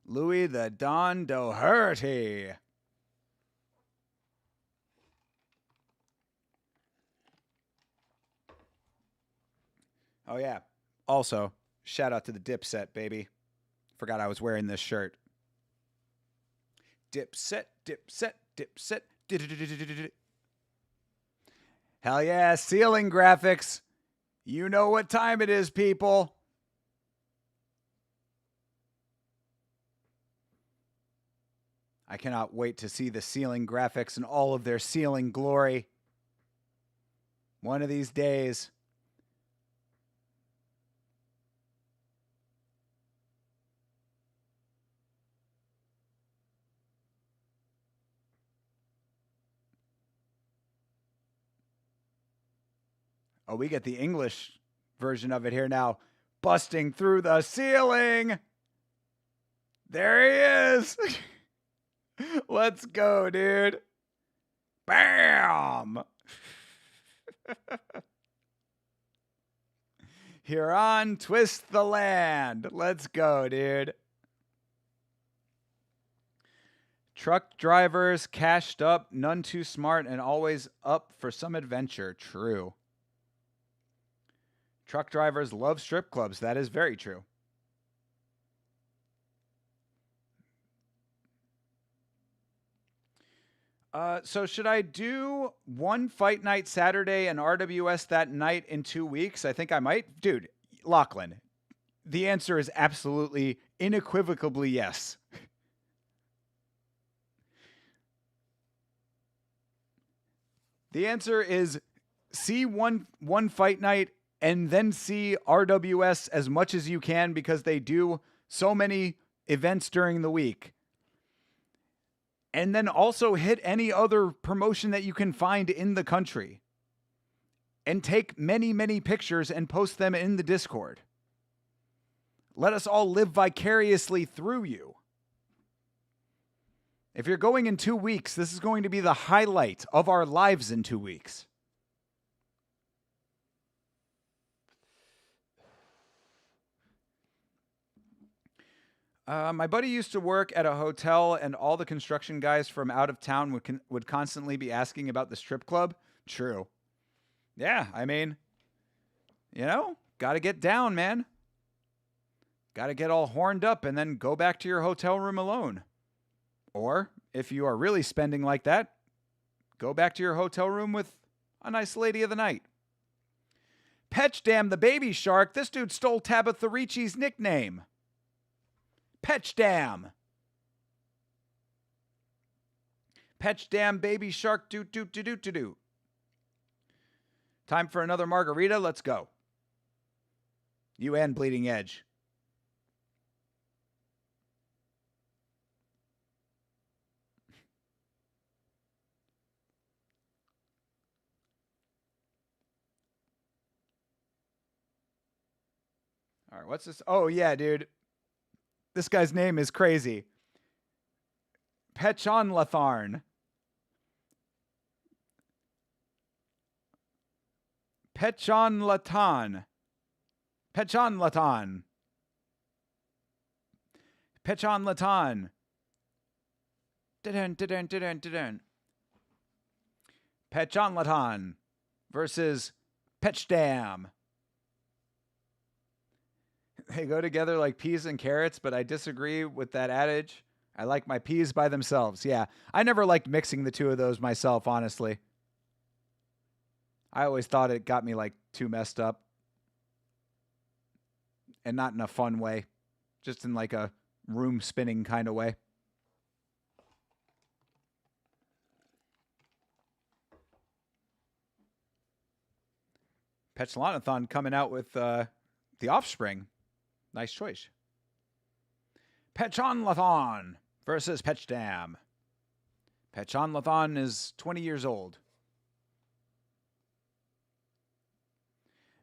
Louis the Don Doherty. Oh, yeah. Also, shout out to the Dipset, baby. Forgot I was wearing this shirt. Dipset, Dipset, Dipset. Hell yeah, ceiling graphics. You know what time it is, people. I cannot wait to see the ceiling graphics in all of their ceiling glory. One of these days. Oh, we get the English version of it here now. Busting through the ceiling. There he is. Let's go, dude. Bam. Huron, twist the land. Let's go, dude. Truck drivers, cashed up, none too smart, and always up for some adventure. True. Truck drivers love strip clubs. That is very true. So should I do one fight night Saturday and RWS that night in 2 weeks? I think I might. Dude, Lachlan, the answer is absolutely, unequivocally yes. The answer is see one fight night and then see RWS as much as you can because they do so many events during the week. And then also hit any other promotion that you can find in the country. And take many, many pictures and post them in the Discord. Let us all live vicariously through you. If you're going in 2 weeks, this is going to be the highlight of our lives in 2 weeks. My buddy used to work at a hotel, and all the construction guys from out of town would constantly be asking about the strip club. True. Yeah, I mean, got to get down, man. Got to get all horned up and then go back to your hotel room alone. Or, if you are really spending like that, go back to your hotel room with a nice lady of the night. Petchdam the baby shark. This dude stole Tabitha Ricci's nickname. Petchdam. Petchdam baby shark doot doot doot doot doot doot. Time for another margarita. Let's go. You and Bleeding Edge. All right, what's this? Oh, yeah, dude. This guy's name is crazy. Pechonlatharn. Pechonlatan. Pechonlatan. Pechonlatan. Pechonlatan versus Petchdam. They go together like peas and carrots, but I disagree with that adage. I like my peas by themselves. Yeah, I never liked mixing the two of those myself, honestly. I always thought it got me like too messed up. And not in a fun way. Just in like a room spinning kind of way. Petchlanathon coming out with The Offspring. Nice choice. Pechonlathon versus Petchdam. Pechonlathon is 20 years old.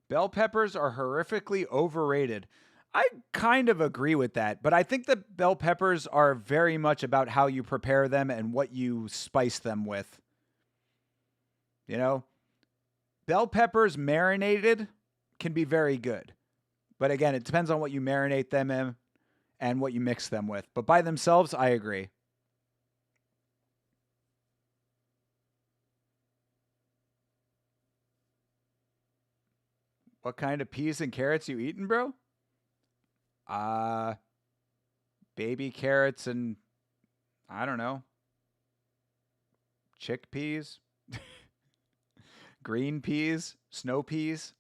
Bell peppers are horrifically overrated. I kind of agree with that, but I think that bell peppers are very much about how you prepare them and what you spice them with. Bell peppers marinated can be very good. But again, it depends on what you marinate them in and what you mix them with. But by themselves, I agree. What kind of peas and carrots you eating, bro? Baby carrots and, I don't know, chickpeas, green peas, snow peas.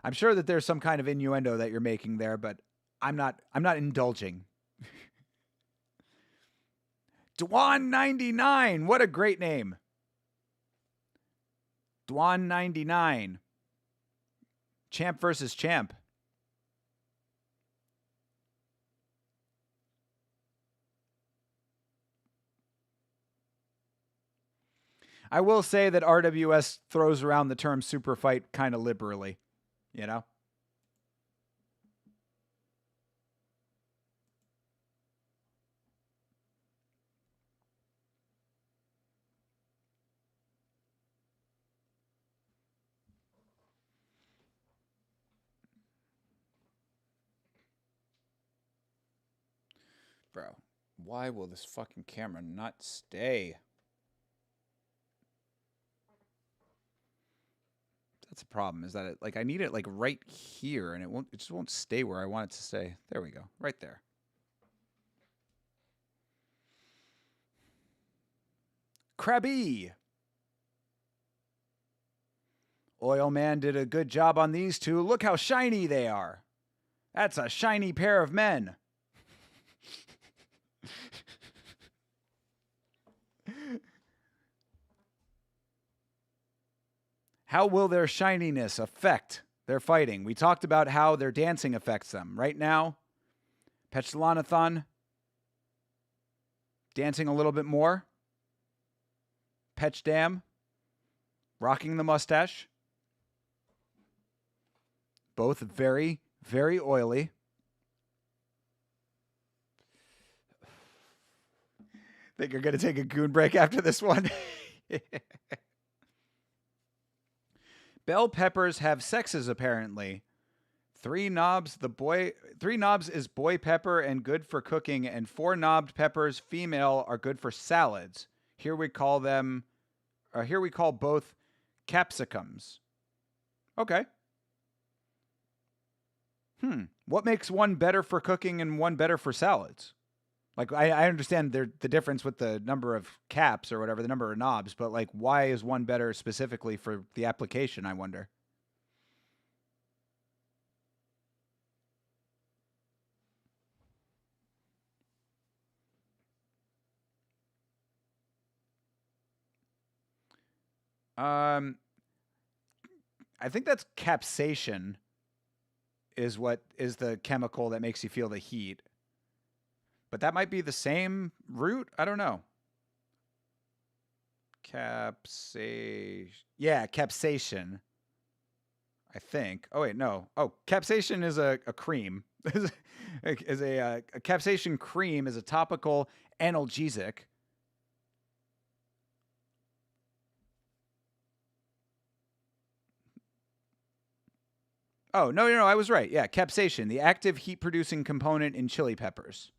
I'm sure that there's some kind of innuendo that you're making there, but I'm not indulging. Dwan99, what a great name. Dwan99. Champ versus champ. I will say that RWS throws around the term super fight kind of liberally. Bro, why will this fucking camera not stay? That's a problem, is that I need it like right here, and it just won't stay where I want it to stay. There we go. Right there. Krabby. Oil Man did a good job on these two. Look how shiny they are. That's a shiny pair of men. How will their shininess affect their fighting? We talked about how their dancing affects them. Right now, Pechlanathon dancing a little bit more. Petchdam rocking the mustache. Both very, very oily. Think you're going to take a goon break after this one? Bell peppers have sexes, apparently. Three knobs is boy pepper and good for cooking, and 4 knobbed peppers, female, are good for salads. Here we call both capsicums. Okay. What makes one better for cooking and one better for salads? Like, I understand the difference with the number of caps or whatever, the number of knobs, but like, why is one better specifically for the application, I wonder? I think that's capsaicin is what is the chemical that makes you feel the heat. But that might be the same root? I don't know. Yeah, capsaicin. I think. Oh, wait, no. Oh, capsaicin is a cream. A capsaicin cream is a topical analgesic. Oh, no, I was right. Yeah, capsaicin, the active heat-producing component in chili peppers.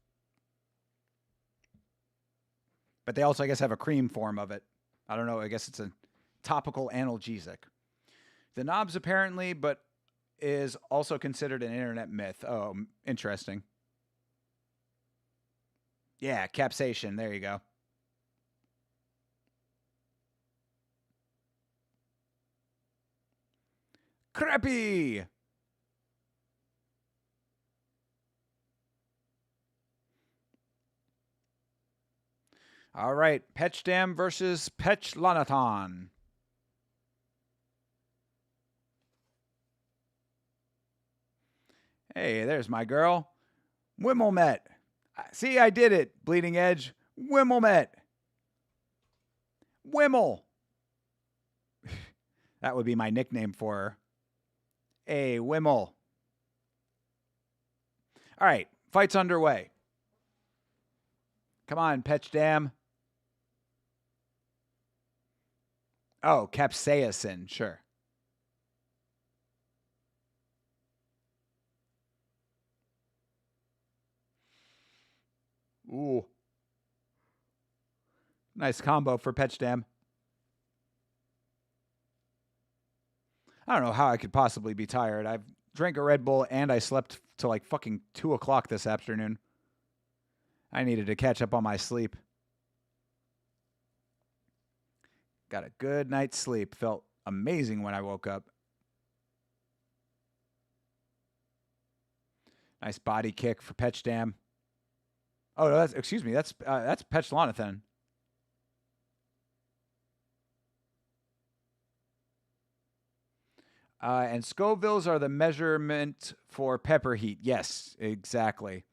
But they also, I guess, have a cream form of it. I don't know. I guess it's a topical analgesic. The knobs, apparently, but is also considered an internet myth. Oh, interesting. Yeah, capsaicin. There you go. Crappy! All right, Petchdam versus Pechlanathon. Hey, there's my girl. Wimmelmet. See, I did it, Bleeding Edge. Wimmelmet. Wimmel. That would be my nickname for her. Hey, Wimmel. All right, fight's underway. Come on, Petchdam. Oh, capsaicin, sure. Ooh. Nice combo for Petchdam. I don't know how I could possibly be tired. I've drank a Red Bull and I slept till like fucking 2 o'clock this afternoon. I needed to catch up on my sleep. Got a good night's sleep. Felt amazing when I woke up. Nice body kick for Petchdam. Oh, no, excuse me. That's Pechlanathon. And Scovilles are the measurement for pepper heat. Yes, exactly.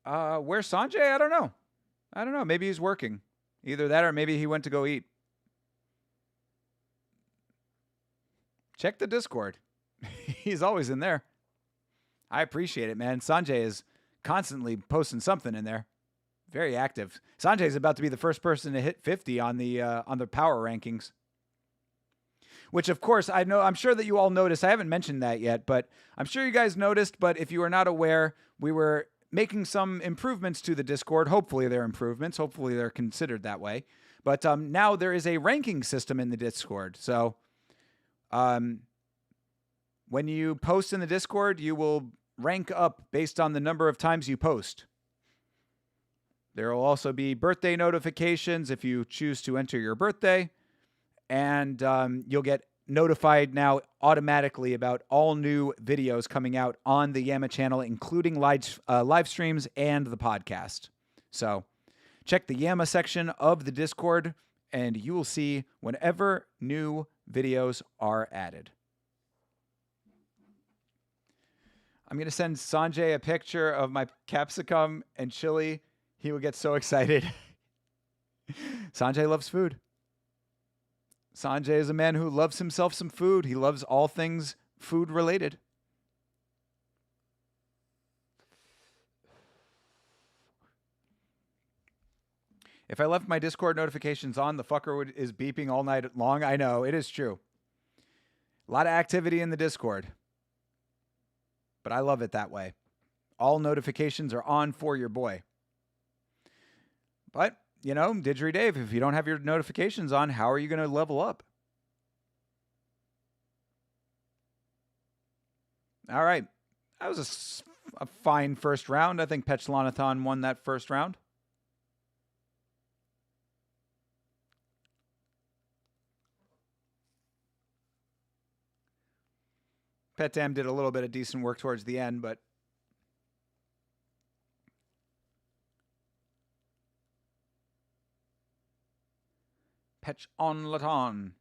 Where's Sanjay? I don't know. Maybe he's working. Either that or maybe he went to go eat. Check the Discord. He's always in there. I appreciate it, man. Sanjay is constantly posting something in there. Very active. Sanjay is about to be the first person to hit 50 on the power rankings. which of course I'm sure that you all noticed. I haven't mentioned that yet, but I'm sure you guys noticed. But if you are not aware, we were making some improvements to the Discord. Hopefully they're improvements. Hopefully they're considered that way. But now there is a ranking system in the Discord. So when you post in the Discord, you will rank up based on the number of times you post. There will also be birthday notifications if you choose to enter your birthday. And you'll get notified now automatically about all new videos coming out on the Yama channel, including live streams and the podcast. So check the Yama section of the Discord, and you will see whenever new videos are added. I'm going to send Sanjay a picture of my capsicum and chili. He will get so excited. Sanjay loves food. Sanjay is a man who loves himself some food. He loves all things food related. If I left my Discord notifications on, the fucker is beeping all night long. I know, it is true. A lot of activity in the Discord. But I love it that way. All notifications are on for your boy. But, you know, Didgeridoo, if you don't have your notifications on, how are you going to level up? All right. That was a fine first round. I think Pechlanathon won that first round. Petdam did a little bit of decent work towards the end, but Pechlanathon.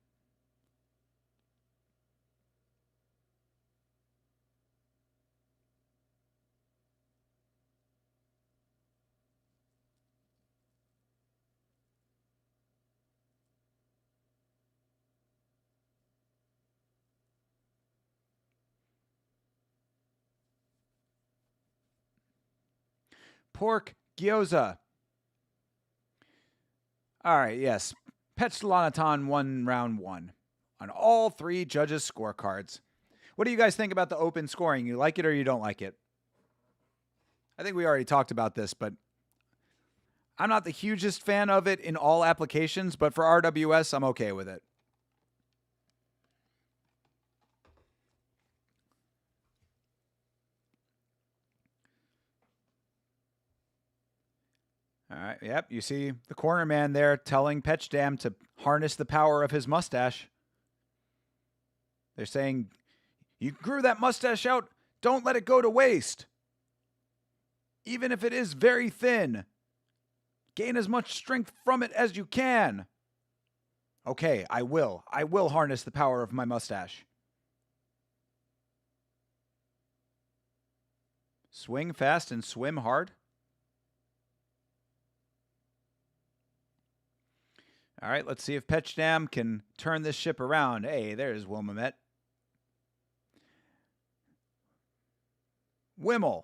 Pork gyoza. All right, yes. Pechlanathon won round one on all three judges' scorecards. What do you guys think about the open scoring? You like it or you don't like it? I think we already talked about this, but I'm not the hugest fan of it in all applications, but for RWS, I'm okay with it. All right, yep, you see the corner man there telling Petchdam to harness the power of his mustache. They're saying, you grew that mustache out, don't let it go to waste. Even if it is very thin, gain as much strength from it as you can. Okay, I will. I will harness the power of my mustache. Swing fast and swim hard. All right, let's see if Petchdam can turn this ship around. Hey, there's Ruumet. Wimmel.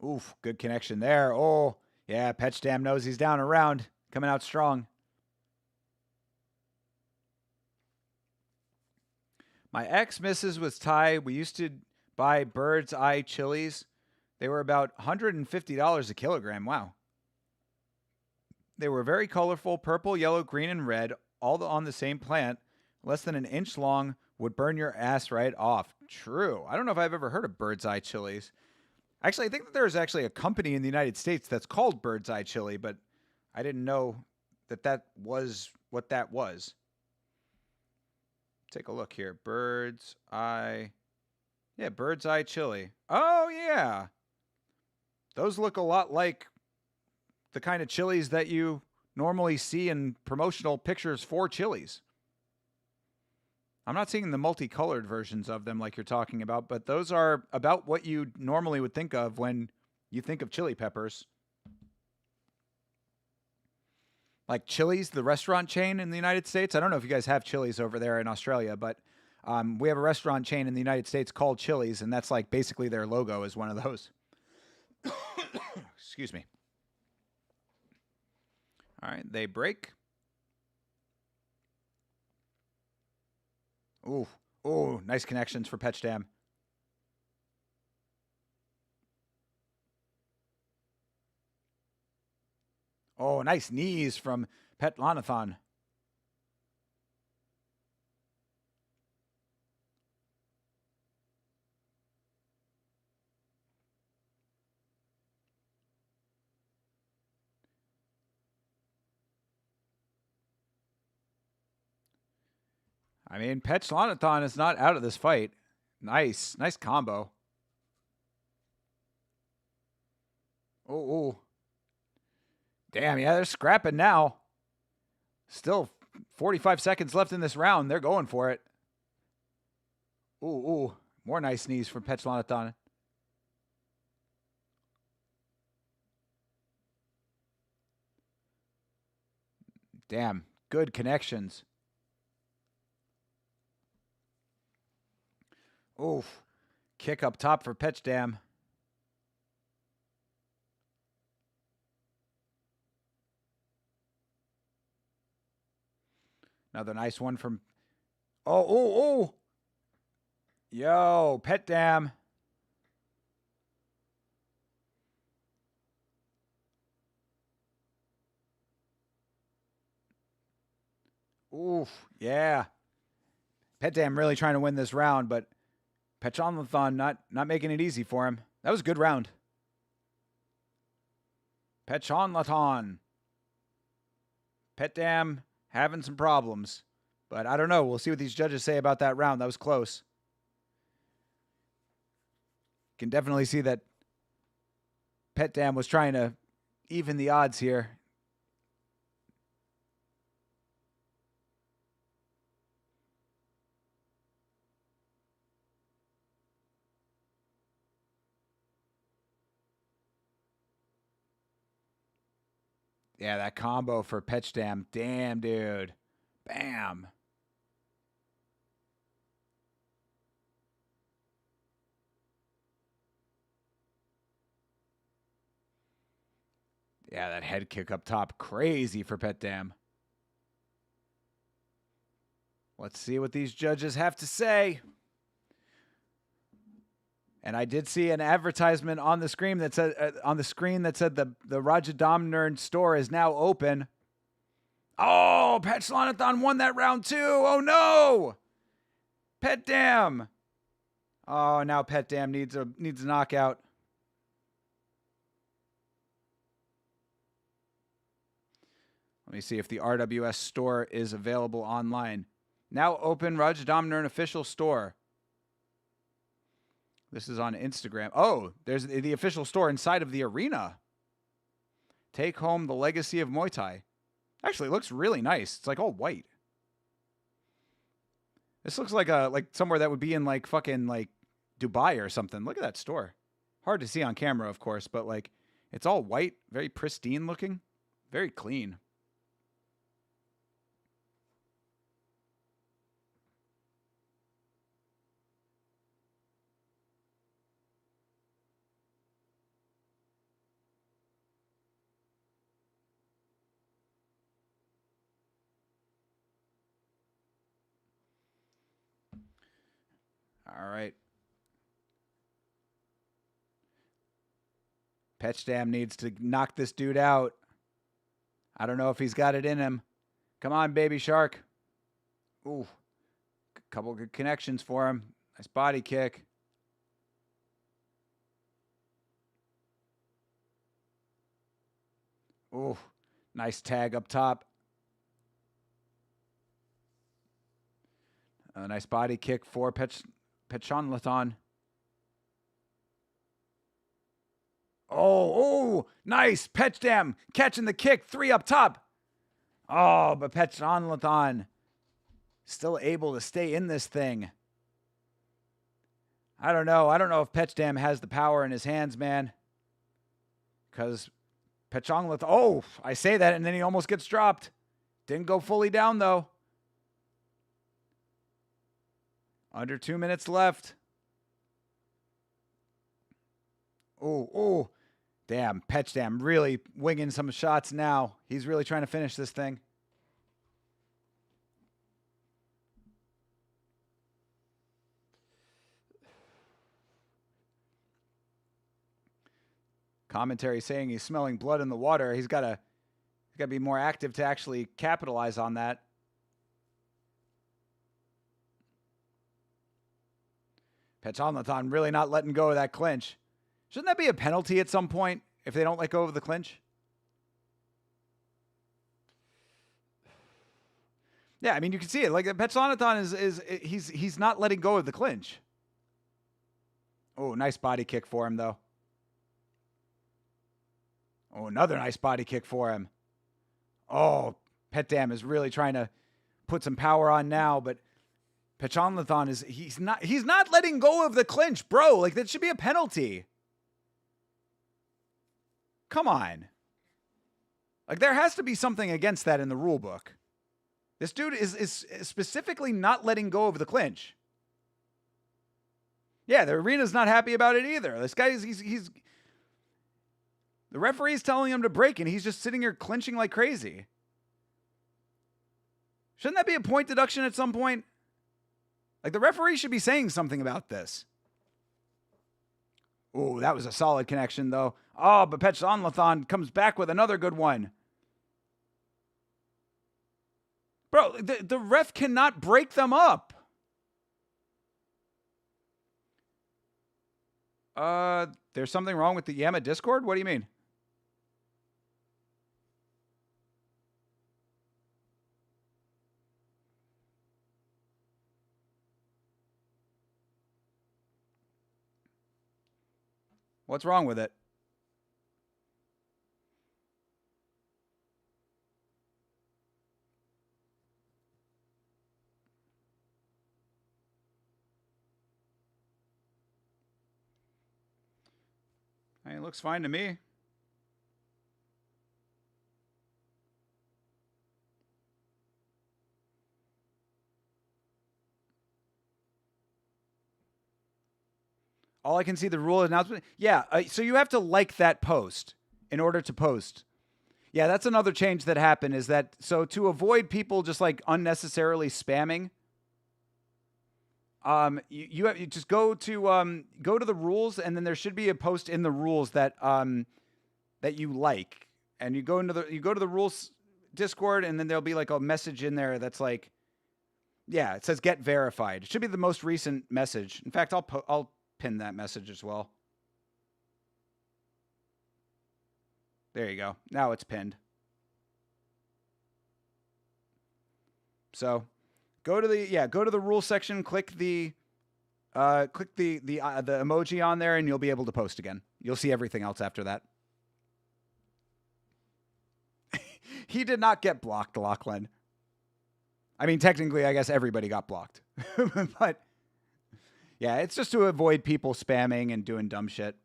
Oof, good connection there. Oh, yeah, Petchdam knows he's down around. Coming out strong. My ex-missus was Thai. We used to buy bird's eye chilies. They were about $150 a kilogram. Wow. They were very colorful, purple, yellow, green, and red, all on the same plant. Less than an inch long, would burn your ass right off. True. I don't know if I've ever heard of bird's eye chilies. Actually, I think that there's actually a company in the United States that's called Bird's Eye Chili, but I didn't know that that was what that was. Take a look here. Bird's Eye. Yeah, Bird's Eye Chili. Oh, yeah. Those look a lot like the kind of chilies that you normally see in promotional pictures for chilies. I'm not seeing the multicolored versions of them like you're talking about, but those are about what you normally would think of when you think of chili peppers. Like Chili's, the restaurant chain in the United States. I don't know if you guys have Chili's over there in Australia, but we have a restaurant chain in the United States called Chili's, and that's like basically their logo is one of those. Excuse me. All right, they break. Ooh, ooh, nice connections for Petchdam. Oh, nice knees from Petlanathan. I mean, Petlanathan is not out of this fight. Nice combo. Oh. Damn, yeah, they're scrapping now. Still 45 seconds left in this round. They're going for it. Ooh. More nice knees from Petlanathan. Damn, good connections. Oof. Kick up top for Petchdam. Another nice one from... Oh. Yo, Petchdam. Oof, yeah. Petchdam really trying to win this round, but Petlanathan not making it easy for him. That was a good round. Petlanathan. Petchdam having some problems. But I don't know. We'll see what these judges say about that round. That was close. Can definitely see that Petchdam was trying to even the odds here. Yeah, that combo for Petchdam. Damn, dude. Bam. Yeah, that head kick up top. Crazy for Petchdam. Let's see what these judges have to say. And I did see an advertisement on the screen that said the Rajadamnern store is now open. Oh, Petlanathan won that round too. Oh no, Petchdam. Oh, now Petchdam needs a knockout. Let me see if the RWS store is available online. Now open Rajadamnern official store. This is on Instagram. Oh, there's the official store inside of the arena. Take home the legacy of Muay Thai. Actually, it looks really nice. It's like all white. This looks like somewhere that would be in like fucking like Dubai or something. Look at that store. Hard to see on camera, of course, but like it's all white, very pristine looking, very clean. All right. Petchdam needs to knock this dude out. I don't know if he's got it in him. Come on, baby shark. Ooh. Couple good connections for him. Nice body kick. Ooh. Nice tag up top. A nice body kick for Petlanathan. Oh, nice. Petchdam catching the kick. 3 up top. Oh, but Petlanathan still able to stay in this thing. I don't know. I don't know if Petchdam has the power in his hands, man. Because Petlanathan... Oh, I say that and then he almost gets dropped. Didn't go fully down, though. Under 2 minutes left. Oh. Damn, Petchdam really winging some shots now. He's really trying to finish this thing. Commentary saying he's smelling blood in the water. He's got to be more active to actually capitalize on that. Petchdam really not letting go of that clinch. Shouldn't that be a penalty at some point if they don't let go of the clinch? Yeah, I mean, you can see it. Like, Petchdam he's not letting go of the clinch. Oh, nice body kick for him, though. Oh, another nice body kick for him. Oh, Petchdam is really trying to put some power on now, but Petchdam he's not letting go of the clinch, bro. Like, that should be a penalty. Come on. Like, there has to be something against that in the rule book. This dude is specifically not letting go of the clinch. Yeah, the arena's not happy about it either. This guy he's the referee's telling him to break, and he's just sitting here clinching like crazy. Shouldn't that be a point deduction at some point? Like, the referee should be saying something about this. Oh, that was a solid connection, though. Oh, but Petchdam comes back with another good one. Bro, the ref cannot break them up. There's something wrong with the Yama Discord? What do you mean? What's wrong with it? I mean, it looks fine to me. All I can see the rule announcement. Yeah, so you have to like that post in order to post. Yeah, that's another change that happened is that, so to avoid people just like unnecessarily spamming, you just go to the rules, and then there should be a post in the rules that that you like, and you go to the rules Discord, and then there'll be like a message in there that's like, yeah, it says get verified. It should be the most recent message. In fact, I'll pin that message as well. There you go. Now it's pinned. So go to the rules section, click the emoji on there, and you'll be able to post again. You'll see everything else after that. He did not get blocked, Lachlan. I mean, technically, I guess everybody got blocked. But yeah, it's just to avoid people spamming and doing dumb shit.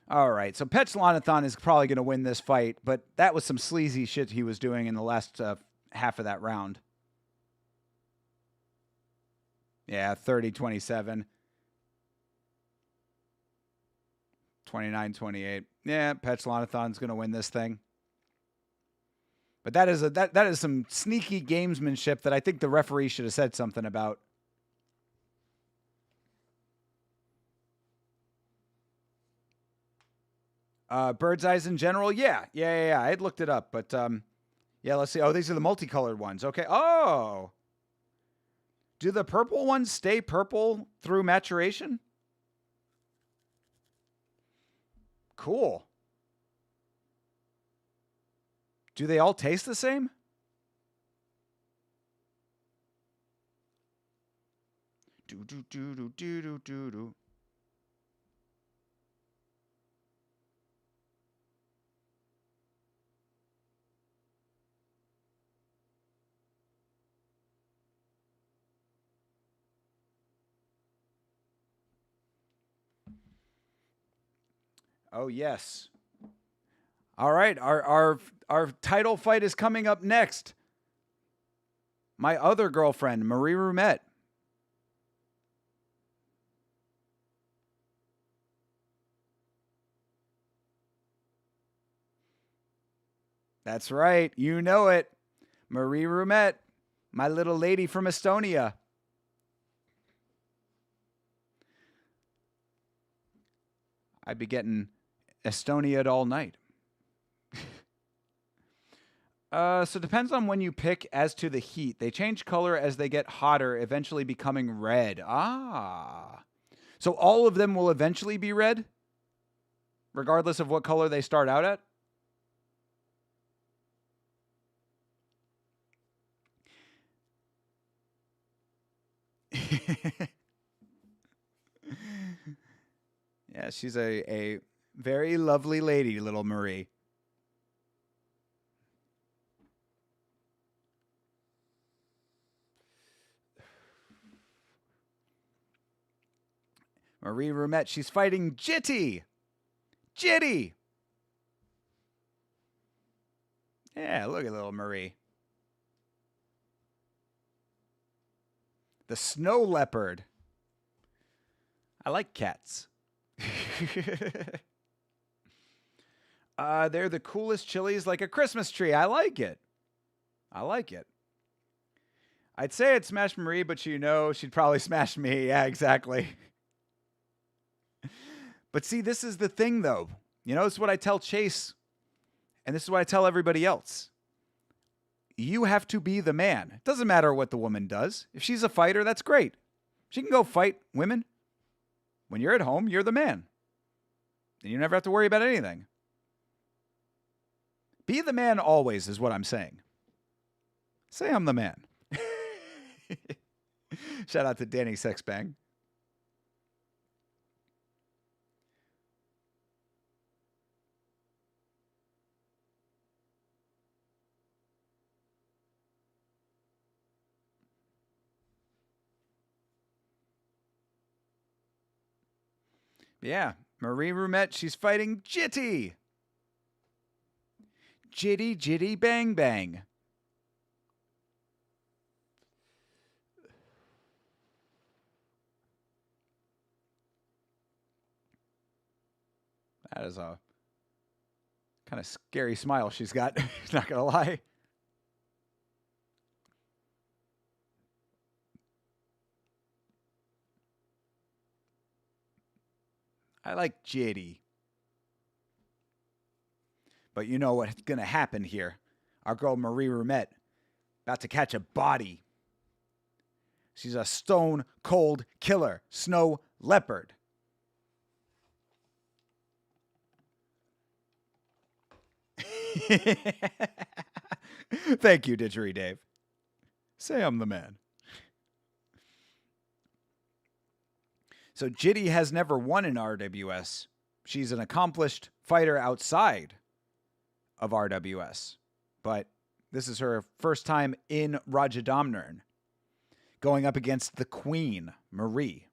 All right, so Petchdam is probably going to win this fight, but that was some sleazy shit he was doing in the last half of that round. Yeah, 30-27. 29-28. Yeah, Petchdam's going to win this thing. But that is some sneaky gamesmanship that I think the referee should have said something about. Bird's eyes in general, yeah. I had looked it up, but yeah, let's see. Oh, these are the multicolored ones. Okay. Oh. Do the purple ones stay purple through maturation? Cool. Do they all taste the same? Do. Oh, yes. All right, our title fight is coming up next. My other girlfriend, Marie Ruumet. That's right. You know it. Marie Ruumet, my little lady from Estonia. I'd be getting Estonia'd all night. So it depends on when you pick as to the heat. They change color as they get hotter, eventually becoming red. Ah. So all of them will eventually be red, regardless of what color they start out at? Yeah, she's a very lovely lady, little Marie. Marie Ruumet, she's fighting Jitti. Jitti! Yeah, look at little Marie. The snow leopard. I like cats. They're the coolest chilies, like a Christmas tree. I like it. I like it. I'd say I'd smash Marie, but you know she'd probably smash me. Yeah, exactly. But see, this is the thing, though. You know, this is what I tell Chase, and this is what I tell everybody else. You have to be the man. It doesn't matter what the woman does. If she's a fighter, that's great. She can go fight women. When you're at home, you're the man. And you never have to worry about anything. Be the man always is what I'm saying. Say I'm the man. Shout out to Danny Sexbang. Yeah, Marie Ruumet, she's fighting Jitti. Jitty, jitty, bang, bang. That is a kind of scary smile she's got. Not going to lie. I like Jitti. But you know what's going to happen here. Our girl Marie Ruumet about to catch a body. She's a stone cold killer. Snow leopard. Thank you, Didgeridoo Dave. Say I'm the man. So Jitti has never won in RWS. She's an accomplished fighter outside of RWS. But this is her first time in Rajadamnern, going up against the Queen, Marie.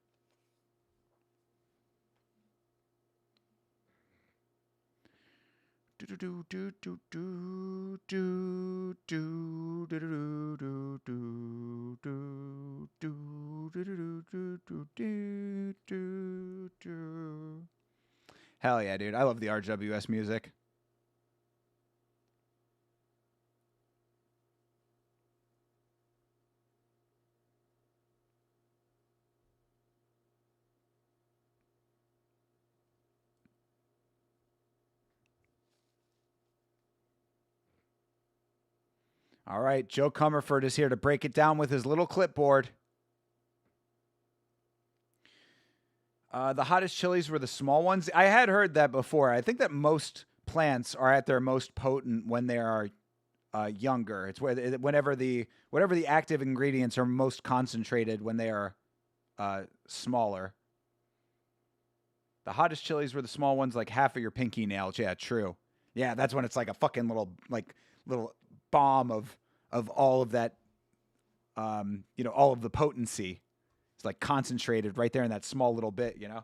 Hell yeah, dude. I love the RWS music. All right, Joe Comerford is here to break it down with his little clipboard. The hottest chilies were the small ones. I had heard that before. I think that most plants are at their most potent when they are younger. It's whatever the active ingredients are most concentrated when they are smaller. The hottest chilies were the small ones, like half of your pinky nails. Yeah, true. Yeah, that's when it's like a fucking little bomb of all of that, all of the potency. It's like concentrated right there in that small little bit, you know?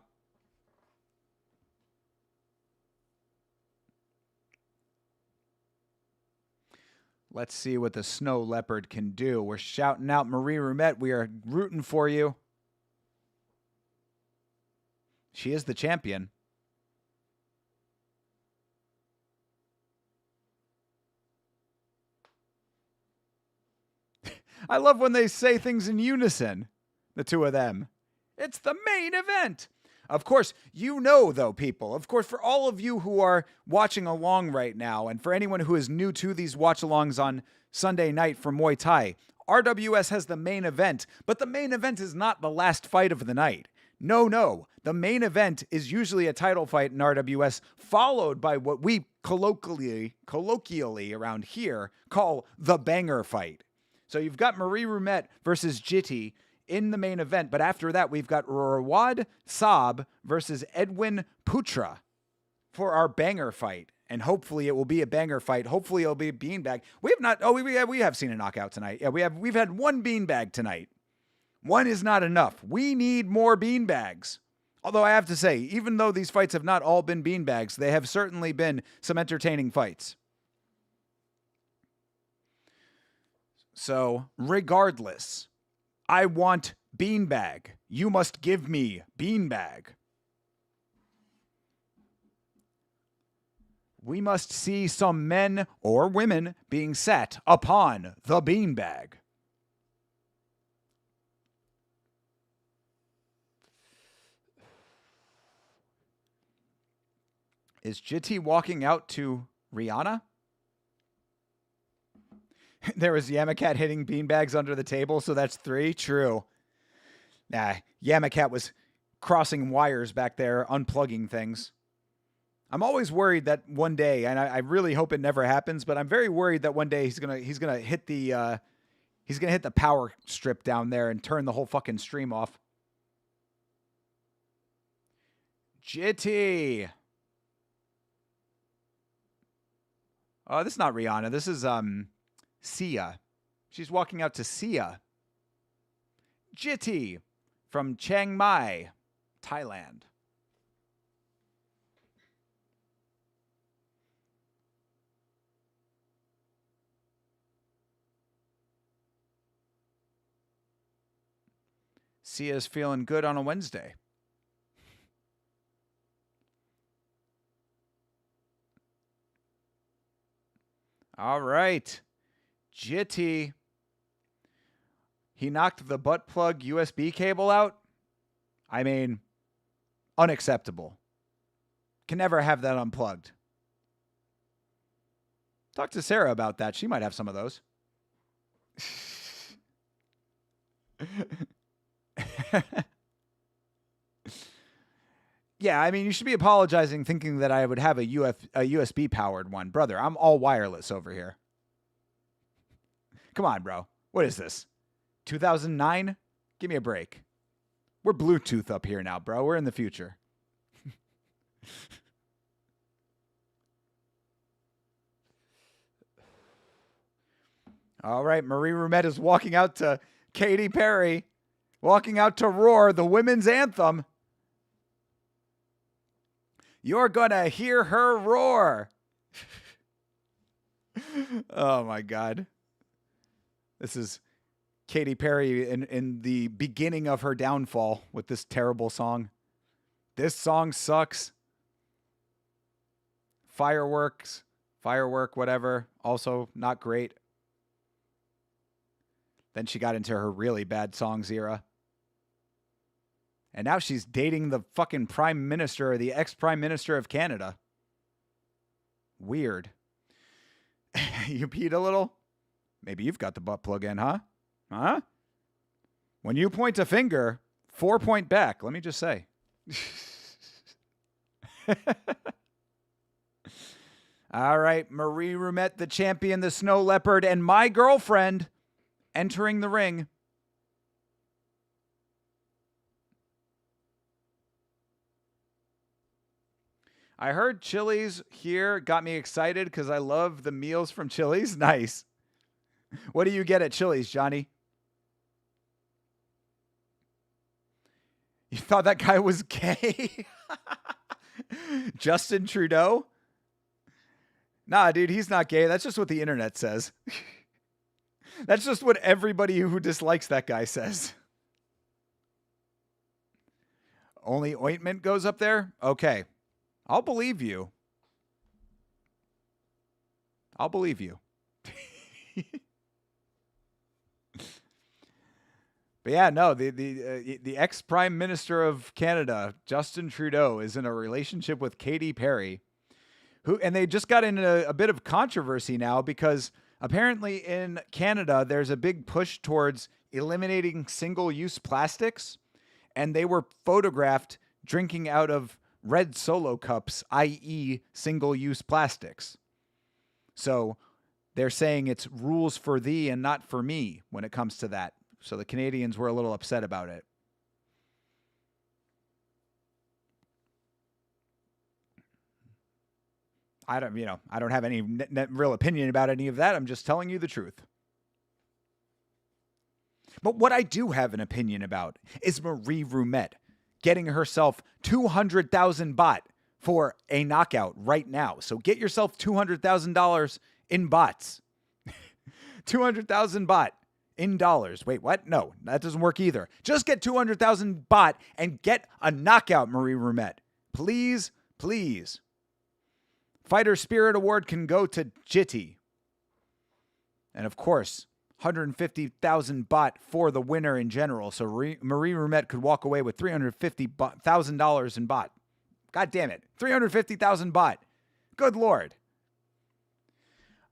Let's see what the snow leopard can do. We're shouting out Marie Ruumet. We are rooting for you. She is the champion. I love when they say things in unison, the two of them. It's the main event. Of course, you know, though, people. Of course, for all of you who are watching along right now, and for anyone who is new to these watch-alongs on Sunday night for Muay Thai, RWS has the main event, but the main event is not the last fight of the night. No. The main event is usually a title fight in RWS, followed by what we colloquially around here call the banger fight. So you've got Ruumet versus Jitti in the main event, but after that we've got Rawad Saab versus Edwin Putra for our banger fight. And hopefully it will be a banger fight. Hopefully it'll be a beanbag. We have seen a knockout tonight. Yeah, we've had one beanbag tonight. One is not enough. We need more beanbags. Although I have to say, even though these fights have not all been beanbags, they have certainly been some entertaining fights. So, regardless, I want beanbag. You must give me beanbag. We must see some men or women being sat upon the beanbag. Is Jitti walking out to Rihanna? There was Yamakat hitting beanbags under the table, so that's 3. True. Nah, Yamakat was crossing wires back there, unplugging things. I'm always worried that one day, and I really hope it never happens, but I'm very worried that one day he's gonna hit the power strip down there and turn the whole fucking stream off. Jitti. Oh, this is not Rihanna. This is Sia. She's walking out to Sia. Jitti from Chiang Mai, Thailand. Sia's feeling good on a Wednesday. All right. Jitti. He knocked the butt plug USB cable out. I mean, unacceptable. Can never have that unplugged. Talk to Sarah about that. She might have some of those. Yeah, I mean, you should be apologizing thinking that I would have a USB-powered one. Brother, I'm all wireless over here. Come on, bro. What is this? 2009? Give me a break. We're Bluetooth up here now, bro. We're in the future. All right, Marie Ruumet is walking out to Katy Perry, walking out to Roar, the women's anthem. You're going to hear her roar. Oh, my God. This is Katy Perry in the beginning of her downfall with this terrible song. This song sucks. Firework, whatever. Also not great. Then she got into her really bad songs era. And now she's dating the fucking prime minister or the ex-prime minister of Canada. Weird. You peed a little? Maybe you've got the butt plug in, huh? Huh? When you point a finger, 4 point back, let me just say. All right, Marie Ruumet, the champion, the snow leopard, and my girlfriend entering the ring. I heard Chili's here got me excited because I love the meals from Chili's. Nice. What do you get at Chili's, Johnny? You thought that guy was gay? Justin Trudeau? Nah, dude, he's not gay. That's just what the internet says. That's just what everybody who dislikes that guy says. Only ointment goes up there? Okay. I'll believe you. I'll believe you. But yeah, no, the ex Prime Minister of Canada, Justin Trudeau, is in a relationship with Katy Perry, and they just got in a bit of controversy now because apparently in Canada there's a big push towards eliminating single-use plastics, and they were photographed drinking out of red Solo cups, i.e., single-use plastics. So they're saying it's rules for thee and not for me when it comes to that. So the Canadians were a little upset about it. I don't have any real opinion about any of that. I'm just telling you the truth. But what I do have an opinion about is Marie Ruumet getting herself 200,000 baht for a knockout right now. So get yourself $200,000 in bahts. 200,000 baht in dollars. Wait, what? No, that doesn't work either. Just get 200,000 baht and get a knockout, Marie Ruumet. Please, please. Fighter Spirit Award can go to Jitti. And of course, 150,000 baht for the winner in general. So Marie Ruumet could walk away with $350,000 in baht. God damn it. 350,000 baht. Good Lord.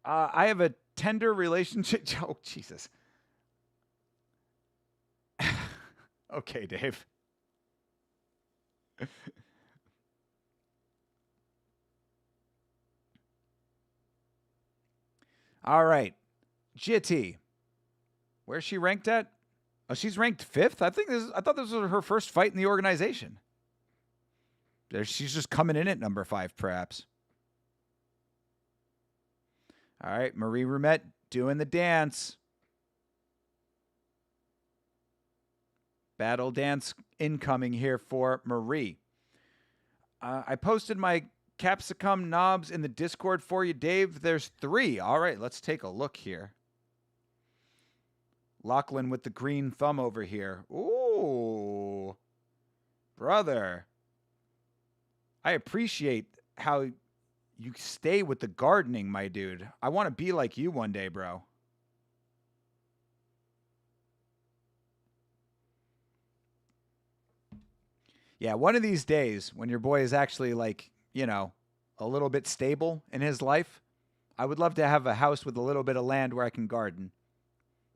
I have a tender relationship. Oh, Jesus. Okay, Dave. All right. Jitti. Where's she ranked at? Oh, she's ranked 5th? I thought this was her first fight in the organization. She's just coming in at number 5, perhaps. All right, Marie Ruumet doing the dance. Battle dance incoming here for Marie. I posted my capsicum knobs in the Discord for you, Dave. There's 3. All right, let's take a look here. Lachlan with the green thumb over here. Ooh, brother. I appreciate how you stay with the gardening, my dude. I want to be like you one day, bro. Yeah, one of these days when your boy is actually like, a little bit stable in his life, I would love to have a house with a little bit of land where I can garden.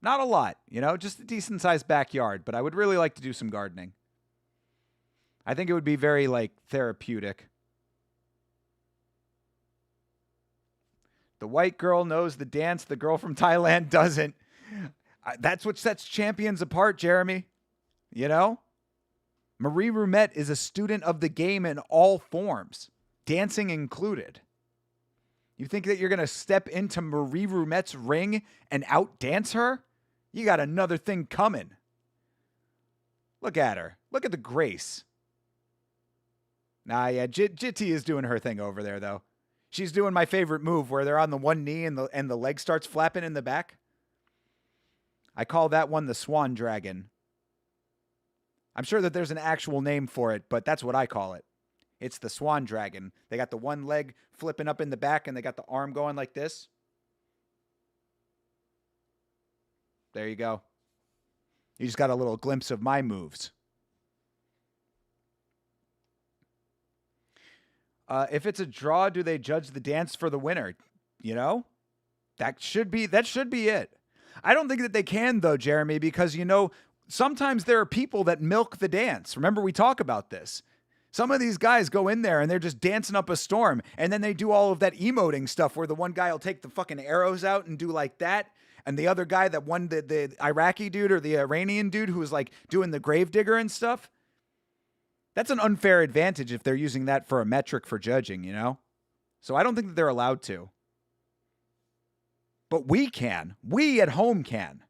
Not a lot, just a decent sized backyard, but I would really like to do some gardening. I think it would be very therapeutic. The white girl knows the dance, the girl from Thailand doesn't. That's what sets champions apart, Jeremy. Marie Ruumet is a student of the game in all forms, dancing included. You think that you're going to step into Marie Ruumet's ring and outdance her? You got another thing coming. Look at her. Look at the grace. Nah, yeah, Jitti is doing her thing over there, though. She's doing my favorite move where they're on the one knee and the leg starts flapping in the back. I call that one the Swan Dragon. I'm sure that there's an actual name for it, but that's what I call it. It's the Swan Dragon. They got the one leg flipping up in the back, and they got the arm going like this. There you go. You just got a little glimpse of my moves. If it's a draw, do they judge the dance for the winner? That should be it. I don't think that they can, though, Jeremy, because, sometimes there are people that milk the dance. Remember, we talk about this. Some of these guys go in there and they're just dancing up a storm. And then they do all of that emoting stuff where the one guy will take the fucking arrows out and do like that. And the other guy that won the Iraqi dude or the Iranian dude who was doing the gravedigger and stuff. That's an unfair advantage if they're using that for a metric for judging, So I don't think that they're allowed to. But we can. We at home can.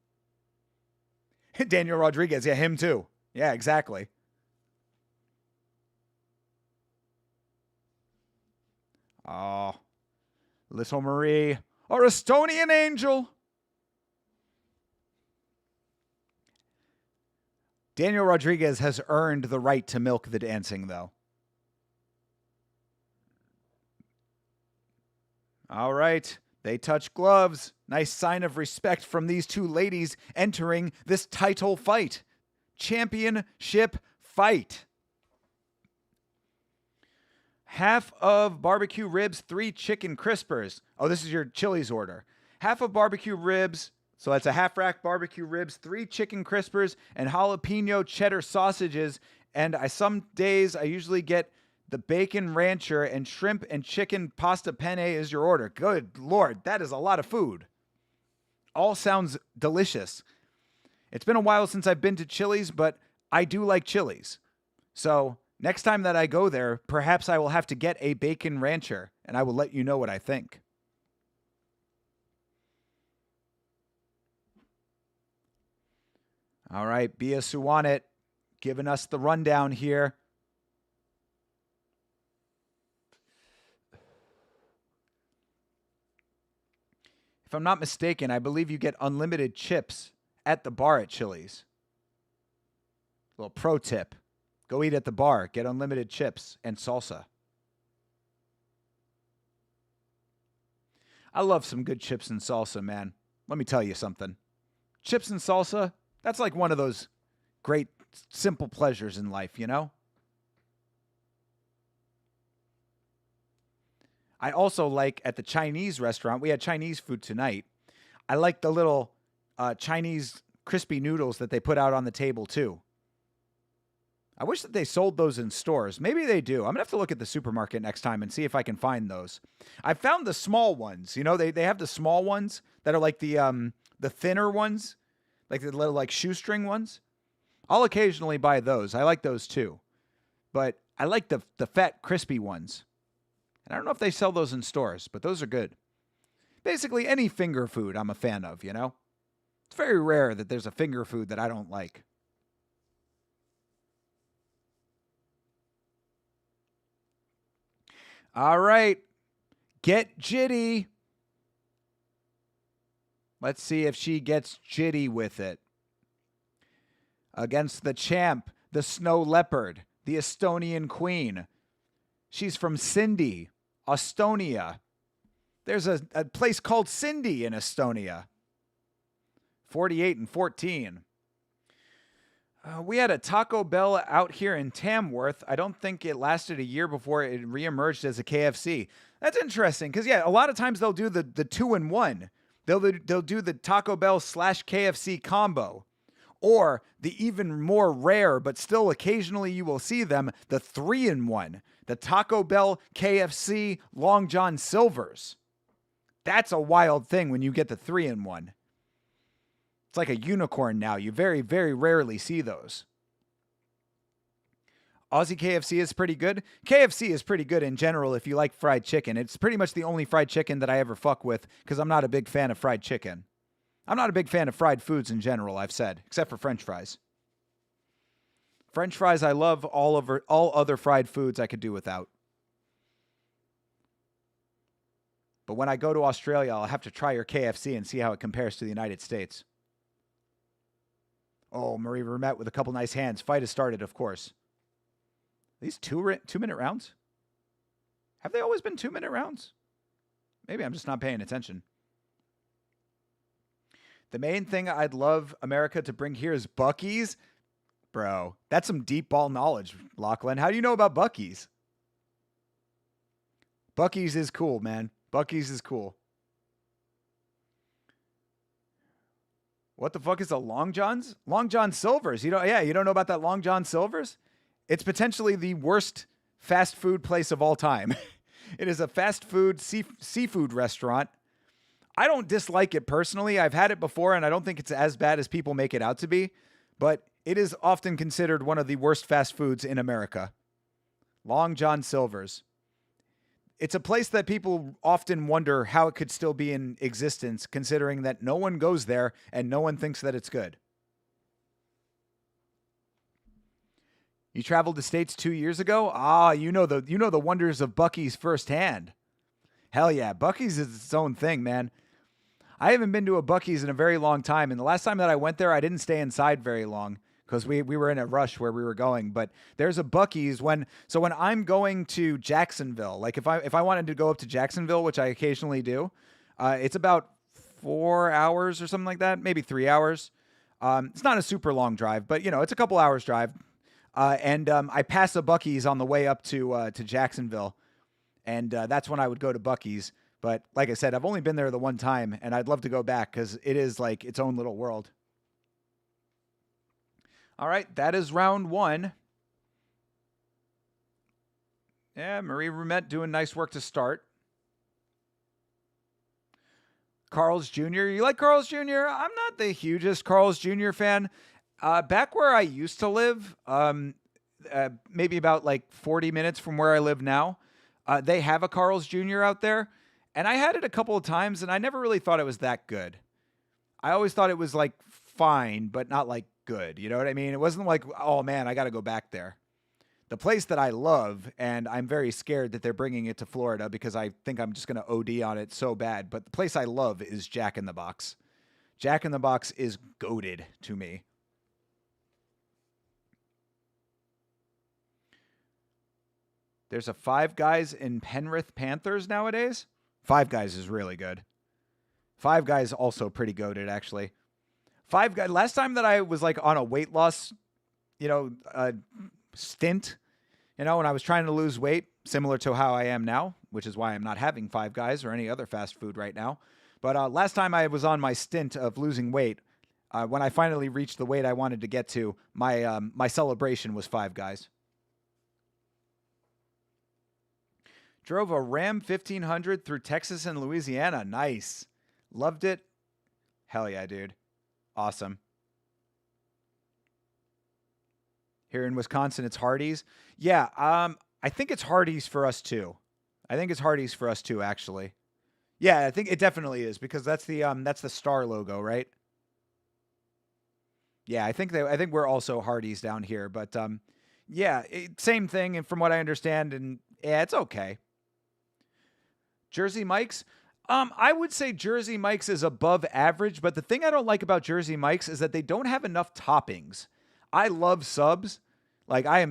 Daniel Rodriguez, yeah, him too. Yeah, exactly. Oh, little Marie, or Estonian angel. Daniel Rodriguez has earned the right to milk the dancing, though. All right. They touch gloves. Nice sign of respect from these two ladies entering this title fight. championship fight. Half of barbecue ribs, 3 chicken crispers. Oh, this is your Chili's order. Half of barbecue ribs, so that's a half rack barbecue ribs, 3 chicken crispers, and jalapeno cheddar sausages. And some days I usually get the bacon rancher, and shrimp and chicken pasta penne is your order. Good Lord, that is a lot of food. All sounds delicious. It's been a while since I've been to Chili's, but I do like Chili's. So next time that I go there, perhaps I will have to get a bacon rancher, and I will let you know what I think. All right, Bia Suwanet giving us the rundown here. If I'm not mistaken, I believe you get unlimited chips at the bar at Chili's. Little pro tip. Go eat at the bar. Get unlimited chips and salsa. I love some good chips and salsa, man. Let me tell you something. Chips and salsa, that's like one of those great, simple pleasures in life, you know? I also like at the Chinese restaurant, we had Chinese food tonight. I like the little Chinese crispy noodles that they put out on the table too. I wish that they sold those in stores. Maybe they do. I'm going to have to look at the supermarket next time and see if I can find those. I found the small ones. You know, they have the small ones that are like the thinner ones, like the little like shoestring ones. I'll occasionally buy those. I like those too. But I like the fat crispy ones. And I don't know if they sell those in stores, but those are good. Basically, any finger food I'm a fan of, you know? It's very rare that there's a finger food that I don't like. All right. Get Jitti. Let's see if she gets jitty with it. Against the champ, the snow leopard, the Estonian queen. She's from Cindy, Estonia. There's a place called Cindy in Estonia. 48-14. We had a Taco Bell out here in Tamworth. I don't think it lasted a year before it reemerged as a KFC. That's interesting because, yeah, a lot of times they'll do the 2-in-1. They'll do the Taco Bell / KFC combo. Or the even more rare, but still occasionally you will see them, the 3-in-1. The Taco Bell, KFC, Long John Silver's. That's a wild thing when you get the 3-in-1. It's like a unicorn now. You very, very rarely see those. Aussie KFC is pretty good. KFC is pretty good in general if you like fried chicken. It's pretty much the only fried chicken that I ever fuck with because I'm not a big fan of fried chicken. I'm not a big fan of fried foods in general, I've said, except for French fries. French fries I love. All other fried foods I could do without. But when I go to Australia, I'll have to try your KFC and see how it compares to the United States. Oh, Marie Ruumet with a couple nice hands. Fight has started, of course. These 2-minute rounds? Have they always been 2-minute rounds? Maybe I'm just not paying attention. The main thing I'd love America to bring here is Buc-ee's. Bro, that's some deep ball knowledge, Lachlan. How do you know about Buc-ee's? Buc-ee's is cool, man. Buc-ee's is cool. What the fuck is a Long John's? Long John Silver's. You don't know about that Long John Silver's? It's potentially the worst fast food place of all time. It is a fast food seafood restaurant. I don't dislike it personally. I've had it before, and I don't think it's as bad as people make it out to be. But it is often considered one of the worst fast foods in America. Long John Silver's. It's a place that people often wonder how it could still be in existence, considering that no one goes there and no one thinks that it's good. You traveled to States 2 years ago? You know the wonders of Buc-ee's firsthand. Hell yeah, Buc-ee's is its own thing, man. I haven't been to a Buc-ee's in a very long time, and the last time that I went there, I didn't stay inside very long because we were in a rush where we were going. But there's a Buc-ee's when I'm going to Jacksonville, like if I wanted to go up to Jacksonville, which I occasionally do, it's about 4 hours or something like that, maybe 3 hours. It's not a super long drive, but it's a couple hours drive. And I pass a Buc-ee's on the way up to Jacksonville, and that's when I would go to Buc-ee's. But like I said, I've only been there the one time, and I'd love to go back because it is like its own little world. All right, that is round one. Yeah, Marie Ruumet doing nice work to start. Carl's Jr. You like Carl's Jr.? I'm not the hugest Carl's Jr. fan. Back where I used to live, maybe about like 40 minutes from where I live now, they have a Carl's Jr. out there. And I had it a couple of times, and I never really thought it was that good. I always thought it was like fine, but not like good. You know what I mean? It wasn't like, oh man, I got to go back there. The place that I love, and I'm very scared that they're bringing it to Florida because I think I'm just going to OD on it so bad. But the place I love is Jack in the Box. Jack in the Box is goated to me. There's a Five Guys in Penrith Panthers nowadays. Five Guys is really good. Five Guys also pretty goated, actually. Five Guys. Last time that I was like on a weight loss, stint, when I was trying to lose weight, similar to how I am now, which is why I'm not having Five Guys or any other fast food right now. But last time I was on my stint of losing weight, when I finally reached the weight I wanted to get to, my celebration was Five Guys. Drove a Ram 1500 through Texas and Louisiana. Nice. Loved it. Hell yeah, dude. Awesome. Here in Wisconsin, it's Hardee's. Yeah, I think it's Hardee's for us too. Actually. Yeah, I think it definitely is because that's the star logo, right? Yeah, I think we're also Hardee's down here, but yeah, same thing. And from what I understand, and yeah, it's okay. Jersey Mike's. I would say Jersey Mike's is above average, but the thing I don't like about Jersey Mike's is that they don't have enough toppings. I love subs. Like I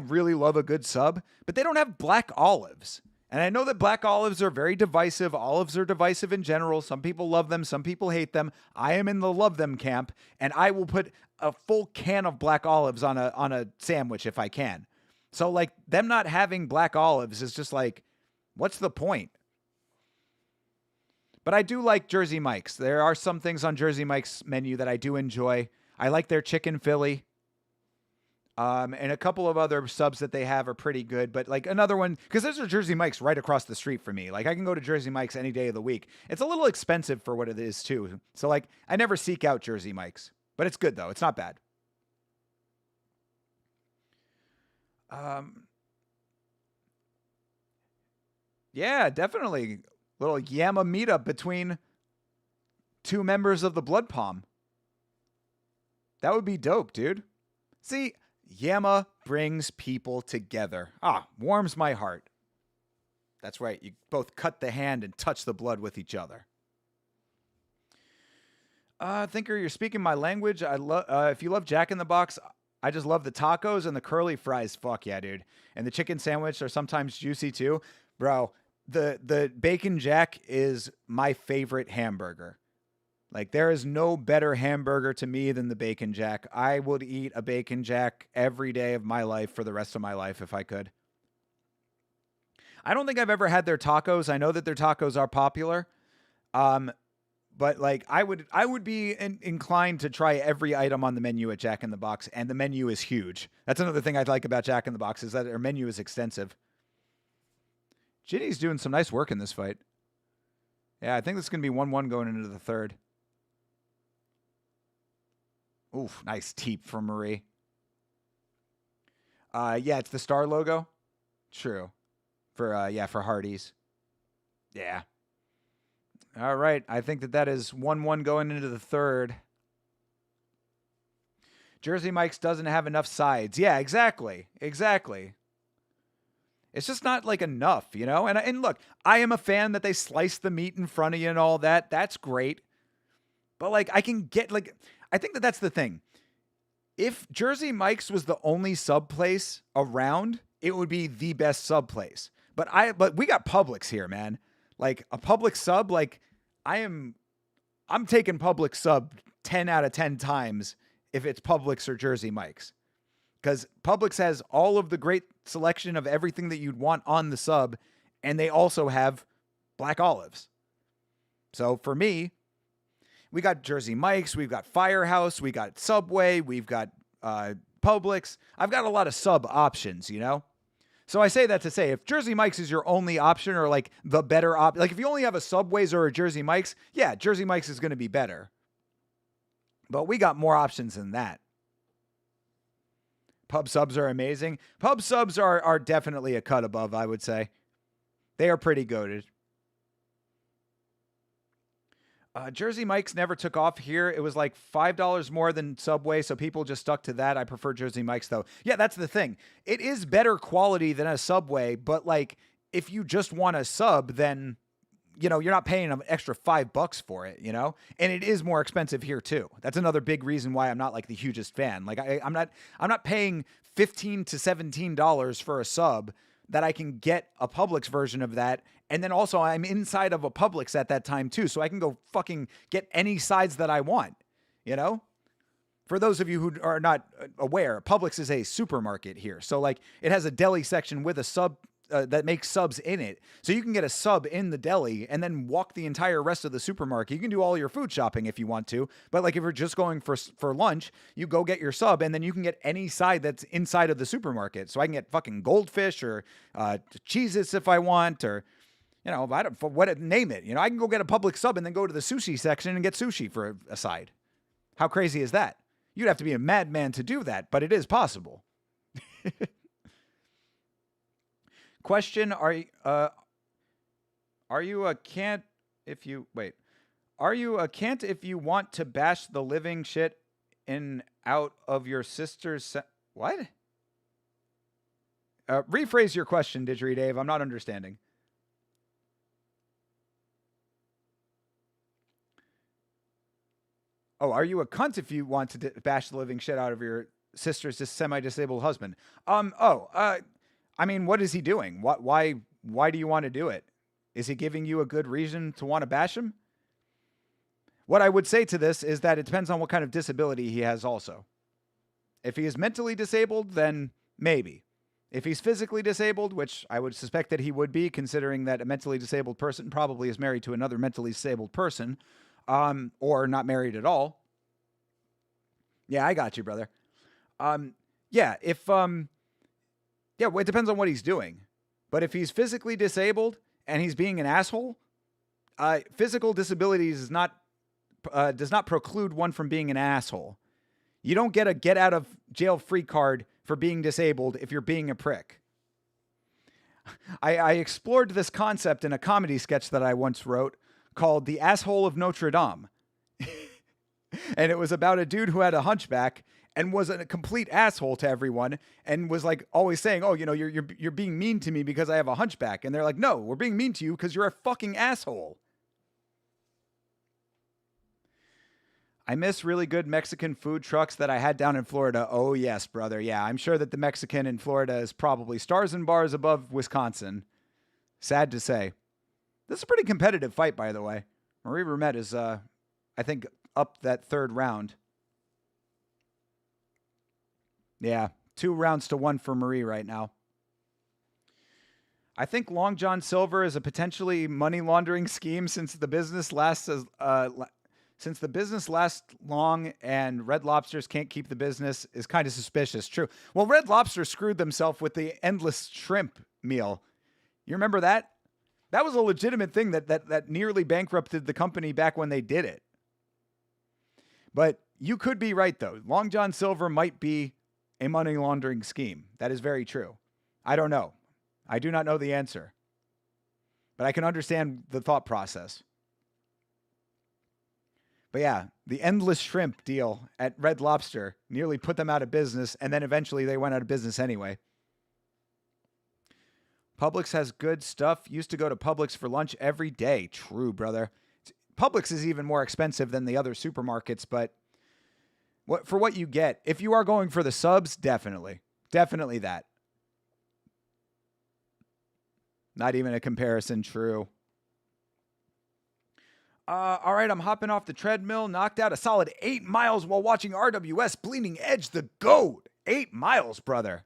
really love a good sub, but they don't have black olives. And I know that black olives are very divisive. Olives are divisive in general. Some people love them, some people hate them. I am in the love them camp, and I will put a full can of black olives on a sandwich if I can. So like them not having black olives is just like, what's the point? But I do like Jersey Mike's. There are some things on Jersey Mike's menu that I do enjoy. I like their chicken Philly. And a couple of other subs that they have are pretty good. But like another one, because there's a Jersey Mike's right across the street from me. Like I can go to Jersey Mike's any day of the week. It's a little expensive for what it is too. So like I never seek out Jersey Mike's. But it's good though. It's not bad. Yeah, definitely. Little Yama meetup between two members of the Blood Palm. That would be dope, dude. See, Yama brings people together. Warms my heart. That's right. You both cut the hand and touch the blood with each other. Thinker, you're speaking my language. If you love Jack in the Box, I just love the tacos and the curly fries. Fuck yeah, dude. And the chicken sandwich are sometimes juicy too. Bro, the Bacon Jack is my favorite hamburger. Like, there is no better hamburger to me than the Bacon Jack. I would eat a Bacon Jack every day of my life for the rest of my life if I could. I don't think I've ever had their tacos. I know that their tacos are popular. But like I would be inclined to try every item on the menu at Jack in the Box, and the menu is huge. That's another thing I like about Jack in the Box is that their menu is extensive. Jitti's doing some nice work in this fight. Yeah, I think this is going to be 1-1 going into the third. Oof, nice teep from Marie. Yeah, it's the star logo. True. For Hardee's. Yeah. All right. I think that is 1-1 going into the third. Jersey Mike's doesn't have enough sides. Yeah, exactly. Exactly. It's just not like enough, you know? And look, I am a fan that they slice the meat in front of you and all that. That's great. But like I can get like I think that's the thing. If Jersey Mike's was the only sub place around, it would be the best sub place. But we got Publix here, man. Like a Publix sub, like I'm taking Publix sub 10 out of 10 times if it's Publix or Jersey Mike's. Because Publix has all of the great selection of everything that you'd want on the sub, and they also have black olives. So for me, we got Jersey Mike's, we've got Firehouse, we got Subway, we've got Publix. I've got a lot of sub options, you know? So I say that to say, if Jersey Mike's is your only option or like the better option, like if you only have a Subway's or a Jersey Mike's, yeah, Jersey Mike's is going to be better. But we got more options than that. Pub subs are amazing. Pub subs are definitely a cut above, I would say. They are pretty goated. Jersey Mike's never took off here. It was like $5 more than Subway, so people just stuck to that. I prefer Jersey Mike's, though. Yeah, that's the thing. It is better quality than a Subway, but like if you just want a sub, then you know you're not paying an extra $5 for it, you know. And it is more expensive here too. That's another big reason why I'm not like the hugest fan. Like I'm not paying $15 to $17 for a sub that I can get a Publix version of that. And then also I'm inside of a Publix at that time too. So I can go fucking get any sides that I want, you know? For those of you who are not aware, Publix is a supermarket here. So like it has a deli section with a sub that makes subs in it. So you can get a sub in the deli and then walk the entire rest of the supermarket. You can do all your food shopping if you want to. But like if you're just going for lunch, you go get your sub and then you can get any side that's inside of the supermarket. So I can get fucking goldfish or Cheez-Its if I want, or you know, name it. You know, I can go get a Publix sub and then go to the sushi section and get sushi for a side. How crazy is that? You'd have to be a madman to do that, but it is possible. Question: Are you a can't if you wait? Are you a can't if you want to bash the living shit in out of your sister's what? Rephrase your question, Didgeridoo Dave. I'm not understanding. Oh, are you a cunt if you want to bash the living shit out of your sister's semi-disabled husband? I mean, what is he doing? Why do you want to do it? Is he giving you a good reason to want to bash him? What I would say to this is that it depends on what kind of disability he has also. If he is mentally disabled, then maybe. If he's physically disabled, which I would suspect that he would be, considering that a mentally disabled person probably is married to another mentally disabled person, or not married at all. Yeah, I got you, brother. Yeah, well, it depends on what he's doing. But if he's physically disabled and he's being an asshole, physical disabilities does not preclude one from being an asshole. You don't get a get out of jail free card for being disabled if you're being a prick. I explored this concept in a comedy sketch that I once wrote called The Asshole of Notre Dame. And it was about a dude who had a hunchback and was a complete asshole to everyone and was like always saying, oh, you know, you're being mean to me because I have a hunchback. And they're like, no, we're being mean to you because you're a fucking asshole. I miss really good Mexican food trucks that I had down in Florida. Oh, yes, brother. Yeah, I'm sure that the Mexican in Florida is probably stars and bars above Wisconsin. Sad to say. This is a pretty competitive fight, by the way. Marie Ruumet is, I think, up that third round. Yeah, 2 rounds to 1 for Marie right now. I think Long John Silver is a potentially money laundering scheme since the business lasts long and Red Lobsters can't keep the business is kind of suspicious. True. Well, Red Lobster screwed themselves with the endless shrimp meal. You remember that? That was a legitimate thing that nearly bankrupted the company back when they did it. But you could be right, though. Long John Silver might be a money laundering scheme. That is very true. I don't know. I do not know the answer. But I can understand the thought process. But yeah, the endless shrimp deal at Red Lobster nearly put them out of business, and then eventually they went out of business anyway. Publix has good stuff. Used to go to Publix for lunch every day. True, brother. Publix is even more expensive than the other supermarkets, but for what you get, if you are going for the subs, definitely that. Not even a comparison. True. All right, I'm hopping off the treadmill, knocked out a solid 8 miles while watching RWS Bleeding Edge the GOAT. 8 miles, brother.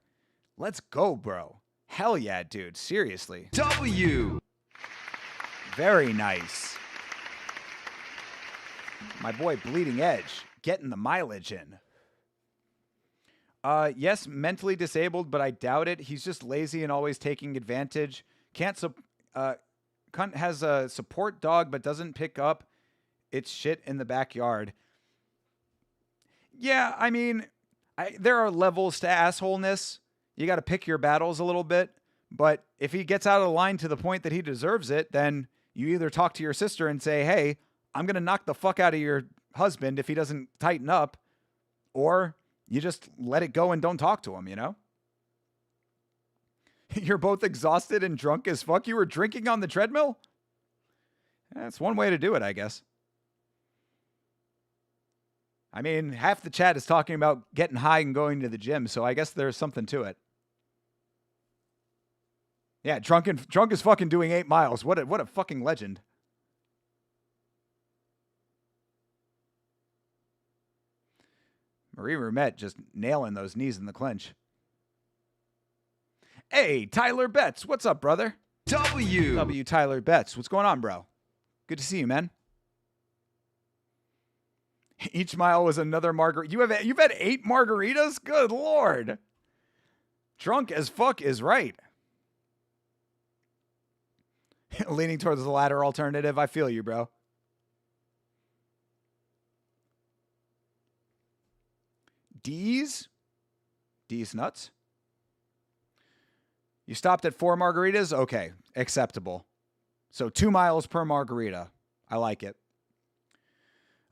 Let's go, bro. Hell yeah, dude. Seriously. W. Very nice. My boy Bleeding Edge getting the mileage in. Yes, mentally disabled, but I doubt it. He's just lazy and always taking advantage. Cunt has a support dog, but doesn't pick up its shit in the backyard. Yeah, I mean, there are levels to assholeness. You got to pick your battles a little bit. But if he gets out of line to the point that he deserves it, then you either talk to your sister and say, hey, I'm going to knock the fuck out of your husband if he doesn't tighten up, or you just let it go and don't talk to him, you know? You're both exhausted and drunk as fuck. You were drinking on the treadmill? That's one way to do it, I guess. I mean, half the chat is talking about getting high and going to the gym, so I guess there's something to it. Yeah, drunk as fucking doing 8 miles. What a fucking legend. Marie Ruumet just nailing those knees in the clinch. Hey, Tyler Betts. What's up, brother? W Tyler Betts. What's going on, bro? Good to see you, man. Each mile was another margarita. You've had 8 margaritas? Good Lord. Drunk as fuck is right. Leaning towards the latter alternative. I feel you, bro. D's nuts. You stopped at 4 margaritas? Okay, acceptable. So 2 miles per margarita. I like it.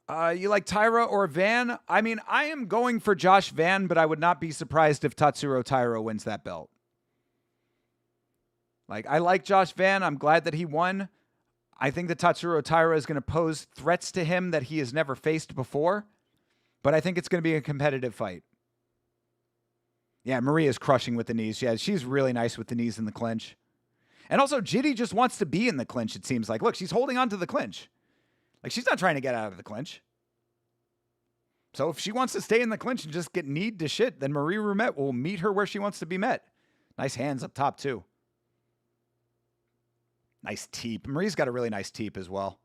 You like Tyra or Van? I mean, I am going for Josh Van, but I would not be surprised if Tatsuro Taira wins that belt. Like, I like Josh Van. I'm glad that he won. I think that Tatsuro Taira is going to pose threats to him that he has never faced before. But I think it's going to be a competitive fight. Yeah, Maria's crushing with the knees. Yeah, she's really nice with the knees in the clinch. And also, Jitti just wants to be in the clinch, it seems like. Look, she's holding on to the clinch. Like, she's not trying to get out of the clinch. So if she wants to stay in the clinch and just get kneed to shit, then Marie Ruumet will meet her where she wants to be met. Nice hands up top, too. Nice teep. Marie's got a really nice teep as well.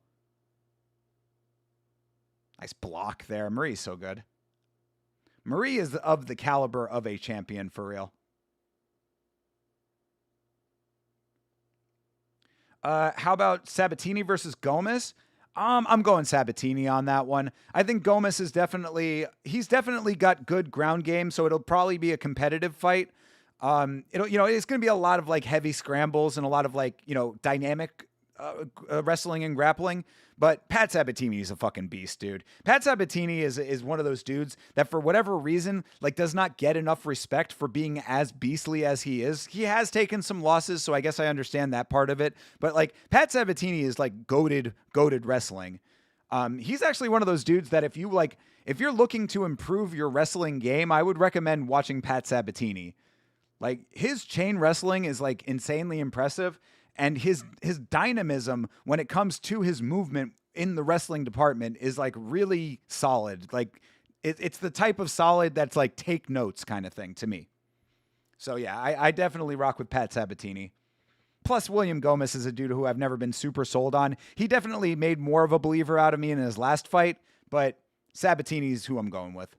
Nice block there. Marie's so good. Marie is of the caliber of a champion for real. How about Sabatini versus Gomez? I'm going Sabatini on that one. I think Gomez is he's definitely got good ground game, so it'll probably be a competitive fight. It's going to be a lot of like heavy scrambles and a lot of like, dynamic wrestling and grappling. But Pat Sabatini is a fucking beast, dude. Pat Sabatini is one of those dudes that for whatever reason, like, does not get enough respect for being as beastly as he is. He has taken some losses, so I guess I understand that part of it. But like, Pat Sabatini is like goated wrestling. He's actually one of those dudes that if you're looking to improve your wrestling game, I would recommend watching Pat Sabatini. Like, his chain wrestling is like insanely impressive. And his dynamism when it comes to his movement in the wrestling department is like really solid. Like, it's the type of solid that's like take notes kind of thing to me. So yeah, I definitely rock with Pat Sabatini. Plus, William Gomez is a dude who I've never been super sold on. He definitely made more of a believer out of me in his last fight, but Sabatini's who I'm going with.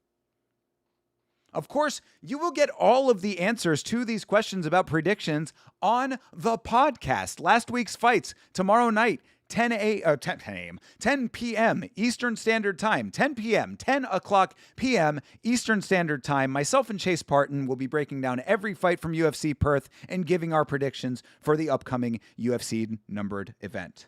Of course, you will get all of the answers to these questions about predictions on the podcast. Last week's fights tomorrow night, 10 p.m. Eastern Standard Time, 10 o'clock p.m. Eastern Standard Time. Myself and Chase Parton will be breaking down every fight from UFC Perth and giving our predictions for the upcoming UFC numbered event.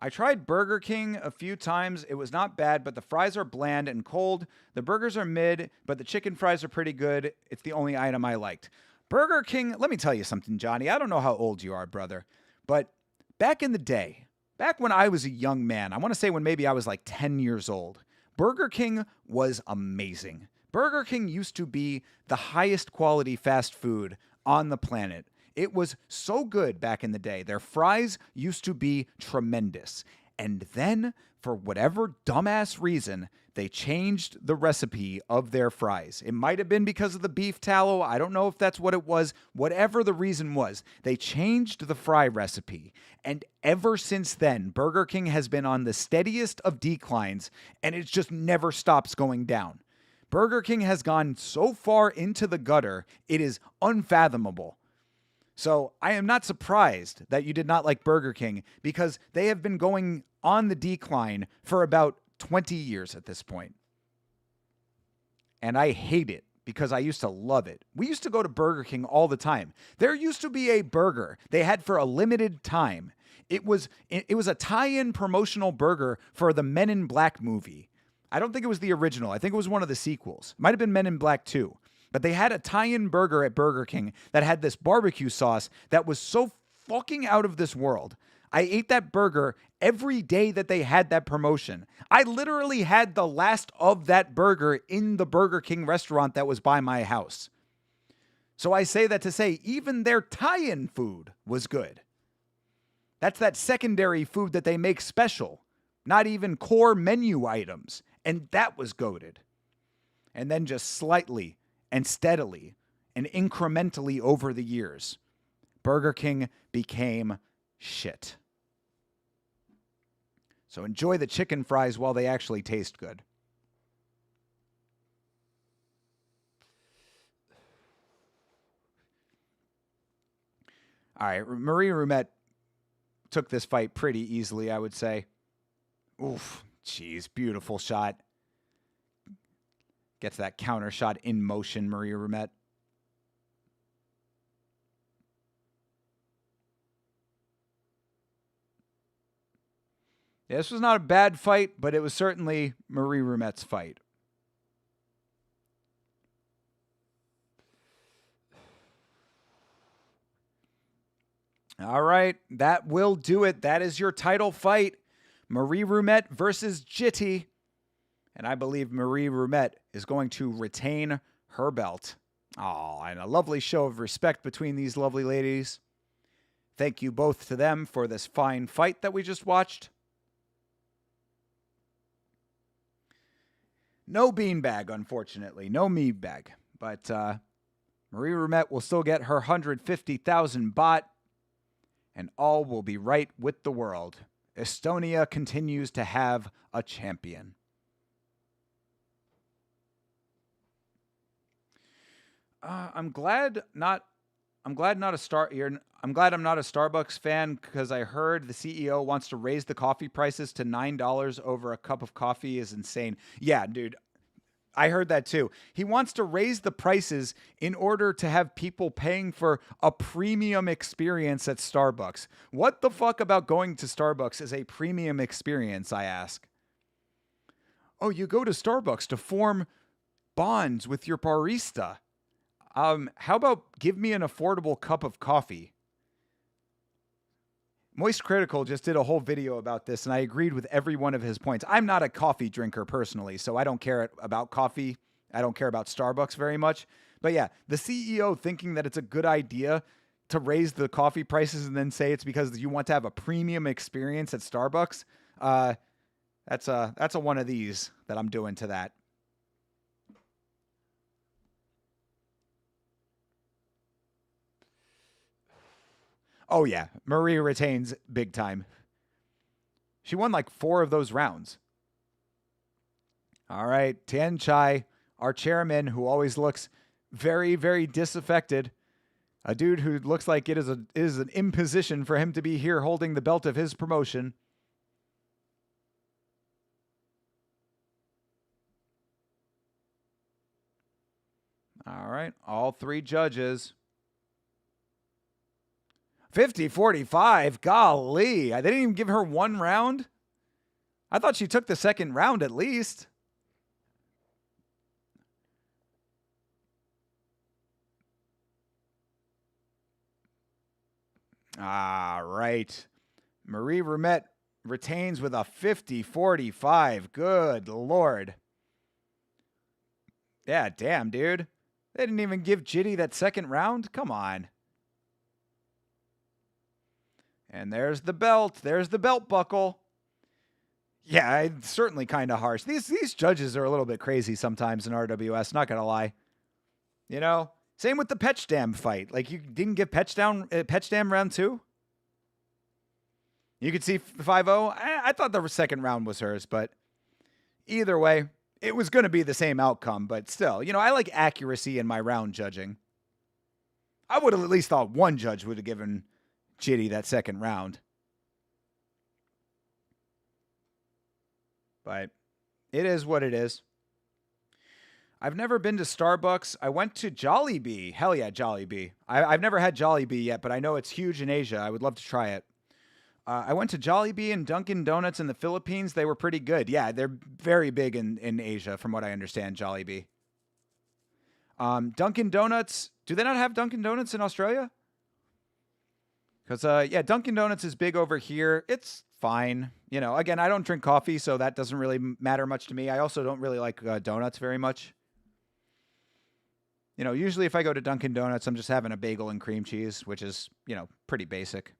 I tried Burger King a few times. It was not bad, but the fries are bland and cold. The burgers are mid, but the chicken fries are pretty good. It's the only item I liked. Burger King, let me tell you something, Johnny. I don't know how old you are, brother, but back in the day, back when I was a young man, I want to say when maybe I was like 10 years old, Burger King was amazing. Burger King used to be the highest quality fast food on the planet. It was so good back in the day. Their fries used to be tremendous. And then, for whatever dumbass reason, they changed the recipe of their fries. It might have been because of the beef tallow. I don't know if that's what it was. Whatever the reason was, they changed the fry recipe. And ever since then, Burger King has been on the steadiest of declines, and it just never stops going down. Burger King has gone so far into the gutter, it is unfathomable. So I am not surprised that you did not like Burger King, because they have been going on the decline for about 20 years at this point. And I hate it because I used to love it. We used to go to Burger King all the time. There used to be a burger they had for a limited time. It was a tie-in promotional burger for the Men in Black movie. I don't think it was the original. I think it was one of the sequels. Might have been Men in Black 2. But they had a tie-in burger at Burger King that had this barbecue sauce that was so fucking out of this world. I ate that burger every day that they had that promotion. I literally had the last of that burger in the Burger King restaurant that was by my house. So I say that to say even their tie-in food was good. That's that secondary food that they make special, not even core menu items. And that was goated. And then just slightly and steadily and incrementally over the years, Burger King became shit. So enjoy the chicken fries while they actually taste good. All right, Marie Ruumet took this fight pretty easily, I would say. Oof, jeez, beautiful shot. Gets that counter shot in motion, Marie Ruumet. Yeah, this was not a bad fight, but it was certainly Marie Ruumet's fight. All right, that will do it. That is your title fight. Marie Ruumet versus Jitti. And I believe Marie Ruumet is going to retain her belt. Oh, and a lovely show of respect between these lovely ladies. Thank you both to them for this fine fight that we just watched. No beanbag, unfortunately. No meatbag. But Marie Ruumet will still get her 150,000 baht. And all will be right with the world. Estonia continues to have a champion. I'm glad I'm not a Starbucks fan, because I heard the CEO wants to raise the coffee prices to $9 over a cup of coffee is insane. Yeah, dude. I heard that too. He wants to raise the prices in order to have people paying for a premium experience at Starbucks. What the fuck about going to Starbucks is a premium experience, I ask? Oh, you go to Starbucks to form bonds with your barista. How about give me an affordable cup of coffee? Moist Critical just did a whole video about this, and I agreed with every one of his points. I'm not a coffee drinker personally, so I don't care about coffee. I don't care about Starbucks very much. But yeah, the CEO thinking that it's a good idea to raise the coffee prices and then say it's because you want to have a premium experience at Starbucks, that's a one of these that I'm doing to that. Oh, yeah. Marie retains big time. She won like 4 of those rounds. All right. Tian Chai, our chairman, who always looks very, very disaffected. A dude who looks like it is an imposition for him to be here holding the belt of his promotion. All right. All 3 judges. 50-45. Golly. They didn't even give her 1 round? I thought she took the second round at least. All right. Marie Ruumet retains with a 50-45. Good Lord. Yeah, damn, dude. They didn't even give Jitti that second round? Come on. And there's the belt. There's the belt buckle. Yeah, it's certainly kind of harsh. These judges are a little bit crazy sometimes in RWS, not going to lie. You know, same with the Petchdam fight. Like, you didn't give Petchdam round 2? You could see 5-0. I thought the second round was hers, but either way, it was going to be the same outcome. But still, you know, I like accuracy in my round judging. I would have at least thought one judge would have given Jitti that second round. But it is what it is. I've never been to Starbucks. I went to Jollibee. Hell yeah, Jollibee. I've never had Jollibee yet, but I know it's huge in Asia. I would love to try it. I went to Jollibee and Dunkin' Donuts in the Philippines. They were pretty good. Yeah, they're very big in Asia, from what I understand, Jollibee. Dunkin' Donuts, do they not have Dunkin' Donuts in Australia? Because, yeah, Dunkin' Donuts is big over here. It's fine. You know, again, I don't drink coffee, so that doesn't really matter much to me. I also don't really like donuts very much. You know, usually if I go to Dunkin' Donuts, I'm just having a bagel and cream cheese, which is, you know, pretty basic.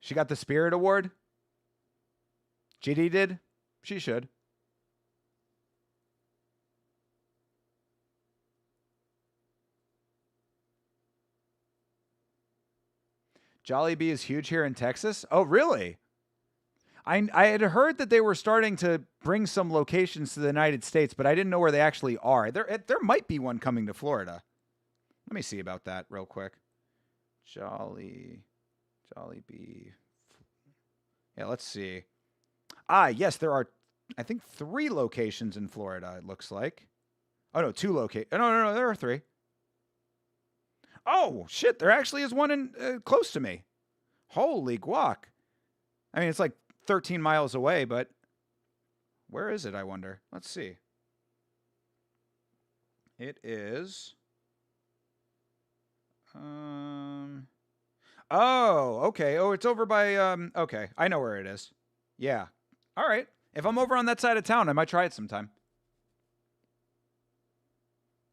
She got the Spirit Award? Jitti did? She should. Jollibee is huge here in Texas? Oh, really? I had heard that they were starting to bring some locations to the United States, but I didn't know where they actually are. There might be one coming to Florida. Let me see about that real quick. Jollibee. Yeah, let's see. Yes, there are, I think, 3 locations in Florida, it looks like. Oh, no, 2 locations. No, there are 3. Oh, shit, there actually is one in close to me. Holy guac. I mean, it's like 13 miles away, but where is it, I wonder? Let's see. It is... Oh, okay. Oh, it's over by, okay. I know where it is. Yeah. All right. If I'm over on that side of town, I might try it sometime.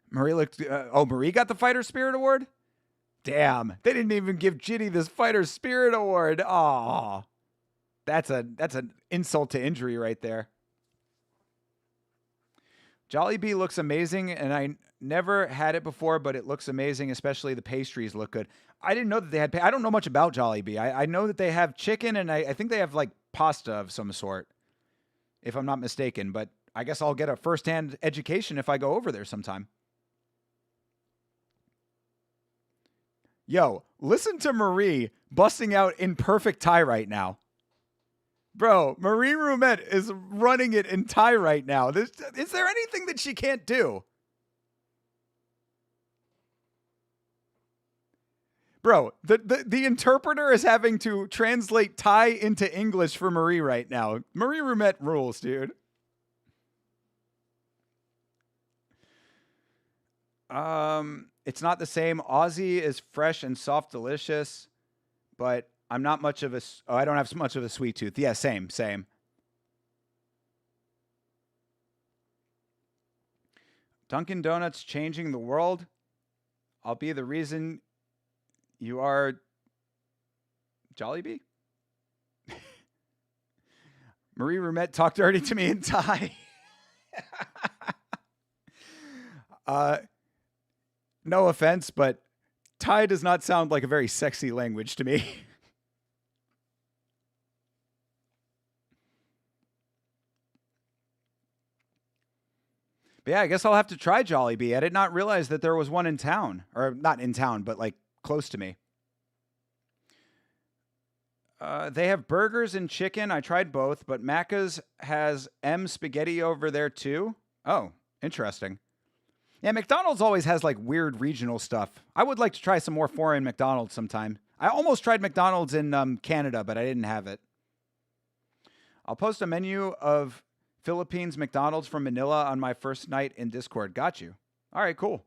Marie looked, Marie got the Fighter Spirit Award? Damn. They didn't even give Jitti this Fighter Spirit Award. Aw. That's an insult to injury right there. Jollibee looks amazing, and I never had it before, but it looks amazing, especially the pastries look good. I didn't know that they had... I don't know much about Jollibee. I know that they have chicken, and I think they have, like, pasta of some sort, if I'm not mistaken. But I guess I'll get a first-hand education if I go over there sometime. Yo, listen to Marie busting out in perfect Thai right now. Bro, Marie Ruumet is running it in Thai right now. Is there anything that she can't do? Bro, the interpreter is having to translate Thai into English for Marie right now. Marie Ruumet rules, dude. It's not the same. Aussie is fresh and soft, delicious, but I'm not much of a... Oh, I don't have much of a sweet tooth. Yeah, same. Dunkin' Donuts changing the world. I'll be the reason you are Jollibee. Marie Ruumet talked dirty to me in Thai. No offense, but Thai does not sound like a very sexy language to me. But yeah, I guess I'll have to try Jollibee. I did not realize that there was one in town. Or not in town, but like close to me. They have burgers and chicken. I tried both, but Macca's has M spaghetti over there too. Oh, interesting. Yeah, McDonald's always has like weird regional stuff. I would like to try some more foreign McDonald's sometime. I almost tried McDonald's in Canada, but I didn't have it. I'll post a menu of Philippines McDonald's from Manila on my first night in Discord. Got you. All right, cool.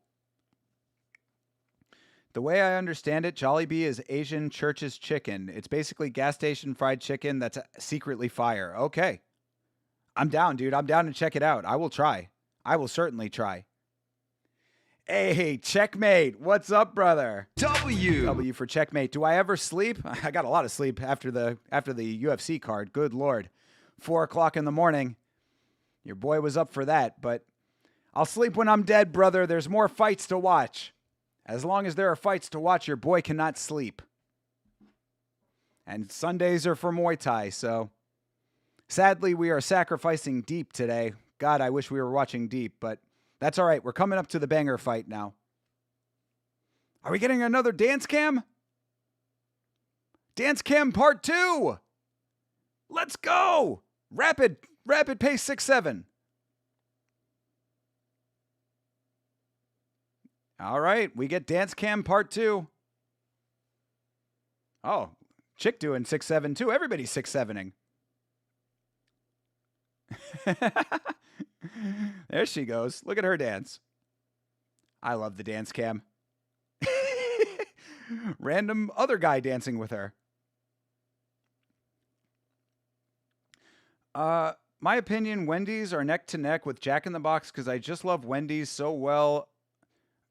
The way I understand it, Jollibee is Asian Church's chicken. It's basically gas station fried chicken that's secretly fire. Okay. I'm down, dude. I'm down to check it out. I will try. I will certainly try. Hey, checkmate. What's up, brother? W. W for checkmate. Do I ever sleep? I got a lot of sleep after the UFC card. Good Lord. 4 o'clock in the morning. Your boy was up for that, but I'll sleep when I'm dead, brother. There's more fights to watch. As long as there are fights to watch, your boy cannot sleep. And Sundays are for Muay Thai, so sadly we are sacrificing Deep today. God, I wish we were watching Deep, but that's all right. We're coming up to the banger fight now. Are we getting another dance cam? Dance cam part 2. Let's go. Rapid pace 6-7. All right, we get dance cam part 2. Oh, chick doing 6-7 too. Everybody's 6-7ing. There she goes. Look at her dance. I love the dance cam. Random other guy dancing with her. My opinion, Wendy's are neck to neck with Jack in the Box because I just love Wendy's so well.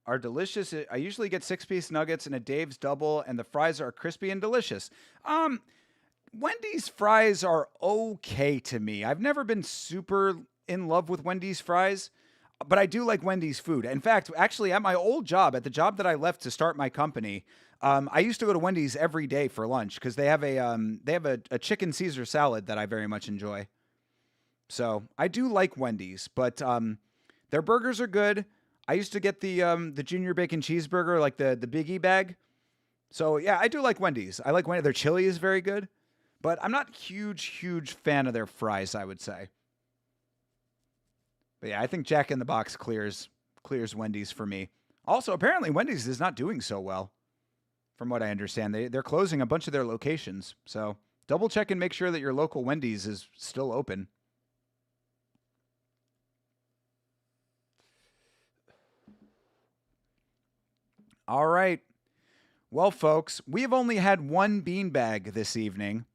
Are delicious. I usually get 6-piece nuggets and a Dave's double, and the fries are crispy and delicious. Wendy's fries are okay to me. I've never been super in love with Wendy's fries, but I do like Wendy's food. In fact, actually, at my old job, at the job that I left to start my company, I used to go to Wendy's every day for lunch because they have a chicken Caesar salad that I very much enjoy. So I do like Wendy's, but their burgers are good. I used to get the junior bacon cheeseburger, like the Biggie bag. So yeah, I do like Wendy's. I like Wendy's. Their chili is very good, but I'm not huge fan of their fries, I would say. But yeah, I think Jack in the Box clears Wendy's for me. Also, apparently Wendy's is not doing so well, from what I understand. They're closing a bunch of their locations. So double check and make sure that your local Wendy's is still open. All right. Well, folks, we have only had one beanbag this evening,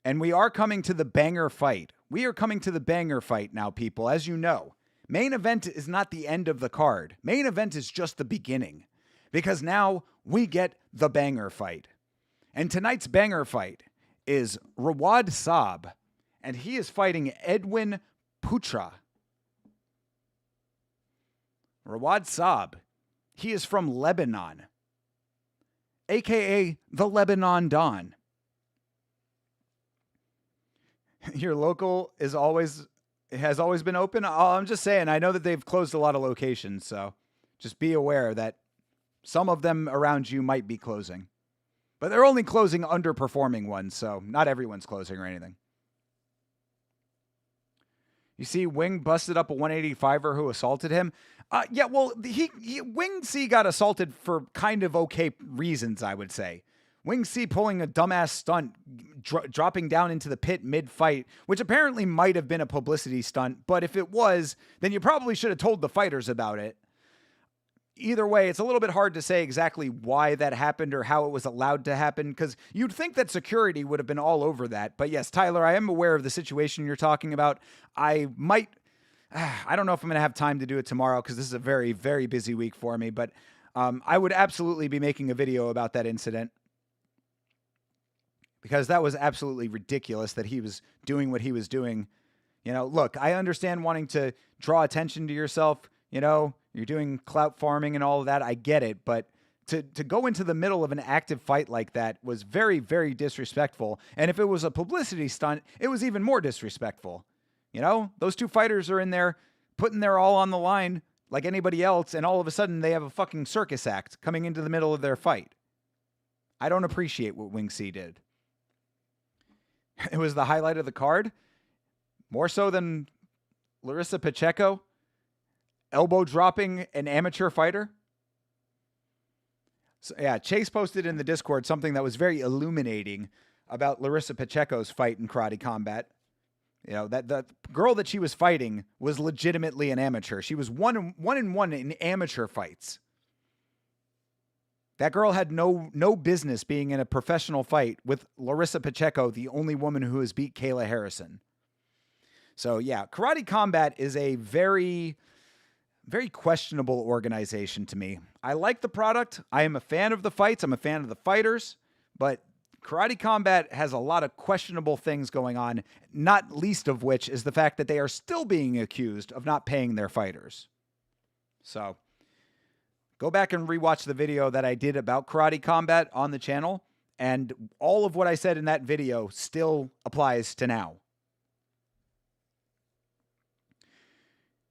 and we are coming to the banger fight. We are coming to the banger fight now, people, as you know. Main event is not the end of the card. Main event is just the beginning, because now we get the banger fight. And tonight's banger fight is Rawad Saab, and he is fighting Edwin Putra. Rawad Saab. He is from Lebanon, a.k.a. the Lebanon Don. Your local has always been open. I'm just saying, I know that they've closed a lot of locations, so just be aware that some of them around you might be closing. But they're only closing underperforming ones, so not everyone's closing or anything. You see, Wing busted up a 185er who assaulted him. Yeah, well, Wing C got assaulted for kind of okay reasons, I would say. Wing C pulling a dumbass stunt, dropping down into the pit mid-fight, which apparently might have been a publicity stunt, but if it was, then you probably should have told the fighters about it. Either way, it's a little bit hard to say exactly why that happened or how it was allowed to happen, because you'd think that security would have been all over that. But yes, Tyler, I am aware of the situation you're talking about. I don't know if I'm going to have time to do it tomorrow because this is a very, very busy week for me, but I would absolutely be making a video about that incident because that was absolutely ridiculous that he was doing what he was doing. You know, look, I understand wanting to draw attention to yourself. You know, you're doing clout farming and all of that. I get it. But to go into the middle of an active fight like that was very, very disrespectful. And if it was a publicity stunt, it was even more disrespectful. You know, those two fighters are in there putting their all on the line like anybody else. And all of a sudden they have a fucking circus act coming into the middle of their fight. I don't appreciate what Wing C did. It was the highlight of the card. More so than Larissa Pacheco elbow dropping an amateur fighter. So yeah, Chase posted in the Discord something that was very illuminating about Larissa Pacheco's fight in Karate Combat. You know, that the girl that she was fighting was legitimately an amateur. She was one and one in amateur fights. That girl had no business being in a professional fight with Larissa Pacheco, the only woman who has beat Kayla Harrison. So yeah, Karate Combat is a very very questionable organization to me. I like the product. I am a fan of the fights. I'm a fan of the fighters. But Karate Combat has a lot of questionable things going on, not least of which is the fact that they are still being accused of not paying their fighters. So go back and rewatch the video that I did about Karate Combat on the channel, and all of what I said in that video still applies to now.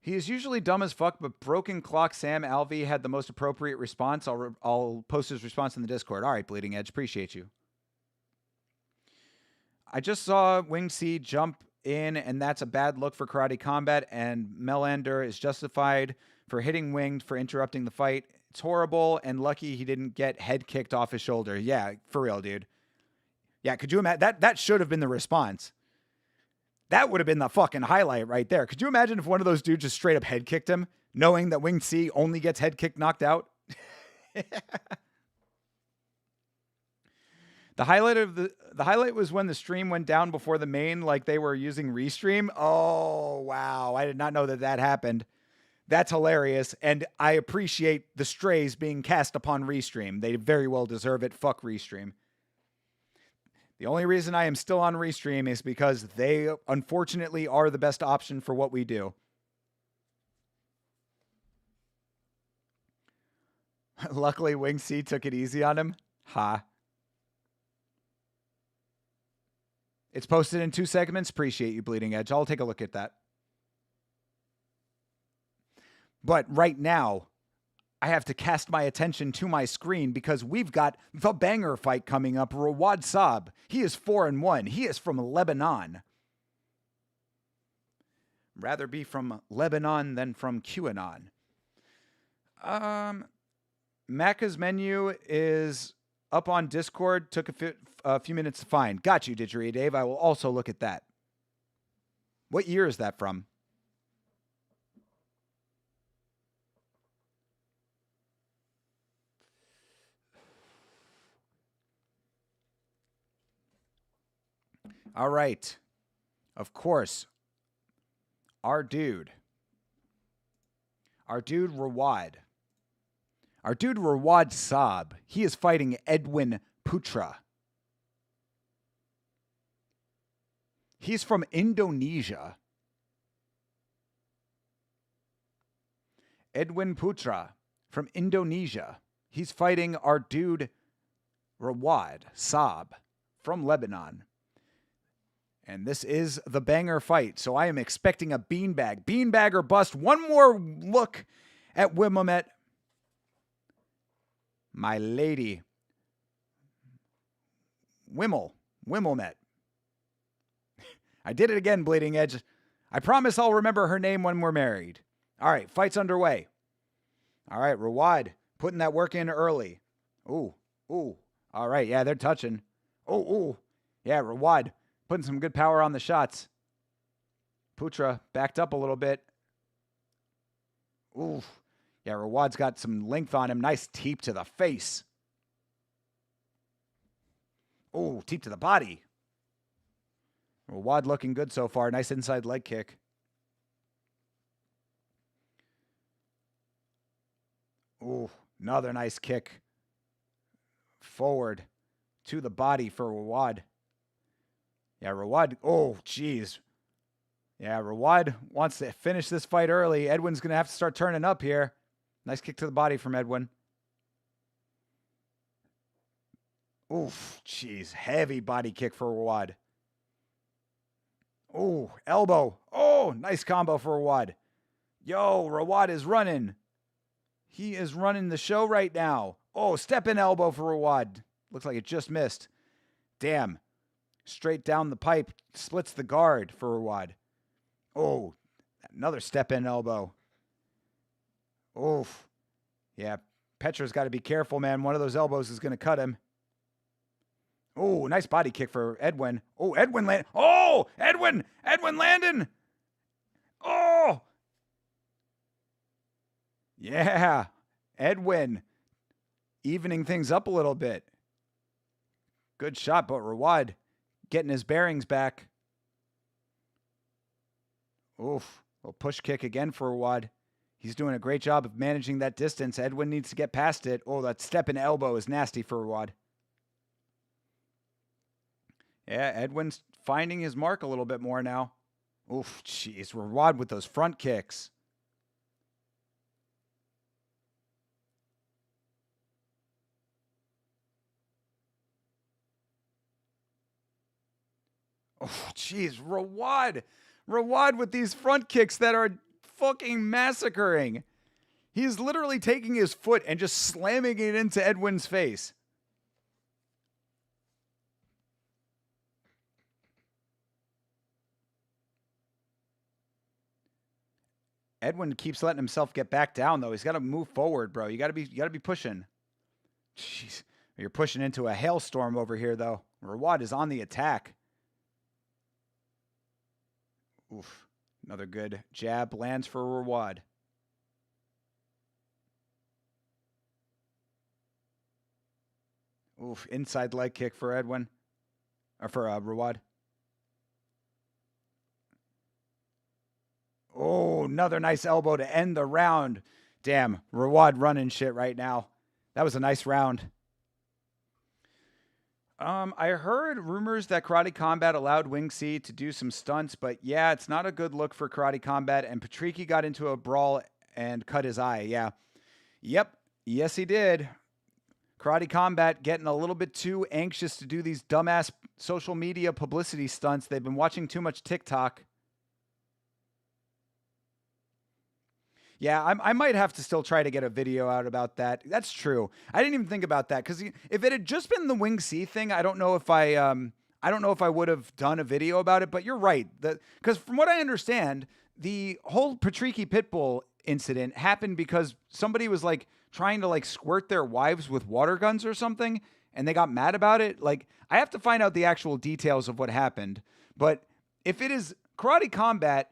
He is usually dumb as fuck, but Broken Clock Sam Alvey had the most appropriate response. I'll post his response in the Discord. All right, Bleeding Edge, appreciate you. I just saw Wing C jump in, and that's a bad look for Karate Combat, and Melander is justified for hitting Winged for interrupting the fight. It's horrible, and lucky he didn't get head kicked off his shoulder. Yeah, for real, dude. Yeah, could you imagine? That should have been the response. That would have been the fucking highlight right there. Could you imagine if one of those dudes just straight up head kicked him, knowing that Wing C only gets head kicked knocked out? The highlight was when the stream went down before the main, like they were using Restream. Oh, wow. I did not know that happened. That's hilarious. And I appreciate the strays being cast upon Restream. They very well deserve it. Fuck Restream. The only reason I am still on Restream is because they unfortunately are the best option for what we do. Luckily, Wing C took it easy on him. Ha. It's posted in 2 segments. Appreciate you, Bleeding Edge. I'll take a look at that. But right now, I have to cast my attention to my screen because we've got the banger fight coming up. Rawad Saab. He is 4-1. He is from Lebanon. Rather be from Lebanon than from QAnon. Macca's menu is up on Discord. Took a few minutes to find. Got you, Didgeridoo Dave. I will also look at that. What year is that from? All right. Of course. Our dude Rawad. Our dude Rawad Saab. He is fighting Edwin Putra. He's from Indonesia. Edwin Putra from Indonesia. He's fighting our dude Rawad Saab from Lebanon. And this is the banger fight. So I am expecting a beanbag. Beanbag or bust. One more look at Ruumet. My lady. Ruumet. I did it again, Bleeding Edge. I promise I'll remember her name when we're married. All right, fight's underway. All right, Rawad putting that work in early. Ooh. All right, yeah, they're touching. Ooh. Yeah, Rawad putting some good power on the shots. Putra backed up a little bit. Ooh. Yeah, Rawad's got some length on him. Nice teep to the face. Ooh, teep to the body. Rawad looking good so far. Nice inside leg kick. Ooh, another nice kick. Forward to the body for Rawad. Yeah, Rawad. Oh, jeez. Yeah, Rawad wants to finish this fight early. Edwin's going to have to start turning up here. Nice kick to the body from Edwin. Oof, jeez. Heavy body kick for Rawad. Oh, elbow. Oh, nice combo for Rawad. Yo, Rawad is running. He is running the show right now. Oh, step-in elbow for Rawad. Looks like it just missed. Damn. Straight down the pipe. Splits the guard for Rawad. Oh, another step-in elbow. Oof. Yeah, Petra's got to be careful, man. One of those elbows is going to cut him. Oh, nice body kick for Edwin. Oh, Edwin land. Oh, Edwin landing. Oh. Yeah, Edwin evening things up a little bit. Good shot, but Rawad getting his bearings back. Oof. A push kick again for Rawad. He's doing a great job of managing that distance. Edwin needs to get past it. Oh, that step and elbow is nasty for Rawad. Yeah, Edwin's finding his mark a little bit more now. Oof, jeez, Rawad with those front kicks. Oh, jeez, Rawad. Rawad with these front kicks that are fucking massacring. He's literally taking his foot and just slamming it into Edwin's face. Edwin keeps letting himself get back down, though. He's got to move forward, bro. You got to be pushing. Jeez, you're pushing into a hailstorm over here, though. Rawad is on the attack. Oof. Another good jab lands for Rawad. Oof. Inside leg kick for Edwin. Or for Rawad. Oh, another nice elbow to end the round. Damn, Rawad running shit right now. That was a nice round. I heard rumors that Karate Combat allowed Wing C to do some stunts, but yeah, it's not a good look for Karate Combat. And Patricky got into a brawl and cut his eye. Yeah. Yep. Yes, he did. Karate Combat getting a little bit too anxious to do these dumbass social media publicity stunts. They've been watching too much TikTok. Yeah, I might have to still try to get a video out about that. That's true. I didn't even think about that because if it had just been the Wing C thing, I don't know if I would have done a video about it. But you're right. Because from what I understand, the whole Patricky Pitbull incident happened because somebody was like trying to like squirt their wives with water guns or something, and they got mad about it. Like, I have to find out the actual details of what happened. But if it is Karate Combat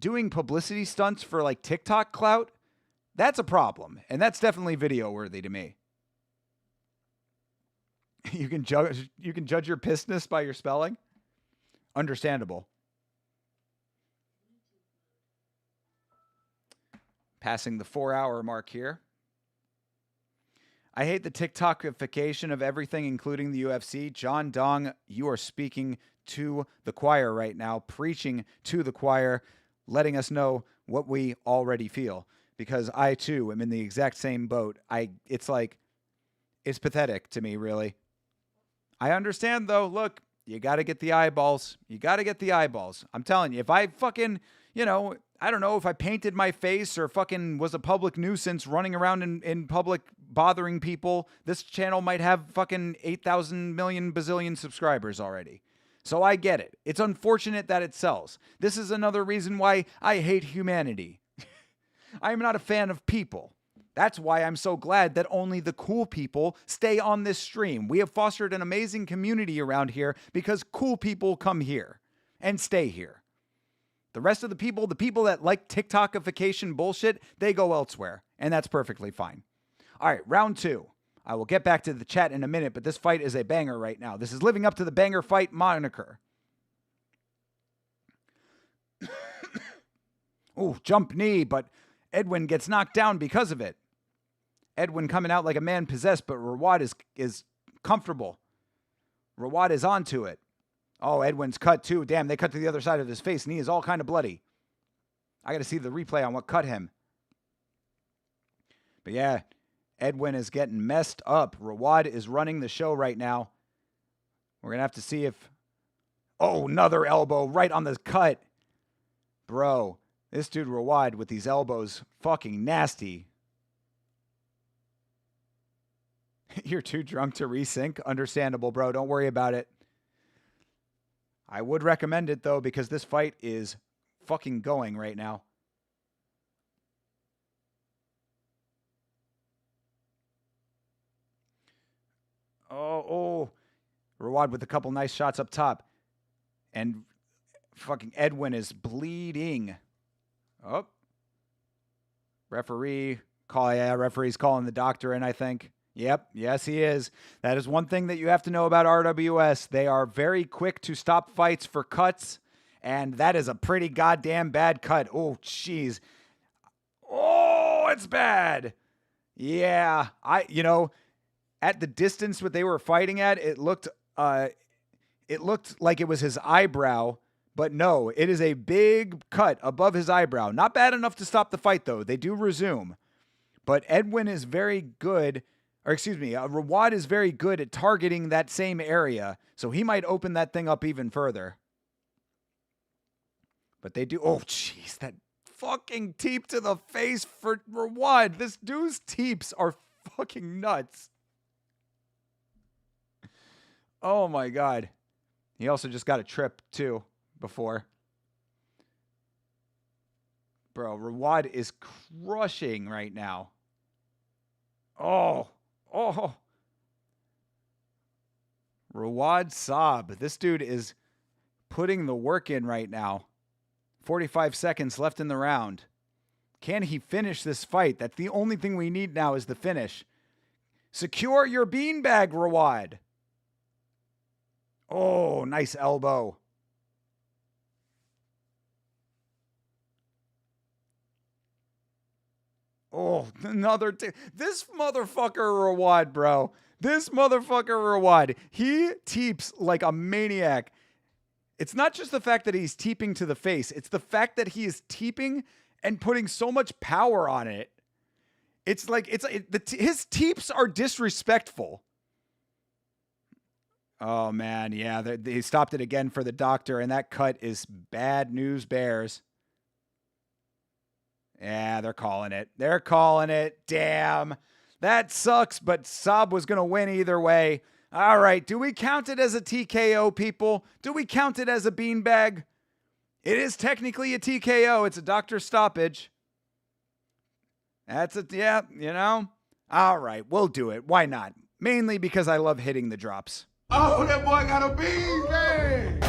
doing publicity stunts for like TikTok clout, that's a problem. And that's definitely video worthy to me. You can judge your pissedness by your spelling. Understandable. Passing the 4-hour mark here. I hate the TikTokification of everything, including the UFC. John Dong, you are speaking to the choir right now, preaching to the choir, letting us know what we already feel, because I too am in the exact same boat. It's pathetic to me, really. I understand though. Look, you got to get the eyeballs. You got to get the eyeballs. I'm telling you, if I fucking, I don't know, if I painted my face or fucking was a public nuisance running around in public bothering people, this channel might have fucking 8,000 million bazillion subscribers already. So I get it. It's unfortunate that it sells. This is another reason why I hate humanity. I am not a fan of people. That's why I'm so glad that only the cool people stay on this stream. We have fostered an amazing community around here because cool people come here and stay here. The rest of the people that like TikTokification bullshit, they go elsewhere. And that's perfectly fine. All right, round 2. I will get back to the chat in a minute, but this fight is a banger right now. This is living up to the banger fight moniker. Ooh, jump knee, but Edwin gets knocked down because of it. Edwin coming out like a man possessed, but Rawad is comfortable. Rawad is onto it. Oh, Edwin's cut too. Damn, they cut to the other side of his face, and he is all kind of bloody. I got to see the replay on what cut him. But yeah, Edwin is getting messed up. Rawad is running the show right now. We're going to have to see if... Oh, another elbow right on the cut. Bro, this dude Rawad with these elbows, fucking nasty. You're too drunk to resync? Understandable, bro. Don't worry about it. I would recommend it, though, because this fight is fucking going right now. Oh. Rawad with a couple nice shots up top. And fucking Edwin is bleeding. Oh. Referee's calling the doctor in, I think. Yep. Yes, he is. That is one thing that you have to know about RWS. They are very quick to stop fights for cuts. And that is a pretty goddamn bad cut. Oh, jeez. Oh, it's bad. Yeah, at the distance what they were fighting at, it looked like it was his eyebrow, but no, it is a big cut above his eyebrow. Not bad enough to stop the fight, though. They do resume. But Edwin is very good, Rawad is very good at targeting that same area, so he might open that thing up even further. But they do. Oh, jeez, that fucking teep to the face for Rawad. This dude's teeps are fucking nuts. Oh, my God. He also just got a trip, too, before. Bro, Rawad is crushing right now. Oh. Rawad Saab. This dude is putting the work in right now. 45 seconds left in the round. Can he finish this fight? That's the only thing we need now is the finish. Secure your beanbag, Rawad. Oh, nice elbow. Oh, another. This motherfucker Rawad, bro. This motherfucker Rawad. He teeps like a maniac. It's not just the fact that he's teeping to the face. It's the fact that he is teeping and putting so much power on it. It's like his teeps are disrespectful. Oh, man. Yeah, they stopped it again for the doctor, and that cut is bad news bears. Yeah, they're calling it. They're calling it. Damn. That sucks, but Saab was going to win either way. All right. Do we count it as a TKO, people? Do we count it as a beanbag? It is technically a TKO. It's a doctor stoppage. That's it. Yeah, All right. We'll do it. Why not? Mainly because I love hitting the drops. Oh, that boy got a beanbag.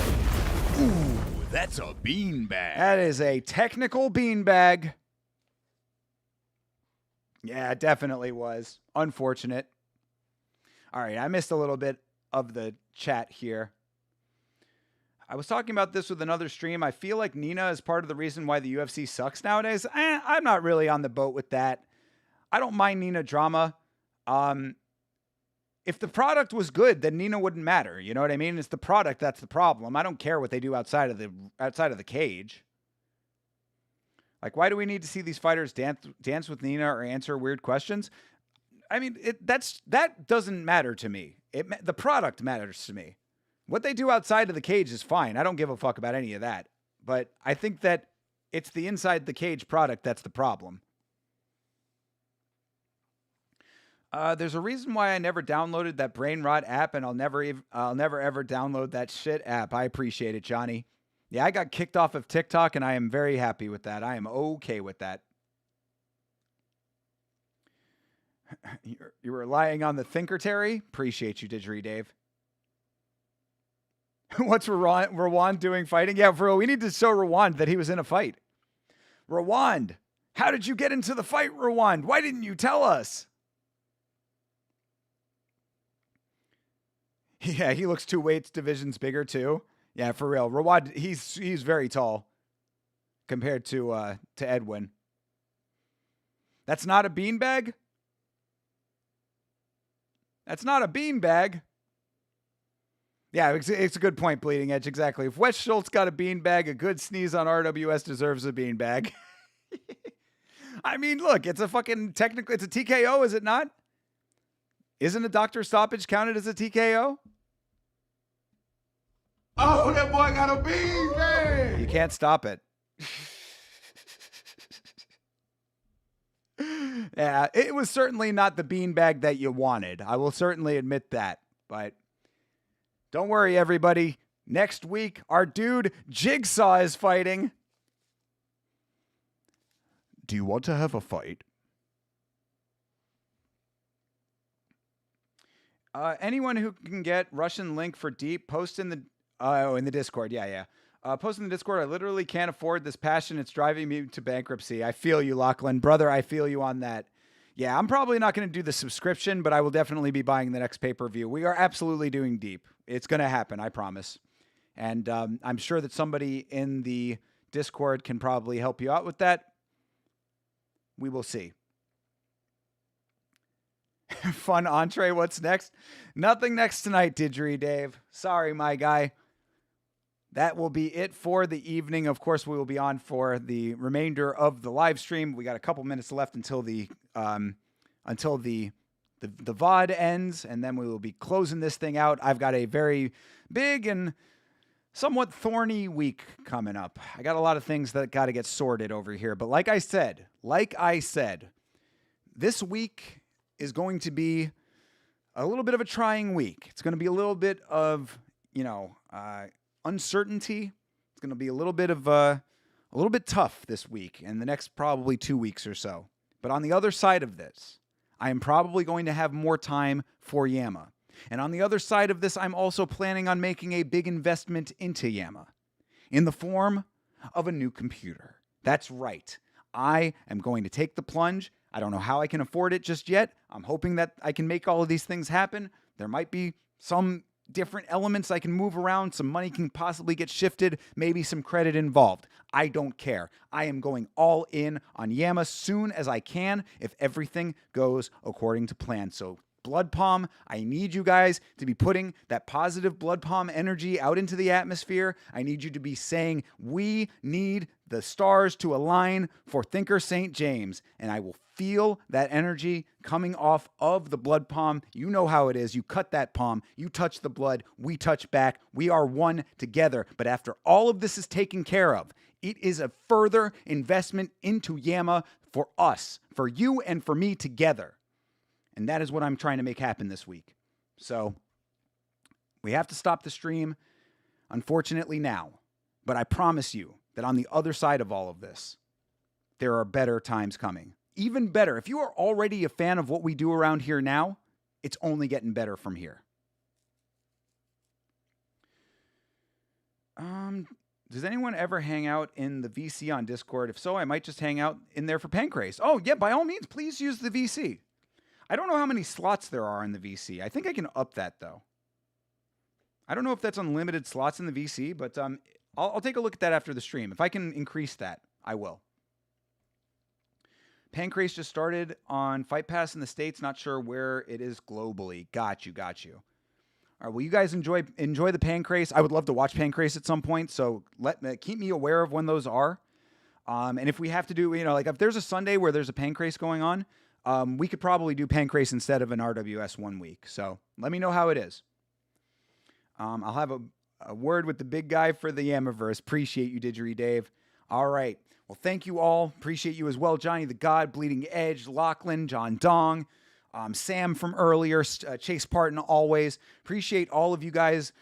Ooh, that's a beanbag. That is a technical beanbag. Yeah, it definitely was. Unfortunate. All right, I missed a little bit of the chat here. I was talking about this with another stream. I feel like Nina is part of the reason why the UFC sucks nowadays. I'm not really on the boat with that. I don't mind Nina drama. If the product was good, then Nina wouldn't matter. You know what I mean? It's the product that's the problem. I don't care what they do outside of the cage. Like, why do we need to see these fighters dance with Nina or answer weird questions? I mean, that doesn't matter to me. The product matters to me. What they do outside of the cage is fine. I don't give a fuck about any of that. But I think that it's the inside the cage product that's the problem. There's a reason why I never downloaded that Brain Rot app, and I'll never ever download that shit app. I appreciate it, Johnny. Yeah, I got kicked off of TikTok, and I am very happy with that. I am okay with that. You were relying on the thinker, Terry? Appreciate you, Didgeridoo Dave. What's Rawand doing fighting? Yeah, bro, we need to show Rawand that he was in a fight. Rawand, how did you get into the fight, Rawand? Why didn't you tell us? Yeah, he looks 2 weights divisions bigger too. Yeah, for real. Rawad, he's very tall compared to Edwin. That's not a beanbag? That's not a beanbag. Yeah, it's a good point, Bleeding Edge. Exactly. If Wes Schultz got a beanbag, a good sneeze on RWS deserves a beanbag. I mean, look, it's a fucking technical. It's a TKO, is it not? Isn't a doctor stoppage counted as a TKO? Oh, that boy got a beanbag. You can't stop it. Yeah, it was certainly not the beanbag that you wanted. I will certainly admit that. But don't worry, everybody. Next week, our dude Jigsaw is fighting. Do you want to have a fight? Anyone who can get Russian link for Deep, post in the in the Discord. Yeah. Post in the Discord. I literally can't afford this passion. It's driving me to bankruptcy. I feel you, Lachlan. Brother, I feel you on that. Yeah, I'm probably not going to do the subscription, but I will definitely be buying the next pay-per-view. We are absolutely doing Deep. It's going to happen, I promise. And I'm sure that somebody in the Discord can probably help you out with that. We will see. Fun entree. What's next? Nothing next tonight, Didgeridoo Dave. Sorry, my guy. That will be it for the evening. Of course, we will be on for the remainder of the live stream. We got a couple minutes left until the VOD ends, and then we will be closing this thing out. I've got a very big and somewhat thorny week coming up. I got a lot of things that got to get sorted over here. But like I said, this week is going to be a little bit of a trying week. It's going to be a little bit of, uncertainty. It's going to be a little bit tough this week and the next probably 2 weeks or so. But on the other side of this, I am probably going to have more time for Yama. And on the other side of this, I'm also planning on making a big investment into Yama in the form of a new computer. That's right. I am going to take the plunge. I don't know how I can afford it just yet. I'm hoping that I can make all of these things happen. There might be some different elements I can move around. Some money can possibly get shifted, maybe some credit involved. I don't care. I am going all in on Yama soon as I can if everything goes according to plan. So Blood Palm, I need you guys to be putting that positive Blood Palm energy out into the atmosphere. I need you to be saying, we need the stars to align for Thinker St. James. And I will feel that energy coming off of the Blood Palm. You know how it is. You cut that palm. You touch the blood. We touch back. We are one together. But after all of this is taken care of, it is a further investment into Yama for us, for you and for me together. And that is what I'm trying to make happen this week. So we have to stop the stream, unfortunately, now. But I promise you that on the other side of all of this, there are better times coming. Even better. If you are already a fan of what we do around here now, it's only getting better from here. Does anyone ever hang out in the VC on Discord? If so, I might just hang out in there for Pancrase. Oh, yeah, by all means, please use the VC. I don't know how many slots there are in the VC. I think I can up that, though. I don't know if that's unlimited slots in the VC, but I'll take a look at that after the stream. If I can increase that, I will. Pancrase just started on Fight Pass in the States. Not sure where it is globally. Got you. All right, well, you guys enjoy the Pancrase. I would love to watch Pancrase at some point, so keep me aware of when those are. And if we have to do, if there's a Sunday where there's a Pancrase going on, we could probably do Pancrase instead of an RWS 1 week. So let me know how it is. I'll have a word with the big guy for the Yamaverse. Appreciate you, Didgeridoo Dave. All right. Well, thank you all. Appreciate you as well. Johnny the God, Bleeding Edge, Lachlan, John Dong, Sam from earlier, Chase Parton always. Appreciate all of you guys.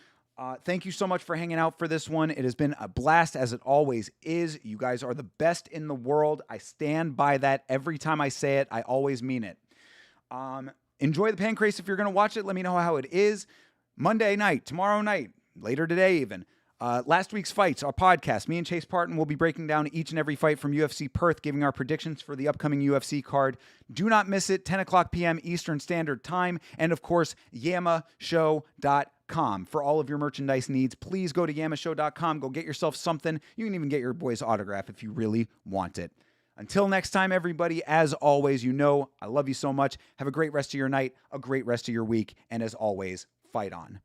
Thank you so much for hanging out for this one. It has been a blast, as it always is. You guys are the best in the world. I stand by that every time I say it. I always mean it. Enjoy the Pancrase if you're going to watch it. Let me know how it is. Monday night, tomorrow night, later today even. Last week's fights, our podcast. Me and Chase Parton will be breaking down each and every fight from UFC Perth, giving our predictions for the upcoming UFC card. Do not miss it, 10 o'clock p.m. Eastern Standard Time. And, of course, yamashow.com. For all of your merchandise needs, please go to yamashow.com. Go get yourself something. You can even get your boy's autograph if you really want it. Until next time, everybody, as always, I love you so much. Have a great rest of your night, a great rest of your week, and as always, fight on.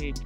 It's